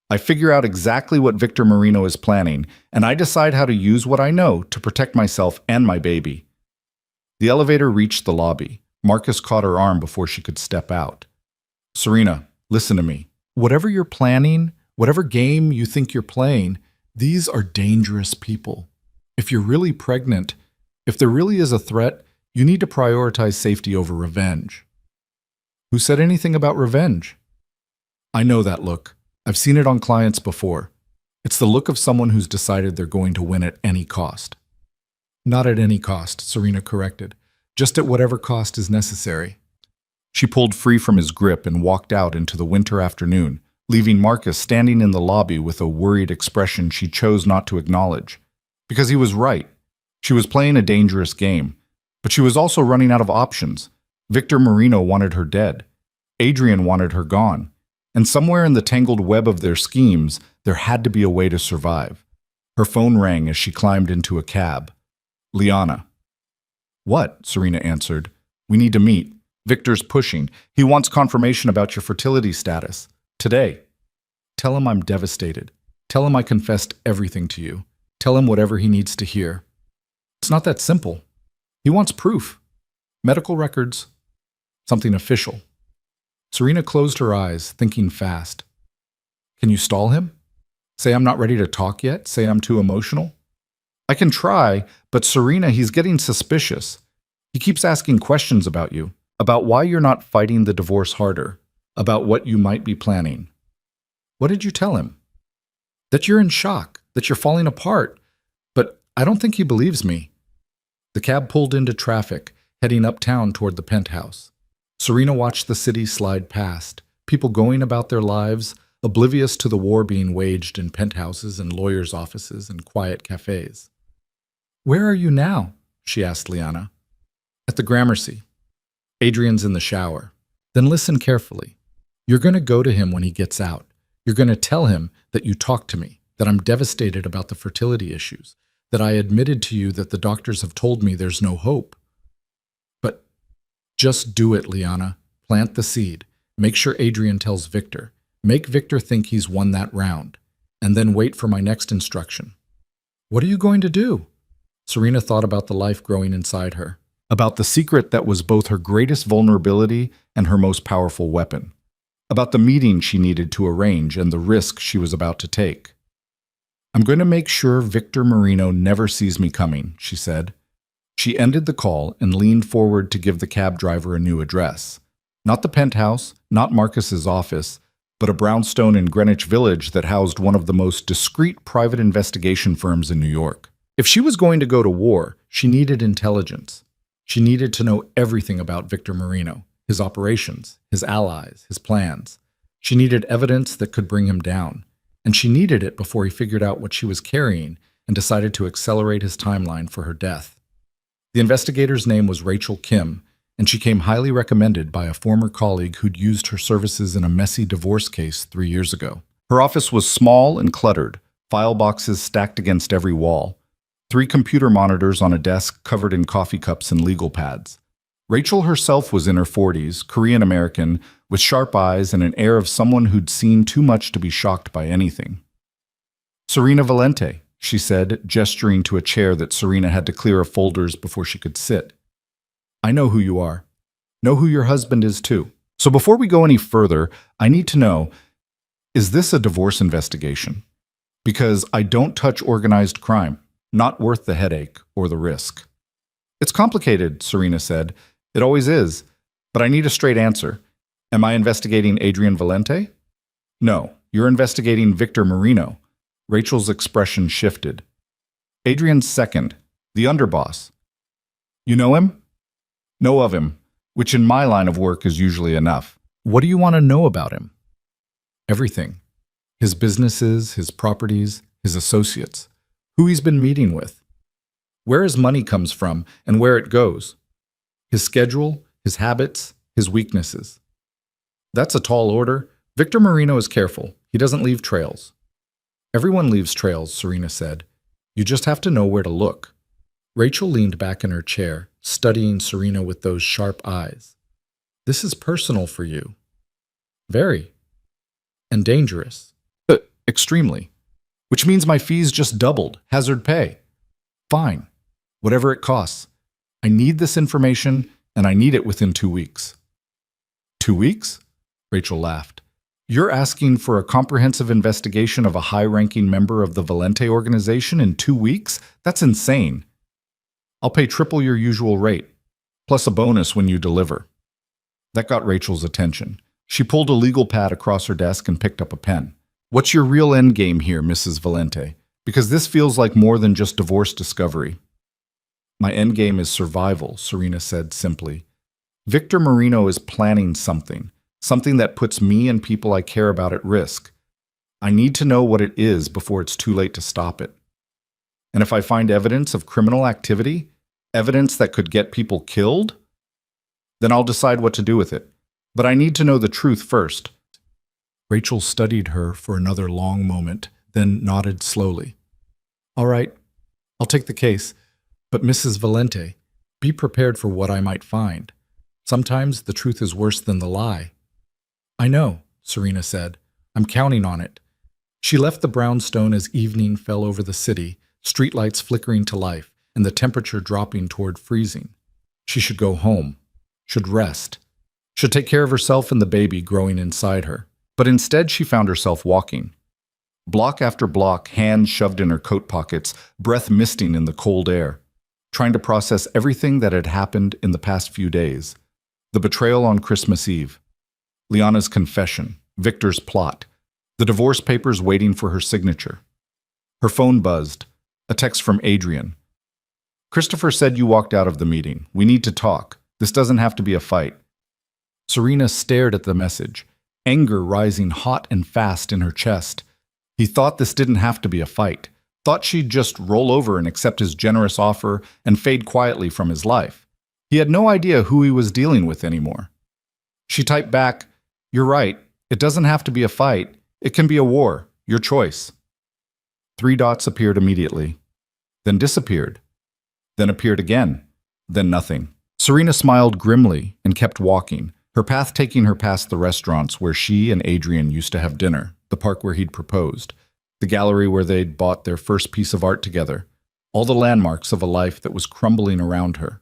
I figure out exactly what Victor Marino is planning, and I decide how to use what I know to protect myself and my baby. The elevator reached the lobby. Marcus caught her arm before she could step out. Serena, listen to me. Whatever you're planning, whatever game you think you're playing, these are dangerous people. If you're really pregnant, if there really is a threat, you need to prioritize safety over revenge. Who said anything about revenge? I know that look. I've seen it on clients before. It's the look of someone who's decided they're going to win at any cost. Not at any cost, Serena corrected. Just at whatever cost is necessary. She pulled free from his grip and walked out into the winter afternoon, leaving Marcus standing in the lobby with a worried expression she chose not to acknowledge. Because he was right. She was playing a dangerous game, but she was also running out of options. Victor Marino wanted her dead. Adrian wanted her gone. And somewhere in the tangled web of their schemes, there had to be a way to survive. Her phone rang as she climbed into a cab. Liana. What? Serena answered. We need to meet. Victor's pushing. He wants confirmation about your fertility status. Today. Tell him I'm devastated. Tell him I confessed everything to you. Tell him whatever he needs to hear. It's not that simple. He wants proof. Medical records. Something official. Serena closed her eyes, thinking fast. Can you stall him? Say I'm not ready to talk yet? Say I'm too emotional? I can try, but Serena, he's getting suspicious. He keeps asking questions about you, about why you're not fighting the divorce harder, about what you might be planning. What did you tell him? That you're in shock, that you're falling apart. But I don't think he believes me. The cab pulled into traffic, heading uptown toward the penthouse. Serena watched the city slide past, people going about their lives, oblivious to the war being waged in penthouses and lawyers' offices and quiet cafes. Where are you now? She asked Liana. At the Gramercy. Adrian's in the shower. Then listen carefully. You're going to go to him when he gets out. You're going to tell him that you talked to me, that I'm devastated about the fertility issues, that I admitted to you that the doctors have told me there's no hope. But Just do it, Liana. Plant the seed. Make sure Adrian tells Victor. Make Victor think he's won that round. And then wait for my next instruction. What are you going to do? Serena thought about the life growing inside her, about the secret that was both her greatest vulnerability and her most powerful weapon, about the meeting she needed to arrange and the risk she was about to take. I'm going to make sure Victor Marino never sees me coming, she said. She ended the call and leaned forward to give the cab driver a new address. Not the penthouse, not Marcus's office, but a brownstone in Greenwich Village that housed one of the most discreet private investigation firms in New York. If she was going to go to war, she needed intelligence. She needed to know everything about Victor Marino, his operations, his allies, his plans. She needed evidence that could bring him down, and she needed it before he figured out what she was carrying and decided to accelerate his timeline for her death. The investigator's name was Rachel Kim, and she came highly recommended by a former colleague who'd used her services in a messy divorce case 3 years ago. Her office was small and cluttered, file boxes stacked against every wall, 3 computer monitors on a desk covered in coffee cups and legal pads. Rachel herself was in her 40s, Korean-American, with sharp eyes and an air of someone who'd seen too much to be shocked by anything. Serena Valente, she said, gesturing to a chair that Serena had to clear of folders before she could sit. I know who you are. Know who your husband is too. So before we go any further, I need to know, is this a divorce investigation? Because I don't touch organized crime. Not worth the headache or the risk. It's complicated, Serena said. It always is. But I need a straight answer. Am I investigating Adrian Valente? No, you're investigating Victor Marino. Rachel's expression shifted. Adrian's second, the underboss. You know him? Know of him, which in my line of work is usually enough. What do you want to know about him? Everything. His businesses, his properties, his associates. Who he's been meeting with. Where his money comes from and where it goes. His schedule, his habits, his weaknesses. That's a tall order. Victor Marino is careful. He doesn't leave trails. Everyone leaves trails, Serena said. You just have to know where to look. Rachel leaned back in her chair, studying Serena with those sharp eyes. This is personal for you. Very. And dangerous. Extremely. Which means my fees just doubled. Hazard pay. Fine. Whatever it costs. I need this information, and I need it within 2 weeks. 2 weeks? Rachel laughed. You're asking for a comprehensive investigation of a high-ranking member of the Valente organization in 2 weeks? That's insane. I'll pay triple your usual rate, plus a bonus when you deliver. That got Rachel's attention. She pulled a legal pad across her desk and picked up a pen. What's your real end game here, Mrs. Valente? Because this feels like more than just divorce discovery. My end game is survival, Serena said simply. Victor Marino is planning something that puts me and people I care about at risk. I need to know what it is before it's too late to stop it. And if I find evidence of criminal activity, evidence that could get people killed, then I'll decide what to do with it. But I need to know the truth first. Rachel studied her for another long moment, then nodded slowly. All right, I'll take the case. But Mrs. Valente, be prepared for what I might find. Sometimes the truth is worse than the lie. I know, Serena said. I'm counting on it. She left the brownstone as evening fell over the city, streetlights flickering to life, and the temperature dropping toward freezing. She should go home, should rest, should take care of herself and the baby growing inside her. But instead she found herself walking. Block after block, hands shoved in her coat pockets, breath misting in the cold air, trying to process everything that had happened in the past few days. The betrayal on Christmas Eve, Liana's confession, Victor's plot, the divorce papers waiting for her signature. Her phone buzzed, a text from Adrian. Christopher said you walked out of the meeting. We need to talk. This doesn't have to be a fight. Serena stared at the message, anger rising hot and fast in her chest. He thought this didn't have to be a fight, thought she'd just roll over and accept his generous offer and fade quietly from his life. He had no idea who he was dealing with anymore. She typed back, "You're right. It doesn't have to be a fight. It can be a war. Your choice." 3 dots appeared immediately, then disappeared, then appeared again, then nothing. Serena smiled grimly and kept walking, her path taking her past the restaurants where she and Adrian used to have dinner, the park where he'd proposed, the gallery where they'd bought their first piece of art together, all the landmarks of a life that was crumbling around her.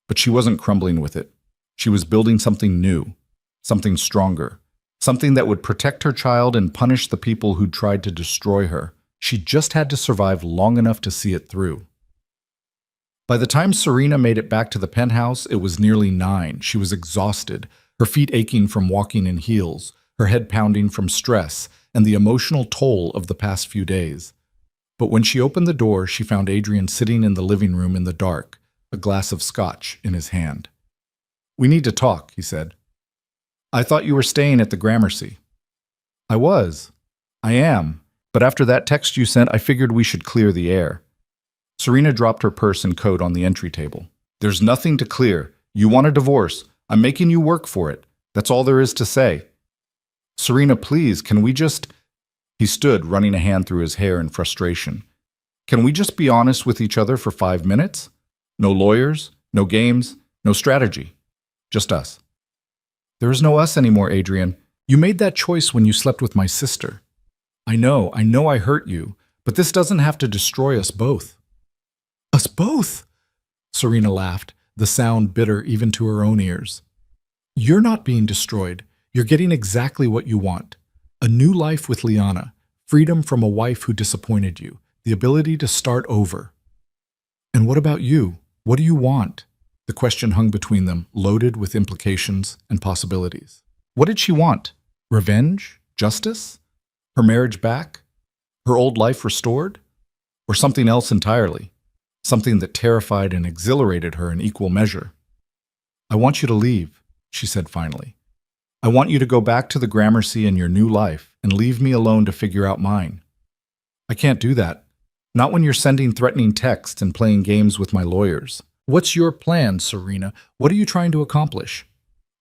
But she wasn't crumbling with it. She was building something new, something stronger, something that would protect her child and punish the people who'd tried to destroy her. She just had to survive long enough to see it through. By the time Serena made it back to the penthouse, it was nearly 9. She was exhausted, her feet aching from walking in heels, her head pounding from stress and the emotional toll of the past few days. But when she opened the door, she found Adrian sitting in the living room in the dark, a glass of scotch in his hand. "We need to talk," he said. "I thought you were staying at the Gramercy." "I was. I am. But after that text you sent, I figured we should clear the air." Serena dropped her purse and coat on the entry table. "There's nothing to clear. You want a divorce. I'm making you work for it. That's all there is to say." "Serena, please, can we just—" He stood, running a hand through his hair in frustration. "Can we just be honest with each other for 5 minutes? No lawyers, no games, no strategy. Just us." "There is no us anymore, Adrian. You made that choice when you slept with my sister. I know I hurt you, but this doesn't have to destroy us both." "Us both?" Serena laughed, the sound bitter even to her own ears. "You're not being destroyed. You're getting exactly what you want. A new life with Liana, freedom from a wife who disappointed you, the ability to start over." "And what about you? What do you want?" The question hung between them, loaded with implications and possibilities. What did she want? Revenge? Justice? Her marriage back? Her old life restored? Or something else entirely? Something that terrified and exhilarated her in equal measure. "I want you to leave," she said finally. "I want you to go back to the Gramercy and your new life and leave me alone to figure out mine." "I can't do that. Not when you're sending threatening texts and playing games with my lawyers." "What's your plan, Serena? What are you trying to accomplish?"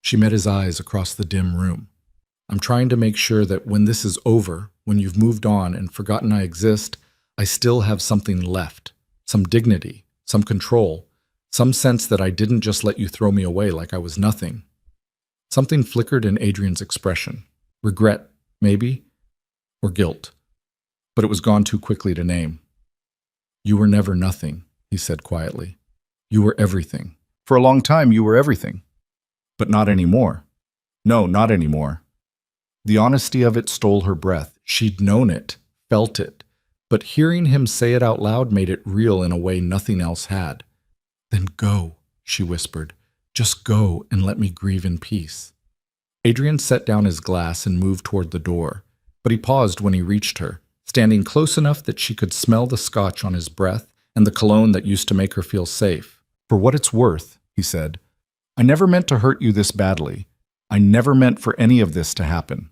She met his eyes across the dim room. "I'm trying to make sure that when this is over, when you've moved on and forgotten I exist, I still have something left. Some dignity, some control, some sense that I didn't just let you throw me away like I was nothing." Something flickered in Adrian's expression. Regret, maybe, or guilt. But it was gone too quickly to name. "You were never nothing," he said quietly. "You were everything. For a long time, you were everything. But not anymore. No, not anymore." The honesty of it stole her breath. She'd known it, felt it. But hearing him say it out loud made it real in a way nothing else had. "Then go," she whispered. "Just go and let me grieve in peace." Adrian set down his glass and moved toward the door, but he paused when he reached her, standing close enough that she could smell the scotch on his breath and the cologne that used to make her feel safe. "For what it's worth," he said, "I never meant to hurt you this badly. I never meant for any of this to happen.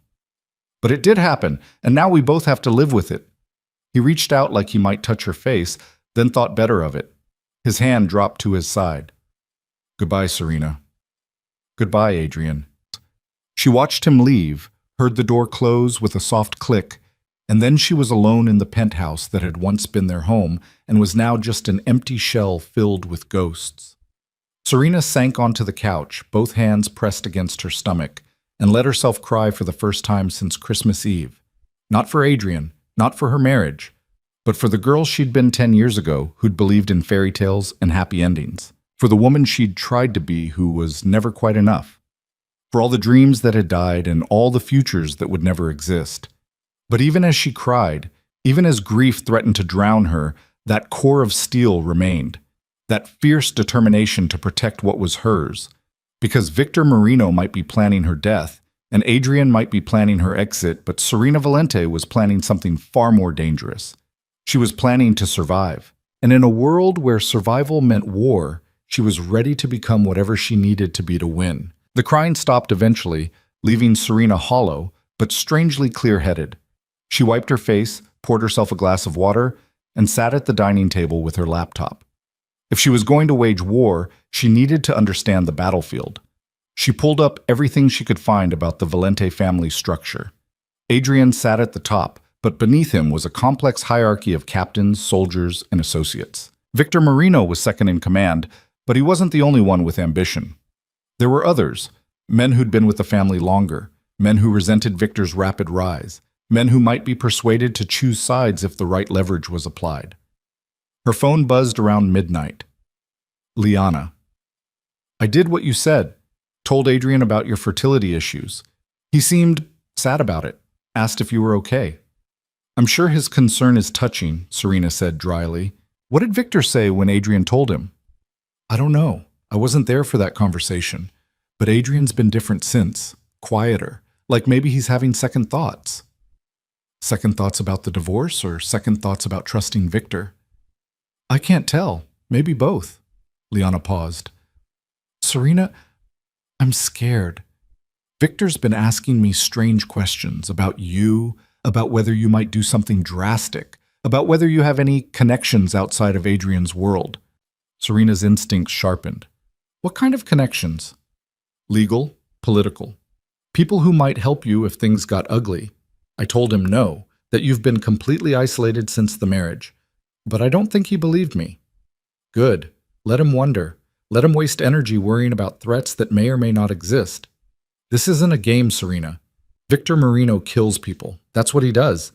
But it did happen, and now we both have to live with it." He reached out like he might touch her face, then thought better of it. His hand dropped to his side. "Goodbye, Serena." "Goodbye, Adrian." She watched him leave, heard the door close with a soft click, and then she was alone in the penthouse that had once been their home and was now just an empty shell filled with ghosts. Serena sank onto the couch, both hands pressed against her stomach, and let herself cry for the first time since Christmas Eve. Not for Adrian, not for her marriage, but for the girl she'd been 10 years ago who'd believed in fairy tales and happy endings. For the woman she'd tried to be who was never quite enough. For all the dreams that had died and all the futures that would never exist. But even as she cried, even as grief threatened to drown her, that core of steel remained. That fierce determination to protect what was hers. Because Victor Marino might be planning her death, and Adrian might be planning her exit, but Serena Valente was planning something far more dangerous. She was planning to survive. And in a world where survival meant war, she was ready to become whatever she needed to be to win. The crying stopped eventually, leaving Serena hollow, but strangely clear-headed. She wiped her face, poured herself a glass of water, and sat at the dining table with her laptop. If she was going to wage war, she needed to understand the battlefield. She pulled up everything she could find about the Valente family structure. Adrian sat at the top, but beneath him was a complex hierarchy of captains, soldiers, and associates. Victor Marino was second in command, But he wasn't the only one with ambition. There were others, men who'd been with the family longer, men who resented Victor's rapid rise, men who might be persuaded to choose sides if the right leverage was applied. Her phone buzzed around midnight. Liana. I did what you said, told Adrian about your fertility issues. He seemed sad about it, asked if you were okay. I'm sure his concern is touching, Serena said dryly. What did Victor say when Adrian told him? I don't know. I wasn't there for that conversation. But Adrian's been different since, quieter, like maybe he's having second thoughts. Second thoughts about the divorce or second thoughts about trusting Victor? I can't tell. Maybe both. Liana paused. Serena, I'm scared. Victor's been asking me strange questions about you, about whether you might do something drastic, about whether you have any connections outside of Adrian's world. Serena's instincts sharpened. What kind of connections? Legal, political. People who might help you if things got ugly. I told him no, that you've been completely isolated since the marriage. But I don't think he believed me. Good. Let him wonder. Let him waste energy worrying about threats that may or may not exist. This isn't a game, Serena. Victor Marino kills people. That's what he does.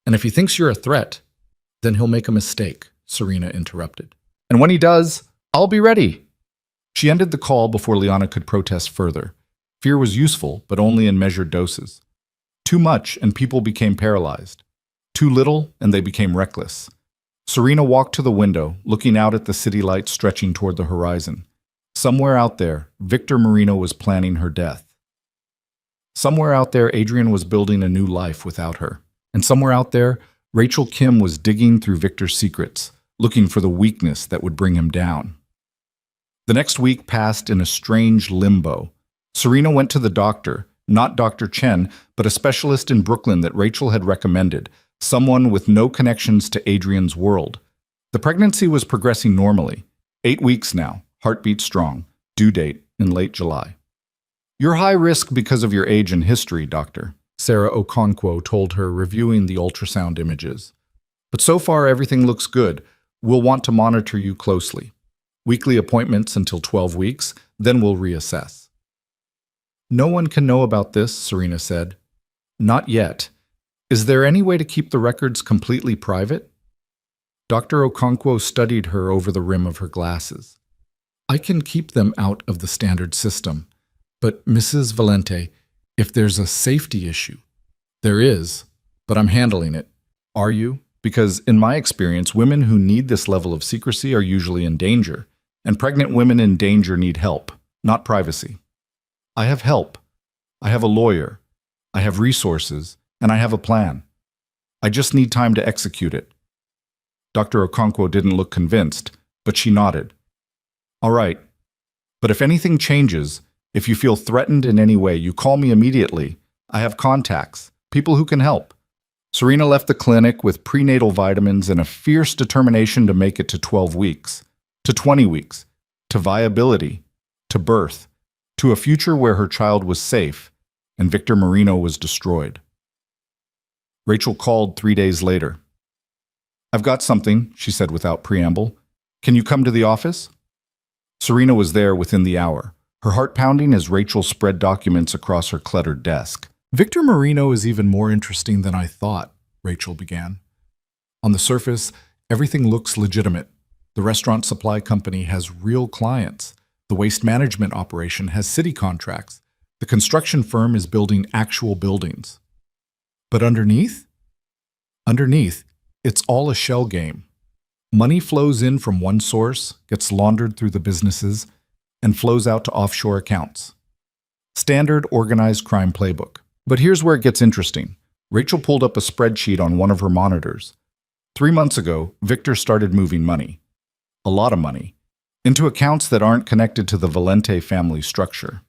And if he thinks you're a threat, then he'll make a mistake, Serena interrupted. And when he does, I'll be ready. She ended the call before Liana could protest further. Fear was useful, but only in measured doses. Too much, and people became paralyzed. Too little, and they became reckless. Serena walked to the window, looking out at the city lights stretching toward the horizon. Somewhere out there, Victor Marino was planning her death. Somewhere out there, Adrian was building a new life without her. And somewhere out there, Rachel Kim was digging through Victor's secrets, looking for the weakness that would bring him down. The next week passed in a strange limbo. Serena went to the doctor, not Dr. Chen, but a specialist in Brooklyn that Rachel had recommended, someone with no connections to Adrian's world. The pregnancy was progressing normally. 8 weeks now, heartbeat strong, due date in late July. You're high risk because of your age and history, doctor, Sarah Okonkwo told her, reviewing the ultrasound images. But so far everything looks good. We'll want to monitor you closely. Weekly appointments until 12 weeks, then we'll reassess. No one can know about this, Serena said. Not yet. Is there any way to keep the records completely private? Dr. Okonkwo studied her over the rim of her glasses. I can keep them out of the standard system. But Mrs. Valente, if there's a safety issue, there is, but I'm handling it. Are you? Because in my experience, women who need this level of secrecy are usually in danger, and pregnant women in danger need help, not privacy. I have help. I have a lawyer. I have resources, and I have a plan. I just need time to execute it. Dr. Okonkwo didn't look convinced, but she nodded. All right, but if anything changes, if you feel threatened in any way, you call me immediately. I have contacts, people who can help. Serena left the clinic with prenatal vitamins and a fierce determination to make it to 12 weeks, to 20 weeks, to viability, to birth, to a future where her child was safe and Victor Marino was destroyed. Rachel called 3 days later. I've got something, she said without preamble. Can you come to the office? Serena was there within the hour, her heart pounding as Rachel spread documents across her cluttered desk. Victor Marino is even more interesting than I thought, Rachel began. On the surface, everything looks legitimate. The restaurant supply company has real clients. The waste management operation has city contracts. The construction firm is building actual buildings. But underneath? Underneath, it's all a shell game. Money flows in from one source, gets laundered through the businesses, and flows out to offshore accounts. Standard organized crime playbook. But here's where it gets interesting. Rachel pulled up a spreadsheet on one of her monitors. 3 months ago, Victor started moving money. A lot of money. Into accounts that aren't connected to the Valente family structure.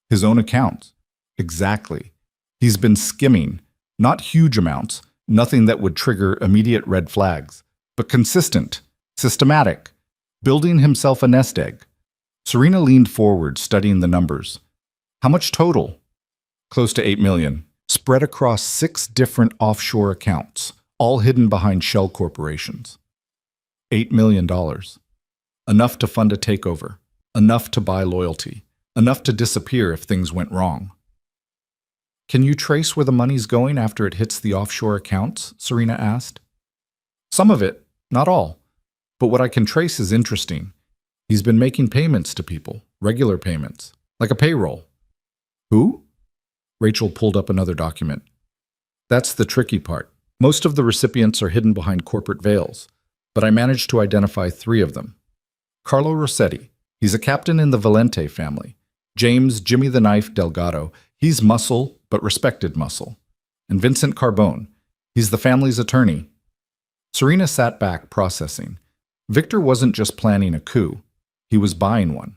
His own accounts. Exactly. He's been skimming. Not huge amounts, nothing that would trigger immediate red flags, but consistent, systematic, building himself a nest egg. Serena leaned forward, studying the numbers. How much total? Close to 8 million, spread across 6 different offshore accounts, all hidden behind shell corporations. $8 million. Enough to fund a takeover. Enough to buy loyalty. Enough to disappear if things went wrong. Can you trace where the money's going after it hits the offshore accounts? Serena asked. Some of it, not all. But what I can trace is interesting. He's been making payments to people, regular payments, like a payroll. Who? Rachel pulled up another document. That's the tricky part. Most of the recipients are hidden behind corporate veils, but I managed to identify 3 of them. Carlo Rossetti, he's a captain in the Valente family. James Jimmy the Knife Delgado, he's muscle, but respected muscle. And Vincent Carbone, he's the family's attorney. Serena sat back, processing. Victor wasn't just planning a coup, he was buying one.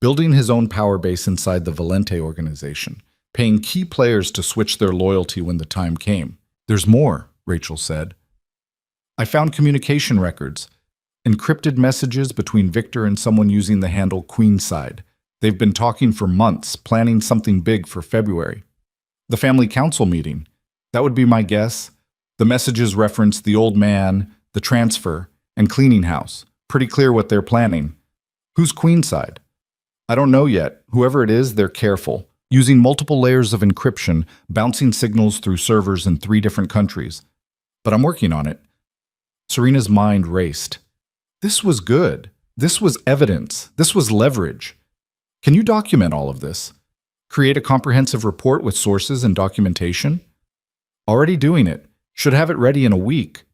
Building his own power base inside the Valente organization, paying key players to switch their loyalty when the time came. There's more, Rachel said. I found communication records, encrypted messages between Victor and someone using the handle Queenside. They've been talking for months, planning something big for February. The family council meeting. That would be my guess. The messages reference the old man, the transfer, and cleaning house. Pretty clear what they're planning. Who's Queenside? I don't know yet. Whoever it is, they're careful, using multiple layers of encryption, bouncing signals through servers in 3 different countries. But I'm working on it. Serena's mind raced. This was good. This was evidence. This was leverage. Can you document all of this? Create a comprehensive report with sources and documentation? Already doing it. Should have it ready in a week.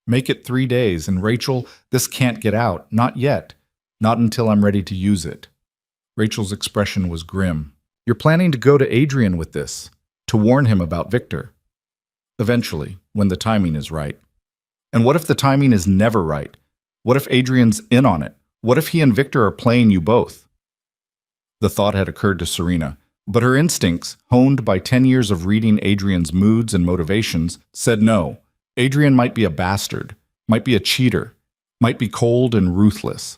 Make it 3 days, and Rachel, this can't get out. Not yet. Not until I'm ready to use it. Rachel's expression was grim. You're planning to go to Adrian with this, to warn him about Victor. Eventually, when the timing is right. And what if the timing is never right? What if Adrian's in on it? What if he and Victor are playing you both? The thought had occurred to Serena, but her instincts, honed by 10 years of reading Adrian's moods and motivations, said no. Adrian might be a bastard, might be a cheater, might be cold and ruthless,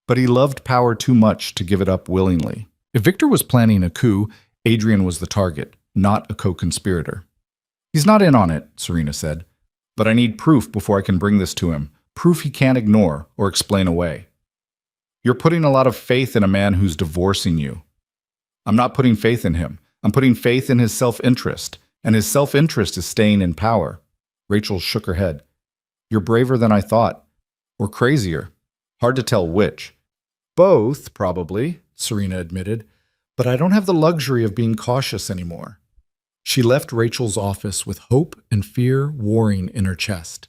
but he loved power too much to give it up willingly. If Victor was planning a coup, Adrian was the target, not a co-conspirator. He's not in on it, Serena said, but I need proof before I can bring this to him, proof he can't ignore or explain away. You're putting a lot of faith in a man who's divorcing you. I'm not putting faith in him. I'm putting faith in his self-interest, and his self-interest is staying in power. Rachel shook her head. You're braver than I thought, or crazier. Hard to tell which. Both, probably, Serena admitted, but I don't have the luxury of being cautious anymore. She left Rachel's office with hope and fear warring in her chest.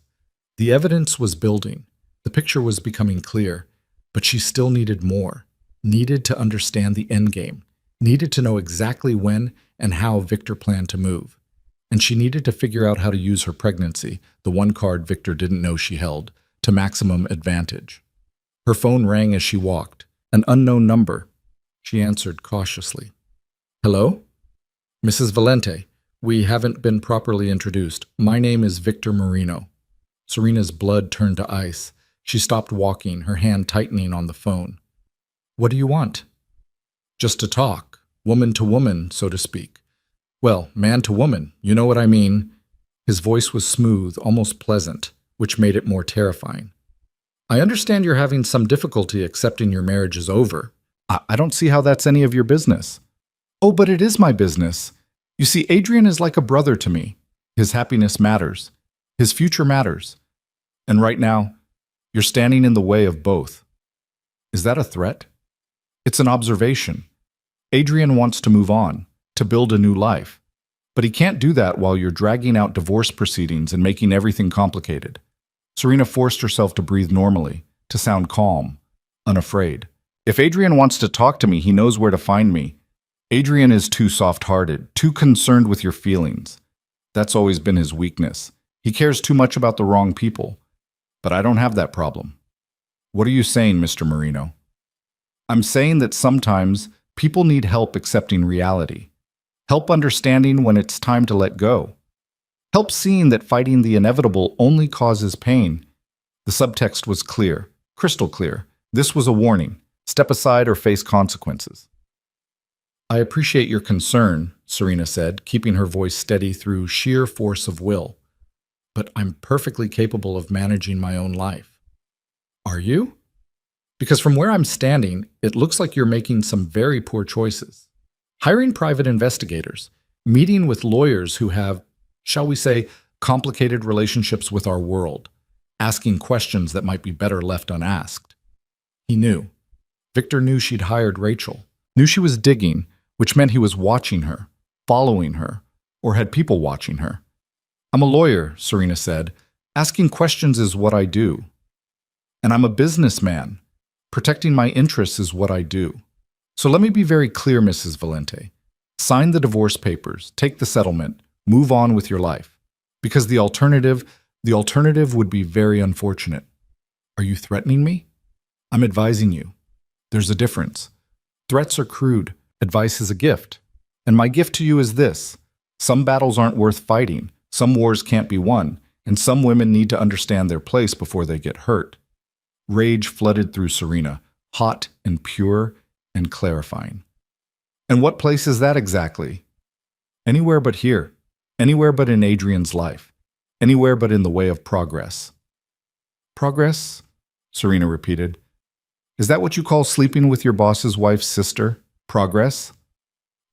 The evidence was building. The picture was becoming clear, but she still needed more, needed to understand the endgame, needed to know exactly when and how Victor planned to move. And she needed to figure out how to use her pregnancy, the one card Victor didn't know she held, to maximum advantage. Her phone rang as she walked. An unknown number. She answered cautiously. Hello? Mrs. Valente, we haven't been properly introduced. My name is Victor Marino. Serena's blood turned to ice. She stopped walking, her hand tightening on the phone. What do you want? Just to talk, woman to woman, so to speak. Well, man to woman, you know what I mean. His voice was smooth, almost pleasant, which made it more terrifying. I understand you're having some difficulty accepting your marriage is over. I don't see how that's any of your business. Oh, but it is my business. You see, Adrian is like a brother to me. His happiness matters. His future matters. And right now, you're standing in the way of both. Is that a threat? It's an observation. Adrian wants to move on, to build a new life. But he can't do that while you're dragging out divorce proceedings and making everything complicated. Serena forced herself to breathe normally, to sound calm, unafraid. If Adrian wants to talk to me, he knows where to find me. Adrian is too soft-hearted, too concerned with your feelings. That's always been his weakness. He cares too much about the wrong people. But I don't have that problem. What are you saying, Mr. Marino? I'm saying that sometimes people need help accepting reality. Help understanding when it's time to let go. Help seeing that fighting the inevitable only causes pain. The subtext was clear, crystal clear. This was a warning. Step aside or face consequences. I appreciate your concern, Serena said, keeping her voice steady through sheer force of will. But I'm perfectly capable of managing my own life. Are you? Because from where I'm standing, it looks like you're making some very poor choices. Hiring private investigators, meeting with lawyers who have, shall we say, complicated relationships with our world, asking questions that might be better left unasked. He knew. Victor knew she'd hired Rachel, knew she was digging, which meant he was watching her, following her, or had people watching her. I'm a lawyer, Serena said. Asking questions is what I do. And I'm a businessman. Protecting my interests is what I do. So let me be very clear, Mrs. Valente. Sign the divorce papers, take the settlement, move on with your life. Because the alternative would be very unfortunate. Are you threatening me? I'm advising you. There's a difference. Threats are crude. Advice is a gift. And my gift to you is this. Some battles aren't worth fighting. Some wars can't be won. And some women need to understand their place before they get hurt. Rage flooded through Serena, hot and pure and clarifying. And what place is that exactly? Anywhere but here. Anywhere but in Adrian's life. Anywhere but in the way of progress. Progress? Serena repeated. Is that what you call sleeping with your boss's wife's sister? Progress?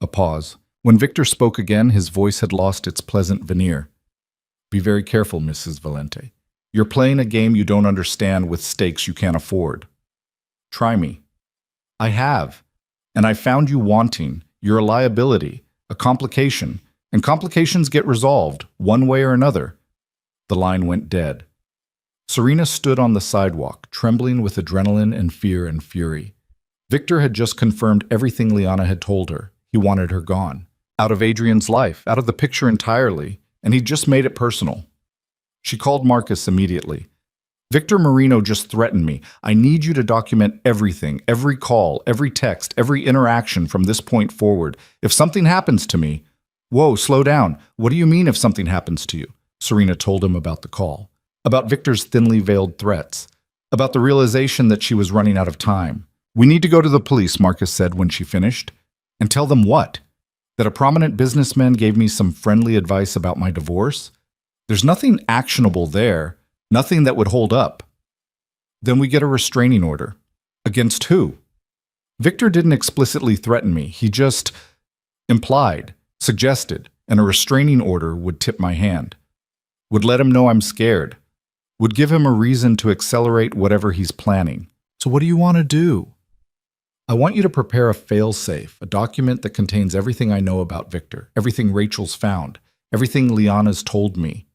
A pause. When Victor spoke again, his voice had lost its pleasant veneer. Be very careful, Mrs. Valente. You're playing a game you don't understand with stakes you can't afford. Try me. I have. And I found you wanting. You're a liability, a complication, and complications get resolved, one way or another. The line went dead. Serena stood on the sidewalk, trembling with adrenaline and fear and fury. Victor had just confirmed everything Liana had told her. He wanted her gone. Out of Adrian's life, out of the picture entirely, and he'd just made it personal. She called Marcus immediately. Victor Marino just threatened me. I need you to document everything, every call, every text, every interaction from this point forward. If something happens to me... Whoa, slow down. What do you mean if something happens to you? Serena told him about the call, about Victor's thinly veiled threats, about the realization that she was running out of time. We need to go to the police, Marcus said when she finished. And tell them what? That a prominent businessman gave me some friendly advice about my divorce? There's nothing actionable there, nothing that would hold up. Then we get a restraining order. Against who? Victor didn't explicitly threaten me. He just implied, suggested, and a restraining order would tip my hand. Would let him know I'm scared. Would give him a reason to accelerate whatever he's planning. So what do you want to do? I want you to prepare a fail-safe, a document that contains everything I know about Victor, everything Rachel's found, everything Liana's told me.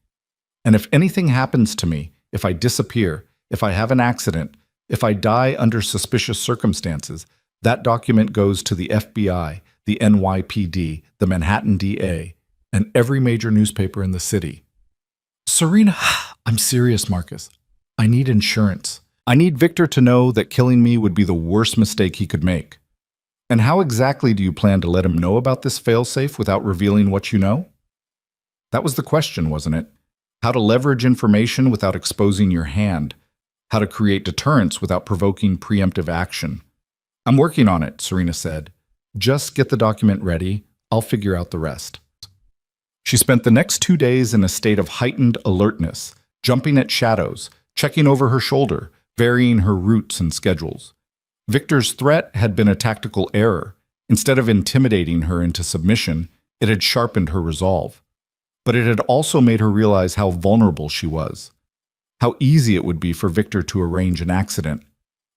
And if anything happens to me, if I disappear, if I have an accident, if I die under suspicious circumstances, that document goes to the FBI, the NYPD, the Manhattan DA, and every major newspaper in the city. Serena, I'm serious, Marcus. I need insurance. I need Victor to know that killing me would be the worst mistake he could make. And how exactly do you plan to let him know about this failsafe without revealing what you know? That was the question, wasn't it? How to leverage information without exposing your hand. How to create deterrence without provoking preemptive action. I'm working on it, Serena said. Just get the document ready. I'll figure out the rest. She spent the next 2 days in a state of heightened alertness, jumping at shadows, checking over her shoulder, varying her routes and schedules. Victor's threat had been a tactical error. Instead of intimidating her into submission, it had sharpened her resolve. But it had also made her realize how vulnerable she was. How easy it would be for Victor to arrange an accident.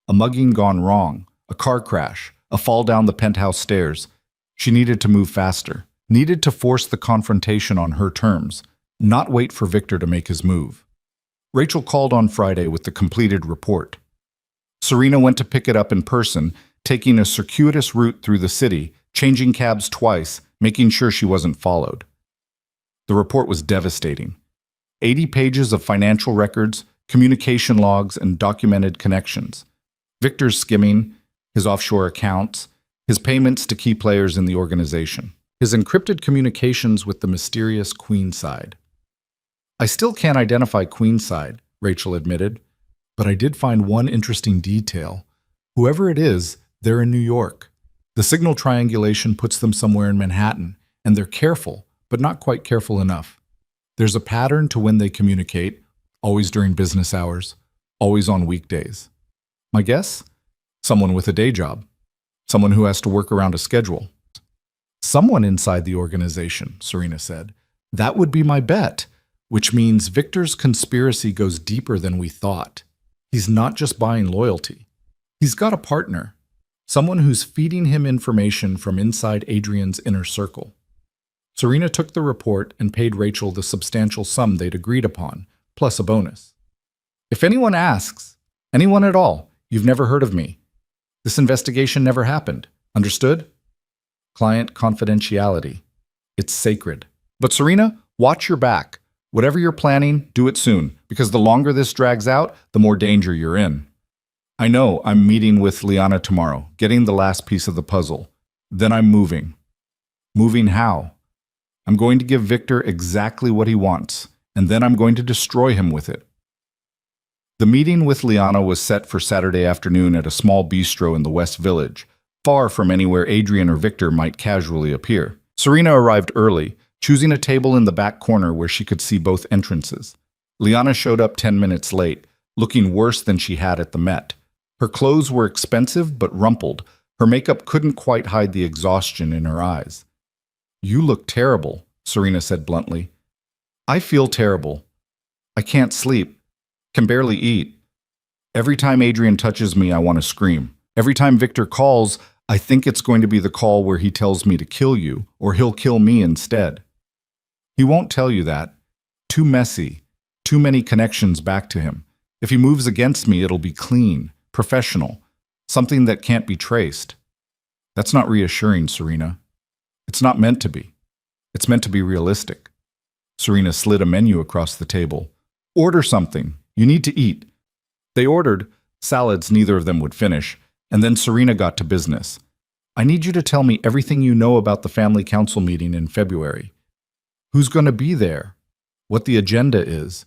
A mugging gone wrong, a car crash, a fall down the penthouse stairs. She needed to move faster, needed to force the confrontation on her terms, not wait for Victor to make his move. Rachel called on Friday with the completed report. Serena went to pick it up in person, taking a circuitous route through the city, changing cabs twice, making sure she wasn't followed. The report was devastating. 80 pages of financial records, communication logs, and documented connections. Victor's skimming, his offshore accounts, his payments to key players in the organization, his encrypted communications with the mysterious Queenside. I still can't identify Queenside, Rachel admitted, but I did find one interesting detail. Whoever it is, they're in New York. The signal triangulation puts them somewhere in Manhattan, and they're careful, but not quite careful enough. There's a pattern to when they communicate, always during business hours, always on weekdays. My guess? Someone with a day job. Someone who has to work around a schedule. Someone inside the organization, Serena said. That would be my bet, which means Victor's conspiracy goes deeper than we thought. He's not just buying loyalty. He's got a partner, someone who's feeding him information from inside Adrian's inner circle. Serena took the report and paid Rachel the substantial sum they'd agreed upon, plus a bonus. If anyone asks, anyone at all, you've never heard of me. This investigation never happened. Understood? Client confidentiality. It's sacred. But Serena, watch your back. Whatever you're planning, do it soon, because the longer this drags out, the more danger you're in. I know I'm meeting with Liana tomorrow, getting the last piece of the puzzle. Then I'm moving. Moving how? I'm going to give Victor exactly what he wants, and then I'm going to destroy him with it. The meeting with Liana was set for Saturday afternoon at a small bistro in the West Village, far from anywhere Adrian or Victor might casually appear. Serena arrived early, choosing a table in the back corner where she could see both entrances. Liana showed up 10 minutes late, looking worse than she had at the Met. Her clothes were expensive but rumpled. Her makeup couldn't quite hide the exhaustion in her eyes. You look terrible, Serena said bluntly. I feel terrible. I can't sleep. Can barely eat. Every time Adrian touches me, I want to scream. Every time Victor calls, I think it's going to be the call where he tells me to kill you, or he'll kill me instead. He won't tell you that. Too messy. Too many connections back to him. If he moves against me, it'll be clean, professional, something that can't be traced. That's not reassuring, Serena. It's not meant to be. It's meant to be realistic. Serena slid a menu across the table. Order something. You need to eat. They ordered salads neither of them would finish, and then Serena got to business. I need you to tell me everything you know about the family council meeting in February. Who's going to be there? What the agenda is?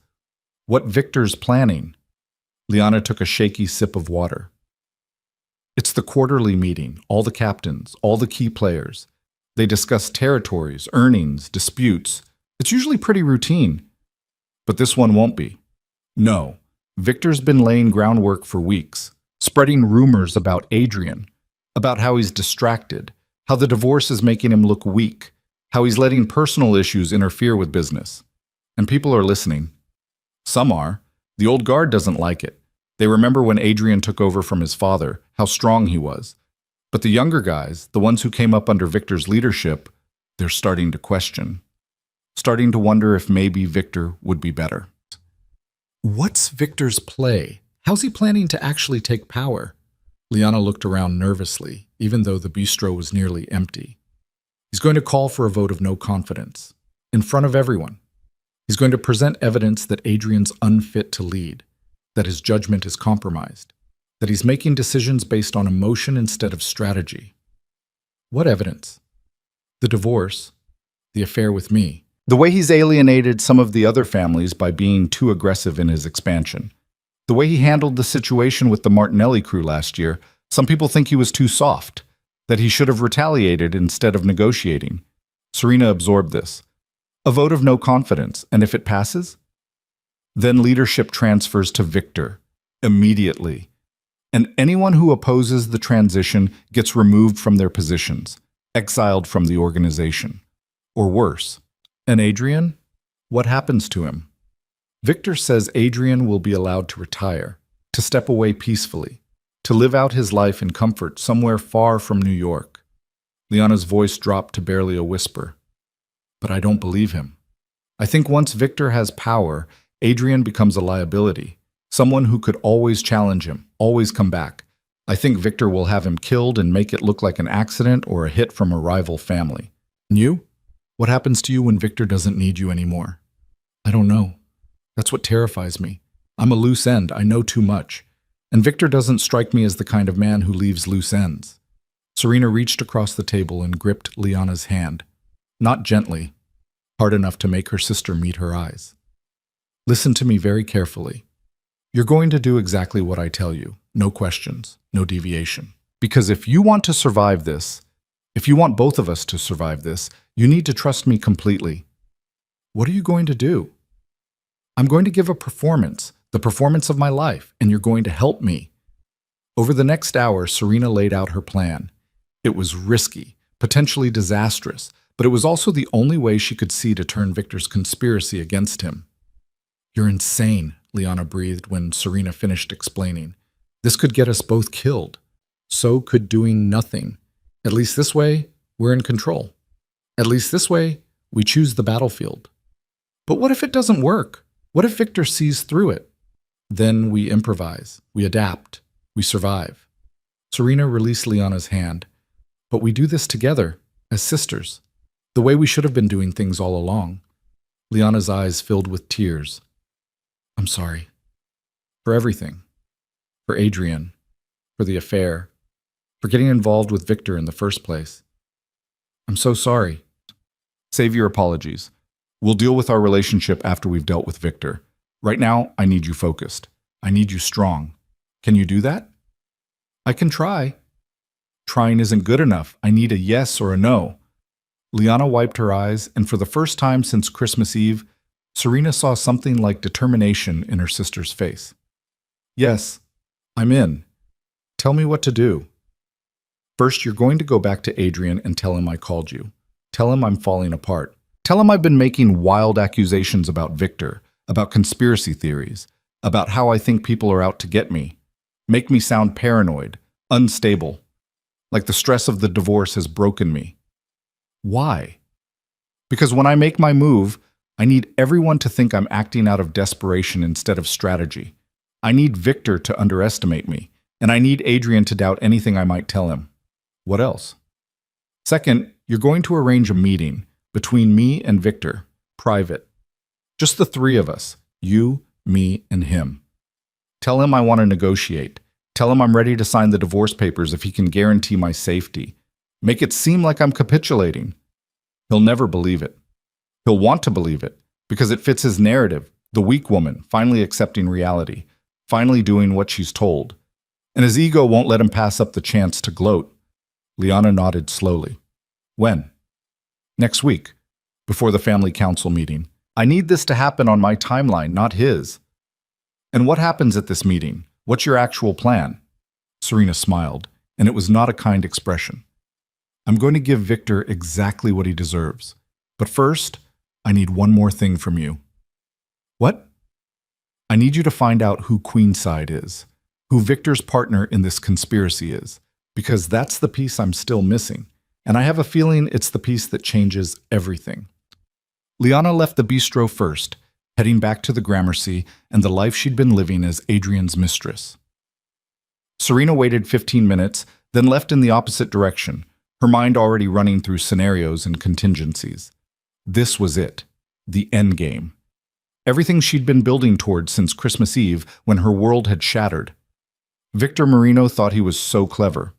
What Victor's planning? Liana took a shaky sip of water. It's the quarterly meeting, all the captains, all the key players. They discuss territories, earnings, disputes. It's usually pretty routine. But this one won't be. No, Victor's been laying groundwork for weeks, spreading rumors about Adrian, about how he's distracted, how the divorce is making him look weak, how he's letting personal issues interfere with business. And people are listening. Some are. The old guard doesn't like it. They remember when Adrian took over from his father, how strong he was. But the younger guys, the ones who came up under Victor's leadership, they're starting to question. Starting to wonder if maybe Victor would be better. What's Victor's play? How's he planning to actually take power? Liana looked around nervously, even though the bistro was nearly empty. He's going to call for a vote of no confidence, in front of everyone. He's going to present evidence that Adrian's unfit to lead, that his judgment is compromised, that he's making decisions based on emotion instead of strategy. What evidence? The divorce, the affair with me. The way he's alienated some of the other families by being too aggressive in his expansion. The way he handled the situation with the Martinelli crew last year, some people think he was too soft, that he should have retaliated instead of negotiating. Serena absorbed this. A vote of no confidence, and if it passes? Then leadership transfers to Victor, immediately. And anyone who opposes the transition gets removed from their positions, exiled from the organization. Or worse. And Adrian? What happens to him? Victor says Adrian will be allowed to retire, to step away peacefully, to live out his life in comfort somewhere far from New York. Liana's voice dropped to barely a whisper. But I don't believe him. I think once Victor has power, Adrian becomes a liability, someone who could always challenge him, always come back. I think Victor will have him killed and make it look like an accident or a hit from a rival family. And you? What happens to you when Victor doesn't need you anymore? I don't know. That's what terrifies me. I'm a loose end. I know too much. And Victor doesn't strike me as the kind of man who leaves loose ends. Serena reached across the table and gripped Liana's hand. Not gently, hard enough to make her sister meet her eyes. Listen to me very carefully. You're going to do exactly what I tell you. No questions, no deviation. Because if you want to survive this, if you want both of us to survive this, you need to trust me completely. What are you going to do? I'm going to give a performance, the performance of my life, and you're going to help me. Over the next hour, Serena laid out her plan. It was risky, potentially disastrous, but it was also the only way she could see to turn Victor's conspiracy against him. "You're insane," Liana breathed when Serena finished explaining. "This could get us both killed. So could doing nothing. At least this way, we're in control. At least this way, we choose the battlefield. But what if it doesn't work? What if Victor sees through it? Then we improvise, we adapt, we survive." Serena released Liana's hand. "But we do this together, as sisters, the way we should have been doing things all along." Liana's eyes filled with tears. "I'm sorry. For everything. For Adrian. For the affair. For getting involved with Victor in the first place. I'm so sorry." "Save your apologies. We'll deal with our relationship after we've dealt with Victor. Right now, I need you focused. I need you strong. Can you do that?" "I can try." "Trying isn't good enough. I need a yes or a no." Liana wiped her eyes, and for the first time since Christmas Eve, Serena saw something like determination in her sister's face. "Yes, I'm in. Tell me what to do." "First, you're going to go back to Adrian and tell him I called you. Tell him I'm falling apart. Tell him I've been making wild accusations about Victor, about conspiracy theories, about how I think people are out to get me. Make me sound paranoid, unstable, like the stress of the divorce has broken me." "Why?" "Because when I make my move, I need everyone to think I'm acting out of desperation instead of strategy. I need Victor to underestimate me, and I need Adrian to doubt anything I might tell him." "What else?" "Second, you're going to arrange a meeting between me and Victor, private. Just the three of us, you, me, and him. Tell him I want to negotiate. Tell him I'm ready to sign the divorce papers if he can guarantee my safety. Make it seem like I'm capitulating. He'll never believe it. He'll want to believe it, because it fits his narrative, the weak woman finally accepting reality, finally doing what she's told. And his ego won't let him pass up the chance to gloat." Liana nodded slowly. "When?" "Next week, before the family council meeting. I need this to happen on my timeline, not his." "And what happens at this meeting? What's your actual plan?" Serena smiled, and it was not a kind expression. "I'm going to give Victor exactly what he deserves. But first, I need one more thing from you." "What?" "I need you to find out who Queenside is, who Victor's partner in this conspiracy is, because that's the piece I'm still missing, and I have a feeling it's the piece that changes everything." Liana left the bistro first, heading back to the Gramercy and the life she'd been living as Adrian's mistress. Serena waited 15 minutes, then left in the opposite direction, her mind already running through scenarios and contingencies. This was it, the endgame. Everything she'd been building towards since Christmas Eve when her world had shattered. Victor Marino thought he was so clever,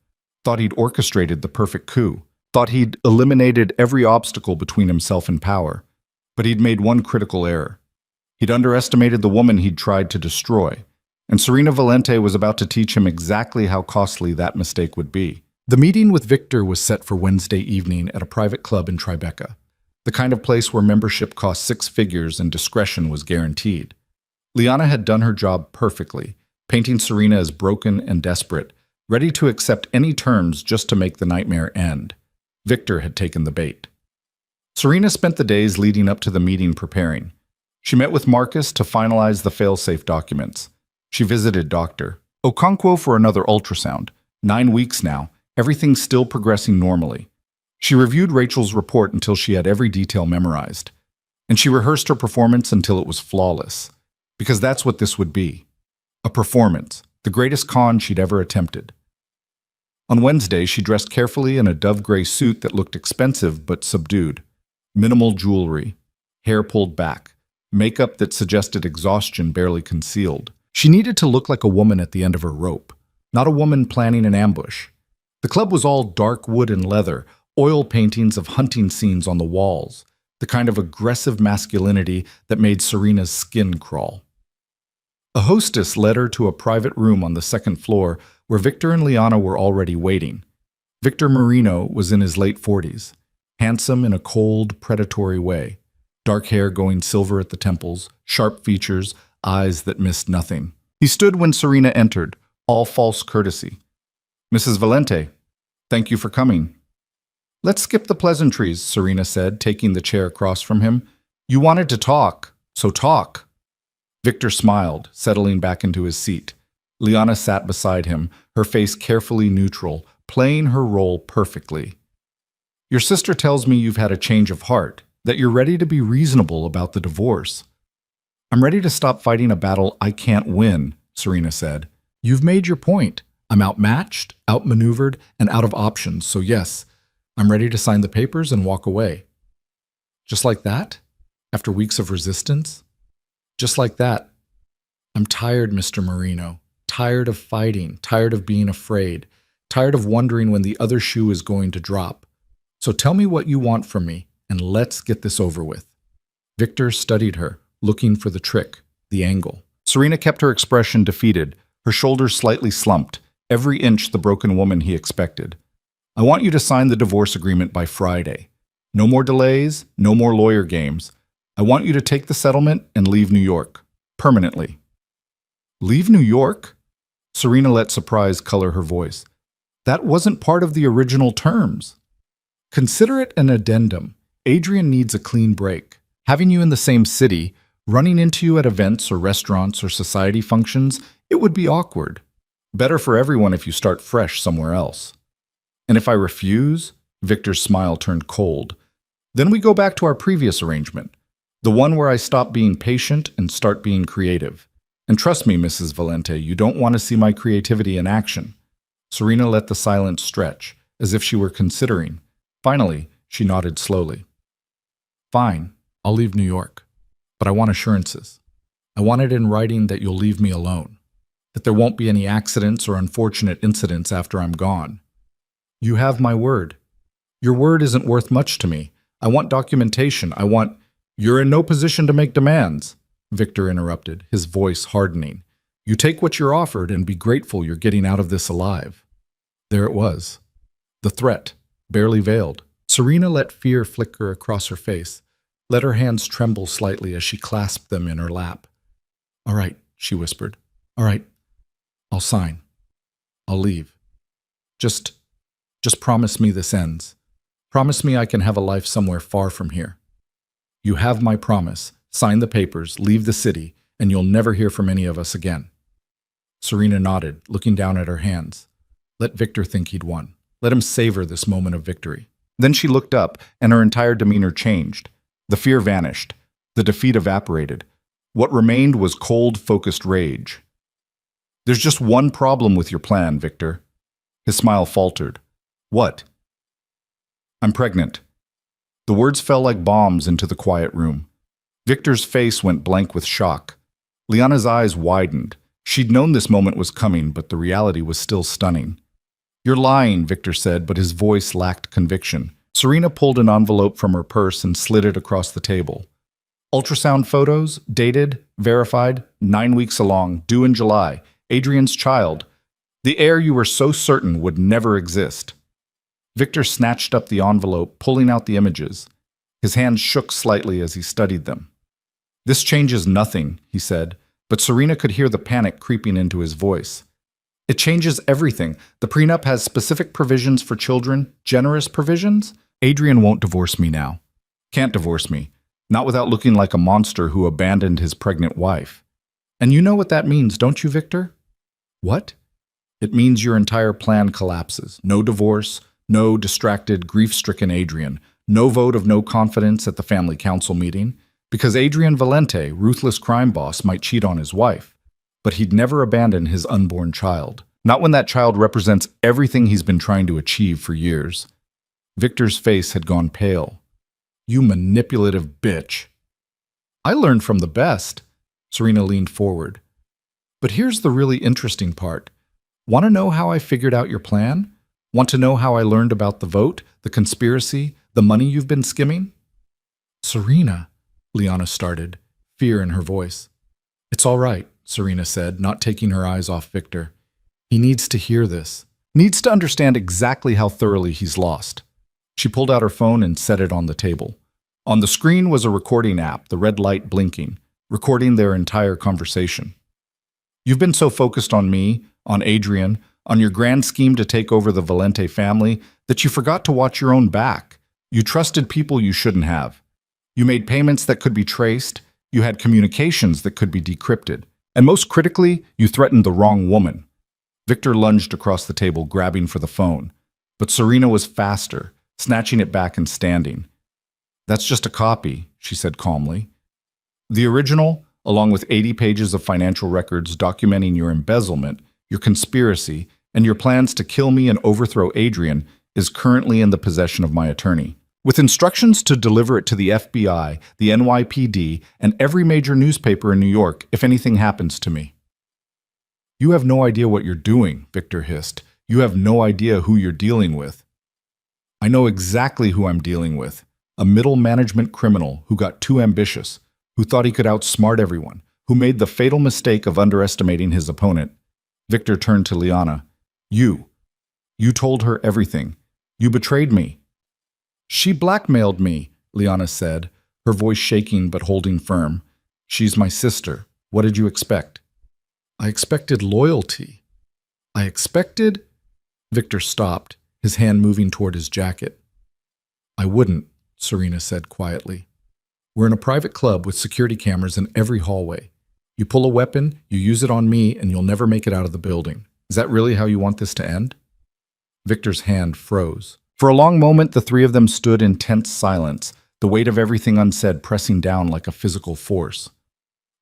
thought he'd orchestrated the perfect coup, thought he'd eliminated every obstacle between himself and power. But he'd made one critical error. He'd underestimated the woman he'd tried to destroy, and Serena Valente was about to teach him exactly how costly that mistake would be. The meeting with Victor was set for Wednesday evening at a private club in Tribeca, the kind of place where membership cost 6 figures and discretion was guaranteed. Liana had done her job perfectly, painting Serena as broken and desperate, ready to accept any terms just to make the nightmare end. Victor had taken the bait. Serena spent the days leading up to the meeting preparing. She met with Marcus to finalize the failsafe documents. She visited Dr. Okonkwo for another ultrasound. 9 weeks now, everything's still progressing normally. She reviewed Rachel's report until she had every detail memorized. And she rehearsed her performance until it was flawless. Because that's what this would be. A performance, the greatest con she'd ever attempted. On Wednesday, she dressed carefully in a dove-gray suit that looked expensive but subdued. Minimal jewelry, hair pulled back, makeup that suggested exhaustion barely concealed. She needed to look like a woman at the end of her rope, not a woman planning an ambush. The club was all dark wood and leather, oil paintings of hunting scenes on the walls, the kind of aggressive masculinity that made Serena's skin crawl. A hostess led her to a private room on the second floor where Victor and Liana were already waiting. Victor Marino was in his late 40s. Handsome in a cold, predatory way. Dark hair going silver at the temples, sharp features, eyes that missed nothing. He stood when Serena entered, all false courtesy. Mrs. Valente, thank you for coming. Let's skip the pleasantries, Serena said, taking the chair across from him. You wanted to talk, so talk. Victor smiled, settling back into his seat. Liana sat beside him, her face carefully neutral, playing her role perfectly. Your sister tells me you've had a change of heart, that you're ready to be reasonable about the divorce. I'm ready to stop fighting a battle I can't win, Serena said. You've made your point. I'm outmatched, outmaneuvered, and out of options, so yes, I'm ready to sign the papers and walk away. Just like that? After weeks of resistance? Just like that. I'm tired, Mr. Marino. Tired of fighting, tired of being afraid, tired of wondering when the other shoe is going to drop. So tell me what you want from me, and let's get this over with. Victor studied her, looking for the trick, the angle. Serena kept her expression defeated, her shoulders slightly slumped, every inch the broken woman he expected. I want you to sign the divorce agreement by Friday. No more delays, no more lawyer games. I want you to take the settlement and leave New York. Permanently. Leave New York? Serena let surprise color her voice. That wasn't part of the original terms. Consider it an addendum. Adrian needs a clean break. Having you in the same city, running into you at events or restaurants or society functions, it would be awkward. Better for everyone if you start fresh somewhere else. And if I refuse? Victor's smile turned cold. Then we go back to our previous arrangement, the one where I stop being patient and start being creative. And trust me, Mrs. Valente, you don't want to see my creativity in action. Serena let the silence stretch, as if she were considering. Finally, she nodded slowly. Fine, I'll leave New York. But I want assurances. I want it in writing that you'll leave me alone. That there won't be any accidents or unfortunate incidents after I'm gone. You have my word. Your word isn't worth much to me. I want documentation. I want... You're in no position to make demands, Victor interrupted, his voice hardening. You take what you're offered and be grateful you're getting out of this alive. There it was. The threat, barely veiled. Serena let fear flicker across her face, let her hands tremble slightly as she clasped them in her lap. All right, she whispered. All right, I'll sign. I'll leave. Just promise me this ends. Promise me I can have a life somewhere far from here. You have my promise. Sign the papers, leave the city, and you'll never hear from any of us again. Serena nodded, looking down at her hands. Let Victor think he'd won. Let him savor this moment of victory. Then she looked up, and her entire demeanor changed. The fear vanished. The defeat evaporated. What remained was cold, focused rage. There's just one problem with your plan, Victor. His smile faltered. What? I'm pregnant. The words fell like bombs into the quiet room. Victor's face went blank with shock. Liana's eyes widened. She'd known this moment was coming, but the reality was still stunning. You're lying, Victor said, but his voice lacked conviction. Serena pulled an envelope from her purse and slid it across the table. Ultrasound photos, dated, verified, 9 weeks along, due in July. Adrian's child. The heir you were so certain would never exist. Victor snatched up the envelope, pulling out the images. His hands shook slightly as he studied them. This changes nothing, he said, but Serena could hear the panic creeping into his voice. It changes everything. The prenup has specific provisions for children, generous provisions. Adrian won't divorce me now. Can't divorce me. Not without looking like a monster who abandoned his pregnant wife. And you know what that means, don't you, Victor? What? It means your entire plan collapses. No divorce, no distracted, grief-stricken Adrian, no vote of no confidence at the family council meeting, because Adrian Valente, ruthless crime boss, might cheat on his wife. But he'd never abandon his unborn child. Not when that child represents everything he's been trying to achieve for years. Victor's face had gone pale. You manipulative bitch. I learned from the best. Serena leaned forward. But here's the really interesting part. Want to know how I figured out your plan? Want to know how I learned about the vote, the conspiracy, the money you've been skimming? Serena, Liana started, fear in her voice. It's all right, Serena said, not taking her eyes off Victor. He needs to hear this. Needs to understand exactly how thoroughly he's lost. She pulled out her phone and set it on the table. On the screen was a recording app, the red light blinking, recording their entire conversation. You've been so focused on me, on Adrian, on your grand scheme to take over the Valente family, that you forgot to watch your own back. You trusted people you shouldn't have. You made payments that could be traced. You had communications that could be decrypted. And most critically, you threatened the wrong woman. Victor lunged across the table, grabbing for the phone. But Serena was faster, snatching it back and standing. "That's just a copy," she said calmly. "The original, along with 80 pages of financial records documenting your embezzlement, your conspiracy, and your plans to kill me and overthrow Adrian, is currently in the possession of my attorney, with instructions to deliver it to the FBI, the NYPD, and every major newspaper in New York if anything happens to me." "You have no idea what you're doing," Victor hissed. "You have no idea who you're dealing with." "I know exactly who I'm dealing with. A middle management criminal who got too ambitious, who thought he could outsmart everyone, who made the fatal mistake of underestimating his opponent." Victor turned to Liana. You told her everything. You betrayed me." "She blackmailed me," Liana said, her voice shaking but holding firm. "She's my sister. What did you expect?" "I expected loyalty. I expected—" Victor stopped, his hand moving toward his jacket. "I wouldn't," Serena said quietly. "We're in a private club with security cameras in every hallway. You pull a weapon, you use it on me, and you'll never make it out of the building. Is that really how you want this to end?" Victor's hand froze. For a long moment, the three of them stood in tense silence, the weight of everything unsaid pressing down like a physical force.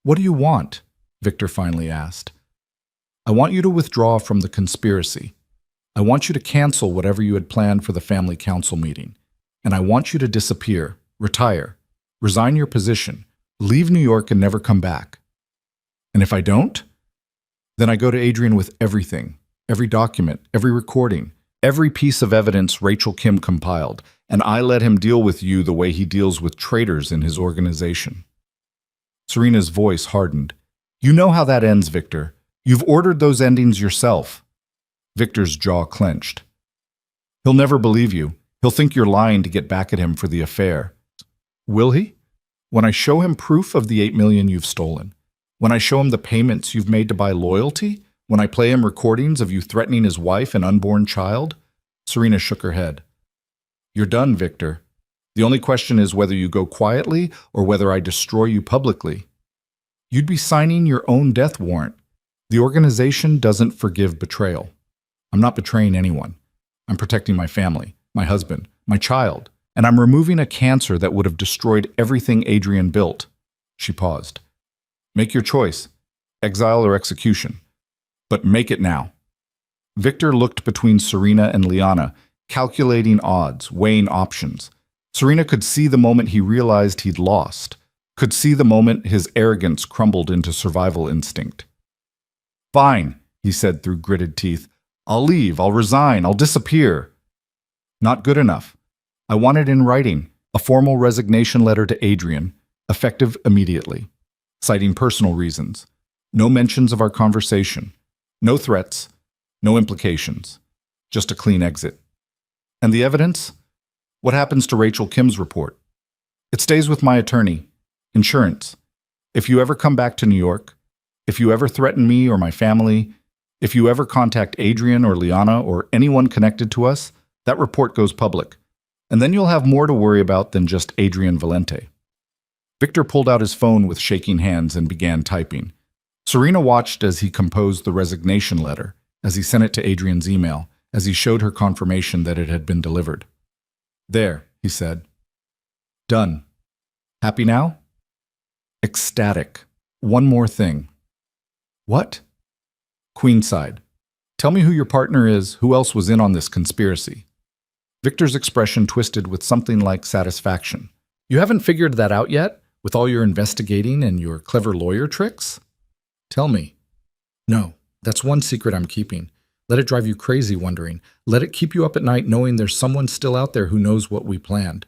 "What do you want?" Victor finally asked. "I want you to withdraw from the conspiracy. I want you to cancel whatever you had planned for the family council meeting. And I want you to disappear, retire, resign your position, leave New York and never come back. And if I don't, then I go to Adrian with everything, every document, every recording, every piece of evidence Rachel Kim compiled, and I let him deal with you the way he deals with traitors in his organization." Serena's voice hardened. "You know how that ends, Victor. You've ordered those endings yourself." Victor's jaw clenched. "He'll never believe you. He'll think you're lying to get back at him for the affair." "Will he? When I show him proof of the $8 million you've stolen? When I show him the payments you've made to buy loyalty? When I play him recordings of you threatening his wife and unborn child?" Serena shook her head. "You're done, Victor. The only question is whether you go quietly or whether I destroy you publicly. You'd be signing your own death warrant. The organization doesn't forgive betrayal. I'm not betraying anyone. I'm protecting my family, my husband, my child, and I'm removing a cancer that would have destroyed everything Adrian built." She paused. "Make your choice, exile or execution. But make it now." Victor looked between Serena and Liana, calculating odds, weighing options. Serena could see the moment he realized he'd lost, could see the moment his arrogance crumbled into survival instinct. "Fine," he said through gritted teeth. "I'll leave, I'll resign, I'll disappear." "Not good enough. I want it in writing, a formal resignation letter to Adrian, effective immediately, citing personal reasons. No mentions of our conversation. No threats, no implications. Just a clean exit. And the evidence? What happens to Rachel Kim's report? It stays with my attorney. Insurance. If you ever come back to New York, if you ever threaten me or my family, if you ever contact Adrian or Liana or anyone connected to us, that report goes public. And then you'll have more to worry about than just Adrian Valente." Victor pulled out his phone with shaking hands and began typing. Serena watched as he composed the resignation letter, as he sent it to Adrian's email, as he showed her confirmation that it had been delivered. "There," he said. "Done. Happy now?" "Ecstatic. One more thing." "What?" "Queenside. Tell me who your partner is, who else was in on this conspiracy." Victor's expression twisted with something like satisfaction. "You haven't figured that out yet, with all your investigating and your clever lawyer tricks?" "Tell me." "No, that's one secret I'm keeping. Let it drive you crazy wondering. Let it keep you up at night knowing there's someone still out there who knows what we planned."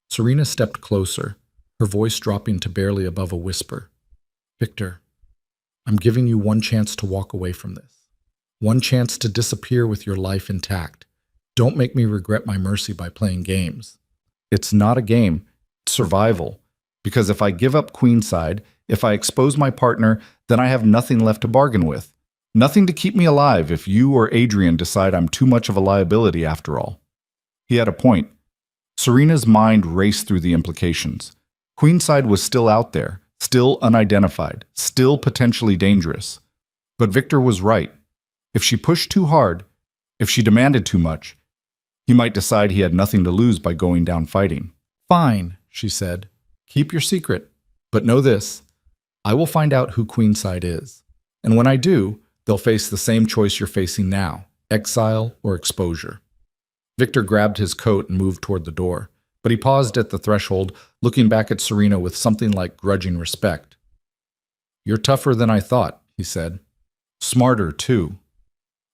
Serena stepped closer, her voice dropping to barely above a whisper. "Victor, I'm giving you one chance to walk away from this. One chance to disappear with your life intact. Don't make me regret my mercy by playing games." "It's not a game. It's survival. Because if I give up Queenside, if I expose my partner, then I have nothing left to bargain with. Nothing to keep me alive if you or Adrian decide I'm too much of a liability after all. He had a point. Serena's mind raced through the implications. Queenside was still out there, still unidentified, still potentially dangerous. But Victor was right. If she pushed too hard, if she demanded too much, he might decide he had nothing to lose by going down fighting. Fine, she said. Keep your secret. But know this, I will find out who Queenside is. And when I do, they'll face the same choice you're facing now, exile or exposure. Victor grabbed his coat and moved toward the door, but he paused at the threshold, looking back at Serena with something like grudging respect. You're tougher than I thought, he said. Smarter, too.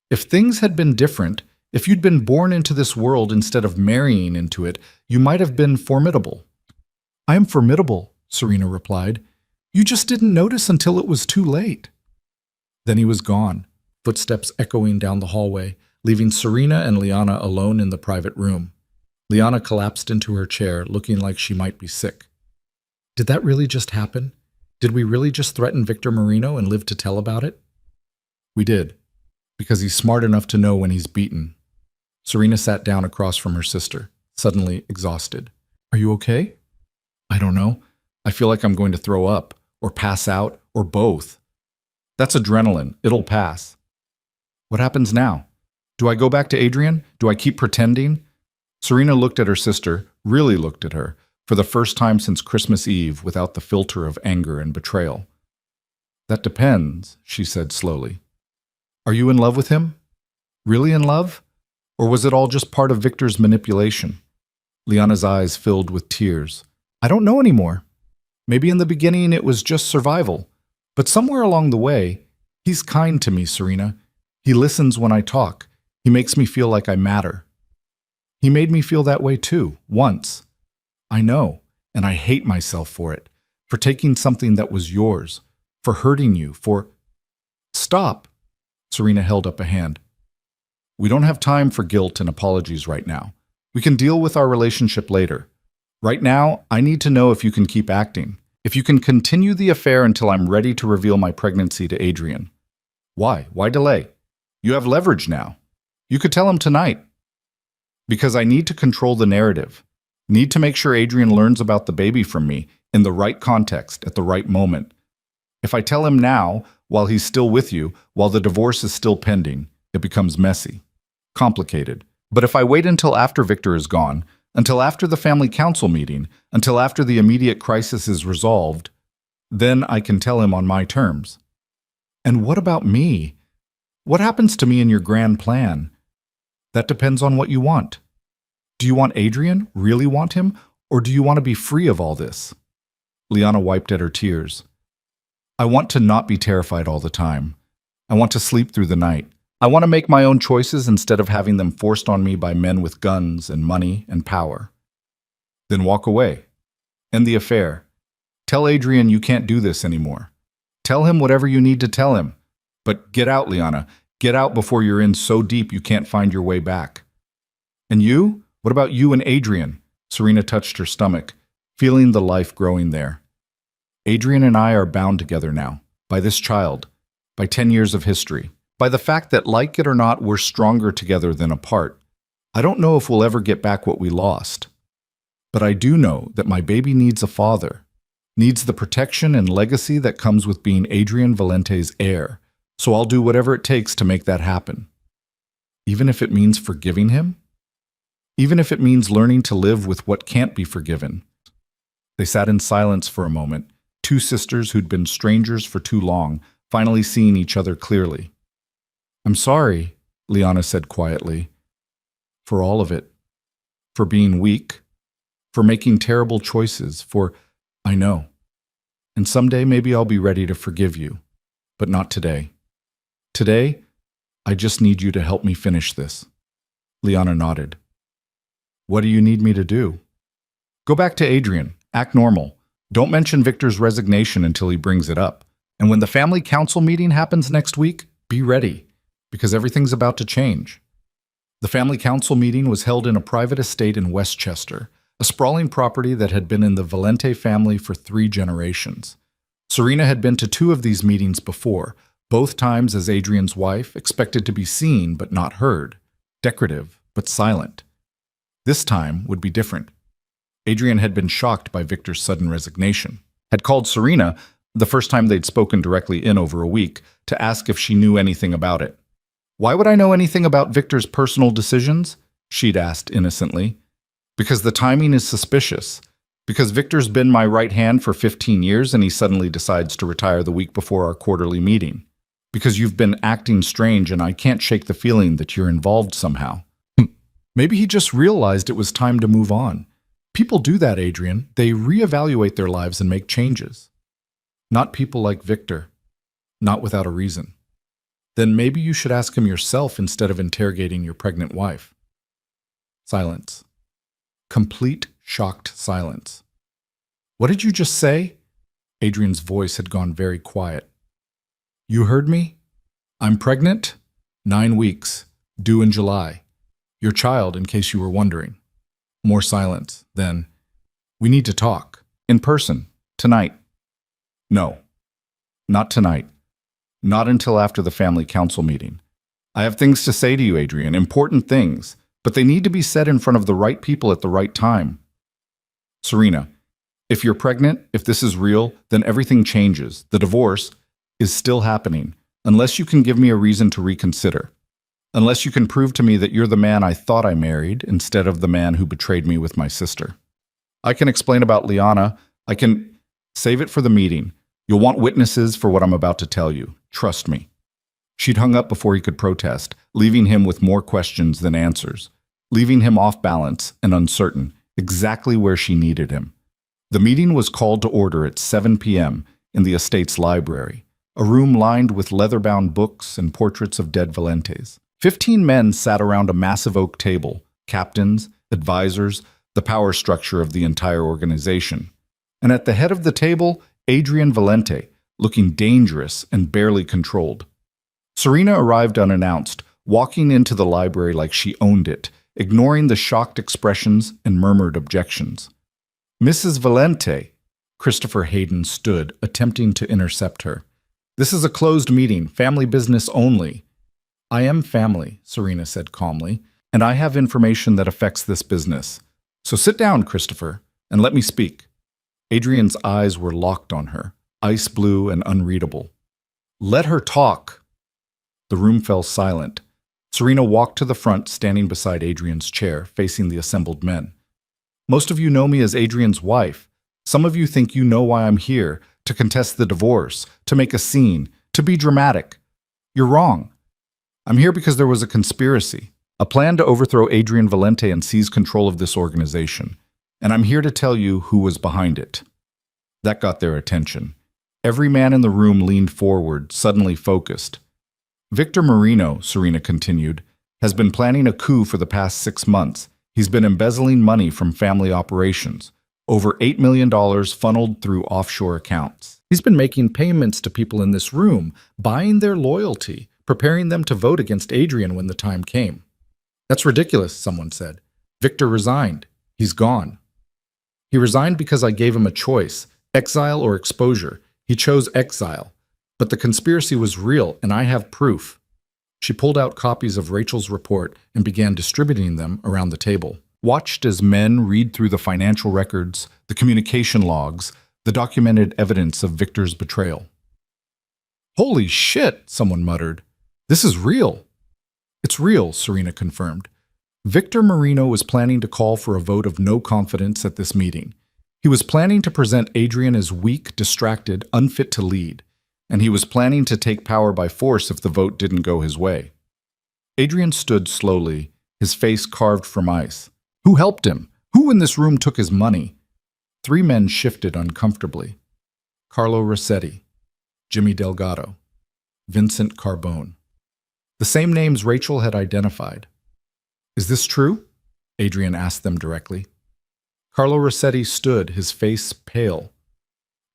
If things had been different, if you'd been born into this world instead of marrying into it, you might have been formidable. I am formidable, Serena replied. You just didn't notice until it was too late. Then he was gone, footsteps echoing down the hallway, leaving Serena and Liana alone in the private room. Liana collapsed into her chair, looking like she might be sick. Did that really just happen? Did we really just threaten Victor Marino and live to tell about it? We did, because he's smart enough to know when he's beaten. Serena sat down across from her sister, suddenly exhausted. Are you okay? I don't know. I feel like I'm going to throw up, or pass out, or both. That's adrenaline. It'll pass. What happens now? Do I go back to Adrian? Do I keep pretending? Serena looked at her sister, really looked at her, for the first time since Christmas Eve without the filter of anger and betrayal. That depends, she said slowly. Are you in love with him? Really in love? Or was it all just part of Victor's manipulation? Liana's eyes filled with tears. I don't know anymore. Maybe in the beginning it was just survival. But somewhere along the way, he's kind to me, Serena. He listens when I talk. He makes me feel like I matter. He made me feel that way too, once. I know, and I hate myself for it, for taking something that was yours, for hurting you, for... Stop! Serena held up a hand. We don't have time for guilt and apologies right now. We can deal with our relationship later. Right now, I need to know if you can keep acting, if you can continue the affair until I'm ready to reveal my pregnancy to Adrian. Why? Why delay? You have leverage now. You could tell him tonight. Because I need to control the narrative. Need to make sure Adrian learns about the baby from me in the right context at the right moment. If I tell him now, while he's still with you, while the divorce is still pending, it becomes messy, complicated. But if I wait until after Victor is gone, until after the family council meeting, until after the immediate crisis is resolved, then I can tell him on my terms. And what about me? What happens to me in your grand plan? That depends on what you want. Do you want Adrian, really want him, or do you want to be free of all this? Liana wiped at her tears. I want to not be terrified all the time. I want to sleep through the night. I want to make my own choices instead of having them forced on me by men with guns and money and power. Then walk away. End the affair. Tell Adrian you can't do this anymore. Tell him whatever you need to tell him. But get out, Liana. Get out before you're in so deep you can't find your way back. And you? What about you and Adrian? Serena touched her stomach, feeling the life growing there. Adrian and I are bound together now, by this child, by 10 years of history, by the fact that, like it or not, we're stronger together than apart. I don't know if we'll ever get back what we lost. But I do know that my baby needs a father, needs the protection and legacy that comes with being Adrian Valente's heir, so I'll do whatever it takes to make that happen. Even if it means forgiving him? Even if it means learning to live with what can't be forgiven. They sat in silence for a moment, two sisters who'd been strangers for too long, finally seeing each other clearly. I'm sorry, Liana said quietly, for all of it, for being weak, for making terrible choices, I know. And someday maybe I'll be ready to forgive you, but not today. Today, I just need you to help me finish this. Liana nodded. What do you need me to do? Go back to Adrian. Act normal. Don't mention Victor's resignation until he brings it up. And when the family council meeting happens next week, be ready, because everything's about to change. The family council meeting was held in a private estate in Westchester, a sprawling property that had been in the Valente family for 3 generations. Serena had been to 2 of these meetings before, Both times as Adrian's wife, expected to be seen but not heard, decorative but silent. This time would be different. Adrian had been shocked by Victor's sudden resignation, had called Serena, the first time they'd spoken directly in over a week, to ask if she knew anything about it. "Why would I know anything about Victor's personal decisions?" she'd asked innocently. "Because the timing is suspicious. Because Victor's been my right hand for 15 years and he suddenly decides to retire the week before our quarterly meeting. Because you've been acting strange and I can't shake the feeling that you're involved somehow." Maybe he just realized it was time to move on. People do that, Adrian. They reevaluate their lives and make changes. Not people like Victor. Not without a reason. Then maybe you should ask him yourself instead of interrogating your pregnant wife. Silence. Complete, shocked silence. "What did you just say?" Adrian's voice had gone very quiet. "You heard me? I'm pregnant. 9 weeks. Due in July. Your child, in case you were wondering." More silence. Then, "We need to talk. In person. Tonight." "No. Not tonight. Not until after the family council meeting. I have things to say to you, Adrian. Important things. But they need to be said in front of the right people at the right time." "Serena, if you're pregnant, if this is real, then everything changes. The divorce is still happening, unless you can give me a reason to reconsider. Unless you can prove to me that you're the man I thought I married instead of the man who betrayed me with my sister. I can explain about Liana. I can save it for the meeting. You'll want witnesses for what I'm about to tell you. Trust me." She'd hung up before he could protest, leaving him with more questions than answers, leaving him off balance and uncertain, exactly where she needed him. The meeting was called to order at 7 p.m. in the estate's library, a room lined with leather-bound books and portraits of dead Valentes. 15 men sat around a massive oak table, captains, advisors, the power structure of the entire organization. And at the head of the table, Adrian Valente, looking dangerous and barely controlled. Serena arrived unannounced, walking into the library like she owned it, ignoring the shocked expressions and murmured objections. "Mrs. Valente," Christopher Hayden stood, attempting to intercept her. "This is a closed meeting, family business only." "I am family," Serena said calmly, "and I have information that affects this business. So sit down, Christopher, and let me speak." Adrian's eyes were locked on her, ice blue and unreadable. "Let her talk." The room fell silent. Serena walked to the front, standing beside Adrian's chair, facing the assembled men. "Most of you know me as Adrian's wife. Some of you think you know why I'm here, to contest the divorce, to make a scene, to be dramatic. You're wrong. I'm here because there was a conspiracy, a plan to overthrow Adrian Valente and seize control of this organization. And I'm here to tell you who was behind it." That got their attention. Every man in the room leaned forward, suddenly focused. "Victor Marino," Serena continued, "has been planning a coup for the past 6 months. He's been embezzling money from family operations, over $8 million funneled through offshore accounts. He's been making payments to people in this room, buying their loyalty, preparing them to vote against Adrian when the time came." "That's ridiculous," someone said. "Victor resigned. He's gone." "He resigned because I gave him a choice, exile or exposure. He chose exile. But the conspiracy was real, and I have proof." She pulled out copies of Rachel's report and began distributing them around the table. Watched as men read through the financial records, the communication logs, the documented evidence of Victor's betrayal. "Holy shit," someone muttered. "This is real." "It's real," Serena confirmed. Victor Marino was planning to call for a vote of no confidence at this meeting. He was planning to present Adrian as weak, distracted, unfit to lead. And he was planning to take power by force if the vote didn't go his way. Adrian stood slowly, his face carved from ice. Who helped him? Who in this room took his money? 3 men shifted uncomfortably. Carlo Rossetti, Jimmy Delgado, Vincent Carbone. The same names Rachel had identified. "Is this true?" Adrian asked them directly. Carlo Rossetti stood, his face pale.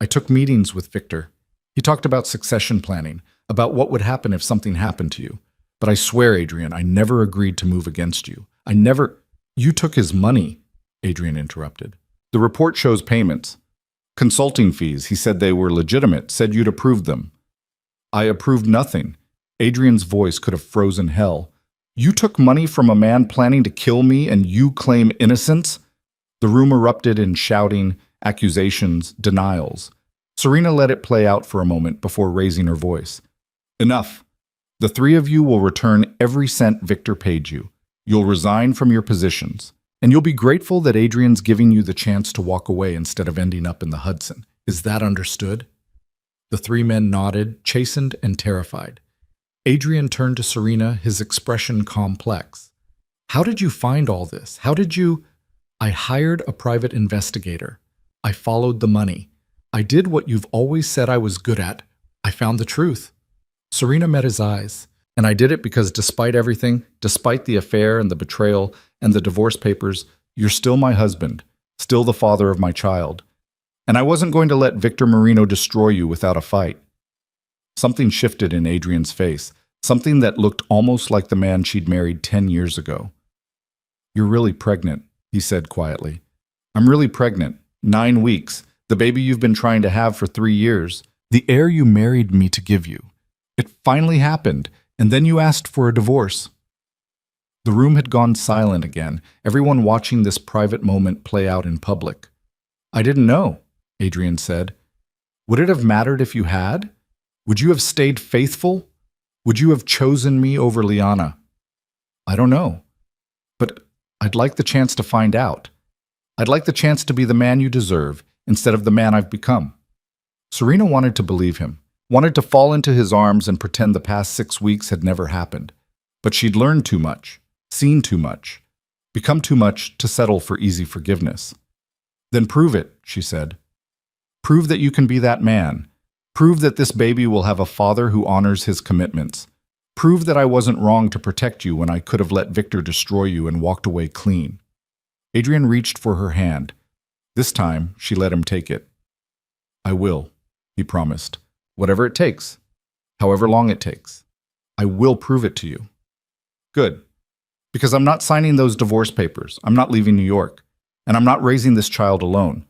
"I took meetings with Victor. He talked about succession planning, about what would happen if something happened to you. But I swear, Adrian, I never agreed to move against you. I never—" "You took his money," Adrian interrupted. "The report shows payments. Consulting fees, he said they were legitimate, said you'd approved them." I approved nothing. Adrian's voice could have frozen hell. You took money from a man planning to kill me and you claim innocence? The room erupted in shouting, accusations, denials. Serena let it play out for a moment before raising her voice. Enough. The three of you will return every cent Victor paid you. You'll resign from your positions. And you'll be grateful that Adrian's giving you the chance to walk away instead of ending up in the Hudson. Is that understood? The three men nodded, chastened and terrified. Adrian turned to Serena, his expression complex. How did you find all this? How did you... I hired a private investigator. I followed the money. I did what you've always said I was good at. I found the truth. Serena met his eyes. And I did it because despite everything, despite the affair and the betrayal and the divorce papers, you're still my husband, still the father of my child. And I wasn't going to let Victor Marino destroy you without a fight. Something shifted in Adrian's face, something that looked almost like the man she'd married 10 years ago. You're really pregnant, he said quietly. I'm really pregnant. 9 weeks. The baby you've been trying to have for 3 years. The heir you married me to give you. It finally happened. And then you asked for a divorce. The room had gone silent again, everyone watching this private moment play out in public. I didn't know, Adrian said. Would it have mattered if you had? Would you have stayed faithful? Would you have chosen me over Liana? I don't know. But I'd like the chance to find out. I'd like the chance to be the man you deserve instead of the man I've become. Serena wanted to believe him. Wanted to fall into his arms and pretend the past 6 weeks had never happened. But she'd learned too much, seen too much, become too much to settle for easy forgiveness. Then prove it, she said. Prove that you can be that man. Prove that this baby will have a father who honors his commitments. Prove that I wasn't wrong to protect you when I could have let Victor destroy you and walked away clean. Adrian reached for her hand. This time, she let him take it. I will, he promised. Whatever it takes, however long it takes, I will prove it to you. Good. Because I'm not signing those divorce papers. I'm not leaving New York. And I'm not raising this child alone.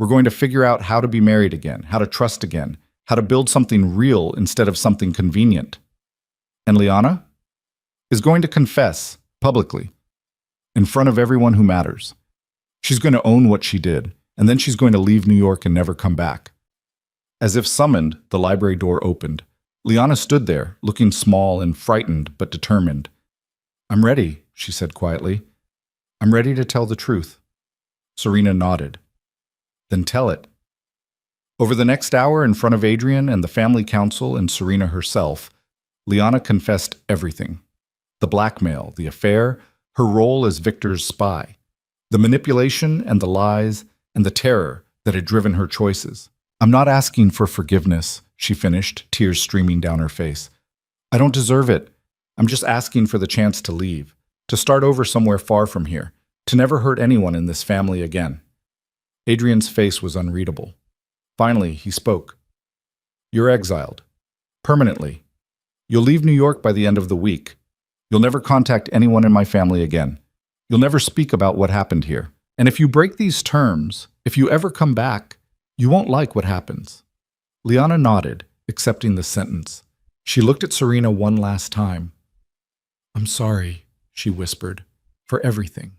We're going to figure out how to be married again, how to trust again, how to build something real instead of something convenient. And Liana is going to confess publicly in front of everyone who matters. She's going to own what she did, and then she's going to leave New York and never come back. As if summoned, the library door opened. Liana stood there, looking small and frightened but determined. I'm ready, she said quietly. I'm ready to tell the truth. Serena nodded. Then tell it. Over the next hour, in front of Adrian and the family council and Serena herself, Liana confessed everything. The blackmail, the affair, her role as Victor's spy, the manipulation and the lies and the terror that had driven her choices. I'm not asking for forgiveness, she finished, tears streaming down her face. I don't deserve it. I'm just asking for the chance to leave, to start over somewhere far from here, to never hurt anyone in this family again. Adrian's face was unreadable. Finally, he spoke. You're exiled. Permanently. You'll leave New York by the end of the week. You'll never contact anyone in my family again. You'll never speak about what happened here. And if you break these terms, if you ever come back, you won't like what happens. Liana nodded, accepting the sentence. She looked at Serena one last time. I'm sorry, she whispered, for everything.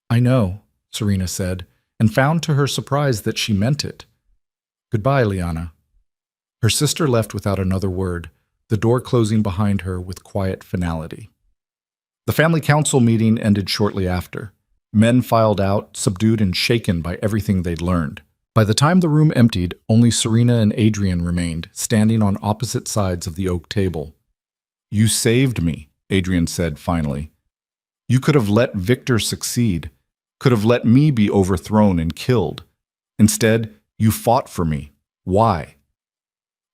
I know, Serena said, and found to her surprise that she meant it. Goodbye, Liana. Her sister left without another word, the door closing behind her with quiet finality. The family council meeting ended shortly after. Men filed out, subdued and shaken by everything they'd learned. By the time the room emptied, only Serena and Adrian remained, standing on opposite sides of the oak table. You saved me, Adrian said finally. You could have let Victor succeed, could have let me be overthrown and killed. Instead, you fought for me. Why?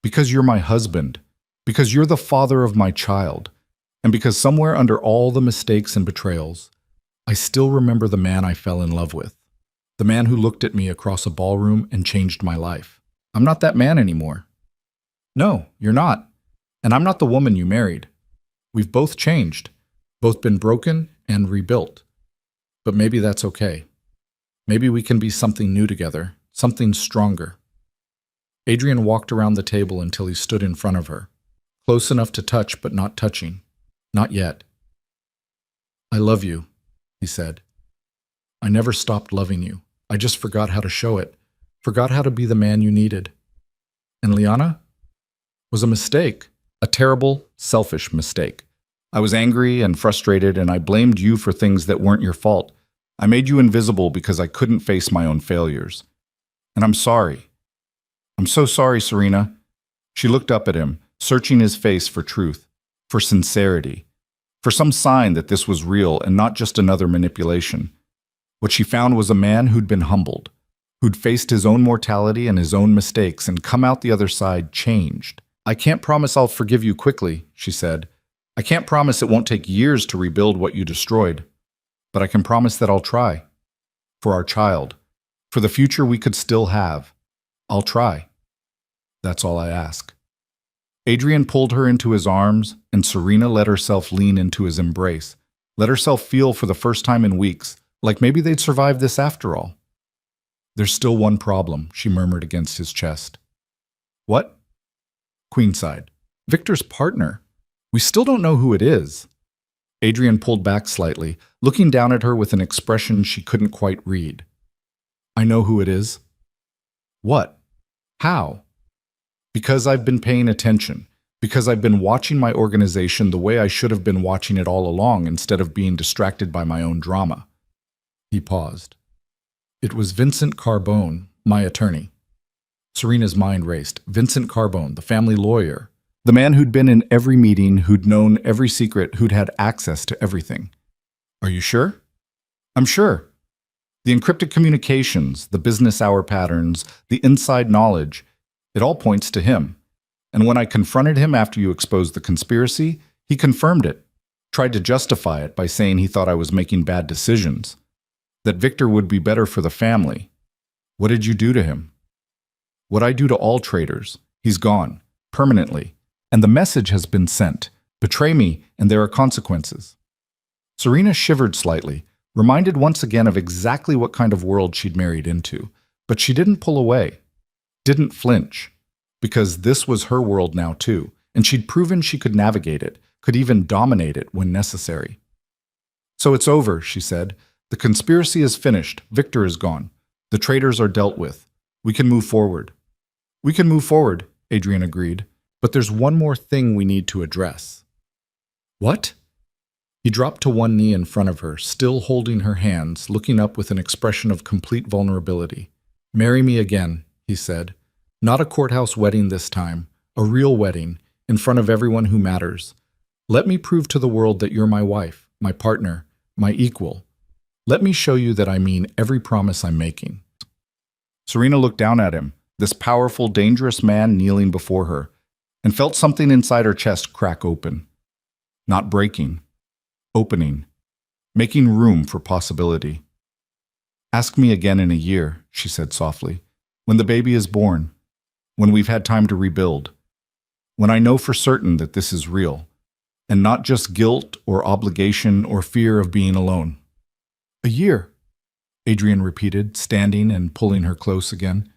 Because you're my husband, because you're the father of my child, and because somewhere under all the mistakes and betrayals, I still remember the man I fell in love with. The man who looked at me across a ballroom and changed my life. I'm not that man anymore. No, you're not. And I'm not the woman you married. We've both changed, both been broken and rebuilt. But maybe that's okay. Maybe we can be something new together, something stronger. Adrian walked around the table until he stood in front of her, close enough to touch but not touching. Not yet. I love you, he said. I never stopped loving you. I just forgot how to show it, forgot how to be the man you needed. And Liana? Was a mistake, a terrible, selfish mistake. I was angry and frustrated, and I blamed you for things that weren't your fault. I made you invisible because I couldn't face my own failures. And I'm sorry. I'm so sorry, Serena. She looked up at him, searching his face for truth, for sincerity, for some sign that this was real and not just another manipulation. What she found was a man who'd been humbled, who'd faced his own mortality and his own mistakes and come out the other side changed. I can't promise I'll forgive you quickly, she said. I can't promise it won't take years to rebuild what you destroyed. But I can promise that I'll try. For our child. For the future we could still have. I'll try. That's all I ask. Adrian pulled her into his arms, and Serena let herself lean into his embrace, let herself feel for the first time in weeks, like maybe they'd survived this after all. There's still one problem, she murmured against his chest. What? Queenside. Victor's partner. We still don't know who it is. Adrian pulled back slightly, looking down at her with an expression she couldn't quite read. I know who it is. What? How? Because I've been paying attention. Because I've been watching my organization the way I should have been watching it all along instead of being distracted by my own drama. He paused. It was Vincent Carbone, my attorney. Serena's mind raced. Vincent Carbone, the family lawyer. The man who'd been in every meeting, who'd known every secret, who'd had access to everything. Are you sure? I'm sure. The encrypted communications, the business hour patterns, the inside knowledge, it all points to him. And when I confronted him after you exposed the conspiracy, he confirmed it, tried to justify it by saying he thought I was making bad decisions, that Victor would be better for the family. What did you do to him? What I do to all traitors. He's gone, permanently. And the message has been sent. Betray me, and there are consequences. Serena shivered slightly, reminded once again of exactly what kind of world she'd married into. But she didn't pull away, didn't flinch, because this was her world now too, and she'd proven she could navigate it, could even dominate it when necessary. So it's over, she said. The conspiracy is finished. Victor is gone. The traitors are dealt with. We can move forward. We can move forward, Adrian agreed. But there's one more thing we need to address. What? He dropped to one knee in front of her, still holding her hands, looking up with an expression of complete vulnerability. Marry me again, he said. Not a courthouse wedding this time, a real wedding, in front of everyone who matters. Let me prove to the world that you're my wife, my partner, my equal. Let me show you that I mean every promise I'm making. Serena looked down at him, this powerful, dangerous man kneeling before her, and felt something inside her chest crack open. Not breaking, opening, making room for possibility. Ask me again in a year, she said softly, when the baby is born, when we've had time to rebuild, when I know for certain that this is real, and not just guilt or obligation or fear of being alone. A year, Adrian repeated, standing and pulling her close again.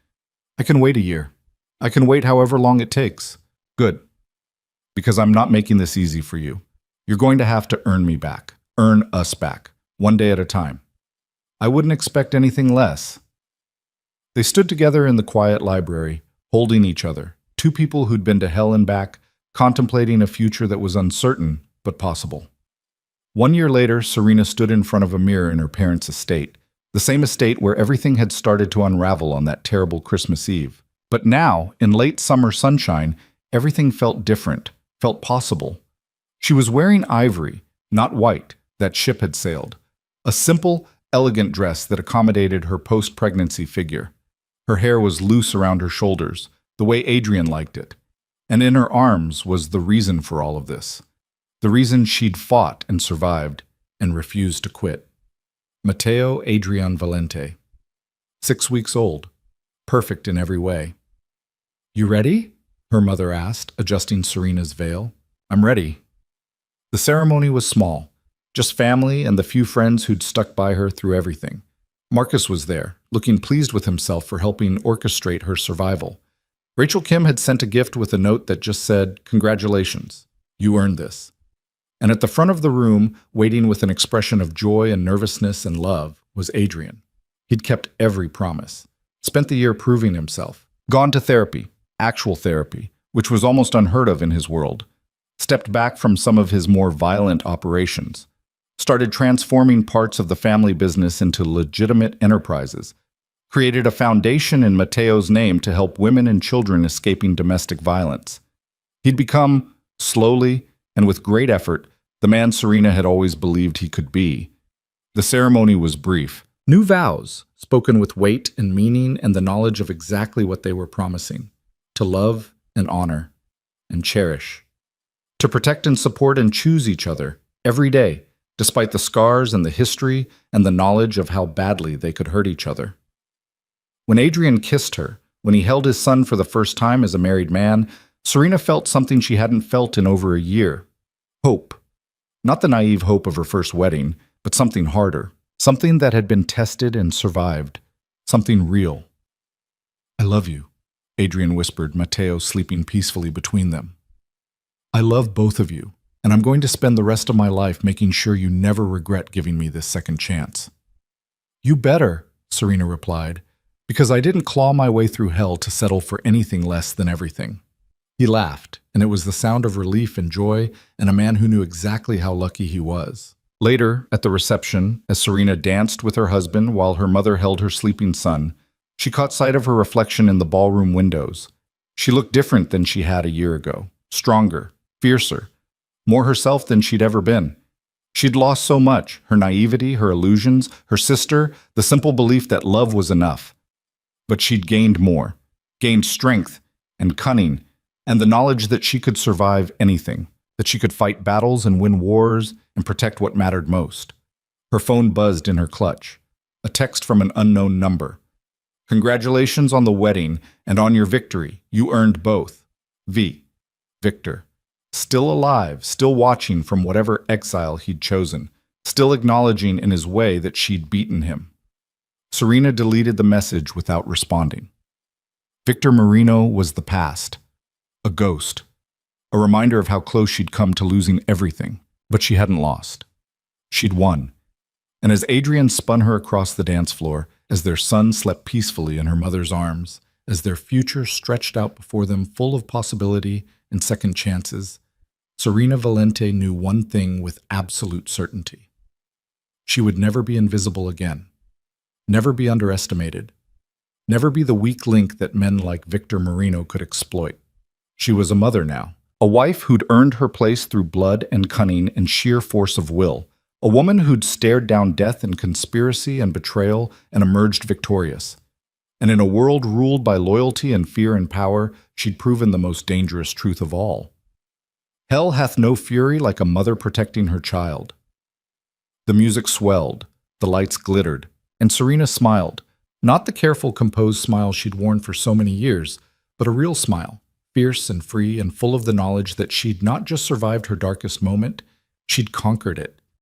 I can wait a year. I can wait however long it takes. Good. Because I'm not making this easy for you. You're going to have to earn me back. Earn us back. One day at a time. I wouldn't expect anything less. They stood together in the quiet library, holding each other. Two people who'd been to hell and back, contemplating a future that was uncertain but possible. 1 year later, Serena stood in front of a mirror in her parents' estate. The same estate where everything had started to unravel on that terrible Christmas Eve. But now, in late summer sunshine, everything felt different, felt possible. She was wearing ivory, not white, that ship had sailed. A simple, elegant dress that accommodated her post-pregnancy figure. Her hair was loose around her shoulders, the way Adrian liked it. And in her arms was the reason for all of this. The reason she'd fought and survived and refused to quit. Matteo Adrian Valente. 6 weeks old. Perfect in every way. You ready? Her mother asked, adjusting Serena's veil. I'm ready. The ceremony was small, just family and the few friends who'd stuck by her through everything. Marcus was there, looking pleased with himself for helping orchestrate her survival. Rachel Kim had sent a gift with a note that just said, "Congratulations, you earned this." And at the front of the room, waiting with an expression of joy and nervousness and love, was Adrian. He'd kept every promise, spent the year proving himself, gone to therapy, actual therapy, which was almost unheard of in his world, stepped back from some of his more violent operations, started transforming parts of the family business into legitimate enterprises, created a foundation in Mateo's name to help women and children escaping domestic violence. He'd become, slowly and with great effort, the man Serena had always believed he could be. The ceremony was brief. New vows, spoken with weight and meaning and the knowledge of exactly what they were promising: to love and honor and cherish, to protect and support and choose each other every day, despite the scars and the history and the knowledge of how badly they could hurt each other. When Adrian kissed her, when he held his son for the first time as a married man, Serena felt something she hadn't felt in over a year. Hope. Not the naive hope of her first wedding, but something harder. Something that had been tested and survived. Something real. "I love you," Adrian whispered, Mateo sleeping peacefully between them. "I love both of you, and I'm going to spend the rest of my life making sure you never regret giving me this second chance." "You better," Serena replied, "because I didn't claw my way through hell to settle for anything less than everything." He laughed, and it was the sound of relief and joy, and a man who knew exactly how lucky he was. Later, at the reception, as Serena danced with her husband while her mother held her sleeping son, she caught sight of her reflection in the ballroom windows. She looked different than she had a year ago, stronger, fiercer, more herself than she'd ever been. She'd lost so much: her naivety, her illusions, her sister, the simple belief that love was enough. But she'd gained more, gained strength and cunning, and the knowledge that she could survive anything, that she could fight battles and win wars and protect what mattered most. Her phone buzzed in her clutch, a text from an unknown number. "Congratulations on the wedding and on your victory. You earned both. V. Victor." Still alive, still watching from whatever exile he'd chosen, still acknowledging in his way that she'd beaten him. Serena deleted the message without responding. Victor Marino was the past, a ghost, a reminder of how close she'd come to losing everything, but she hadn't lost. She'd won. And as Adrian spun her across the dance floor, as their son slept peacefully in her mother's arms, as their future stretched out before them full of possibility and second chances, Serena Valente knew one thing with absolute certainty. She would never be invisible again, never be underestimated, never be the weak link that men like Victor Marino could exploit. She was a mother now, a wife who'd earned her place through blood and cunning and sheer force of will, a woman who'd stared down death and conspiracy and betrayal and emerged victorious. And in a world ruled by loyalty and fear and power, she'd proven the most dangerous truth of all. Hell hath no fury like a mother protecting her child. The music swelled, the lights glittered, and Serena smiled, not the careful, composed smile she'd worn for so many years, but a real smile, fierce and free and full of the knowledge that she'd not just survived her darkest moment, she'd conquered it.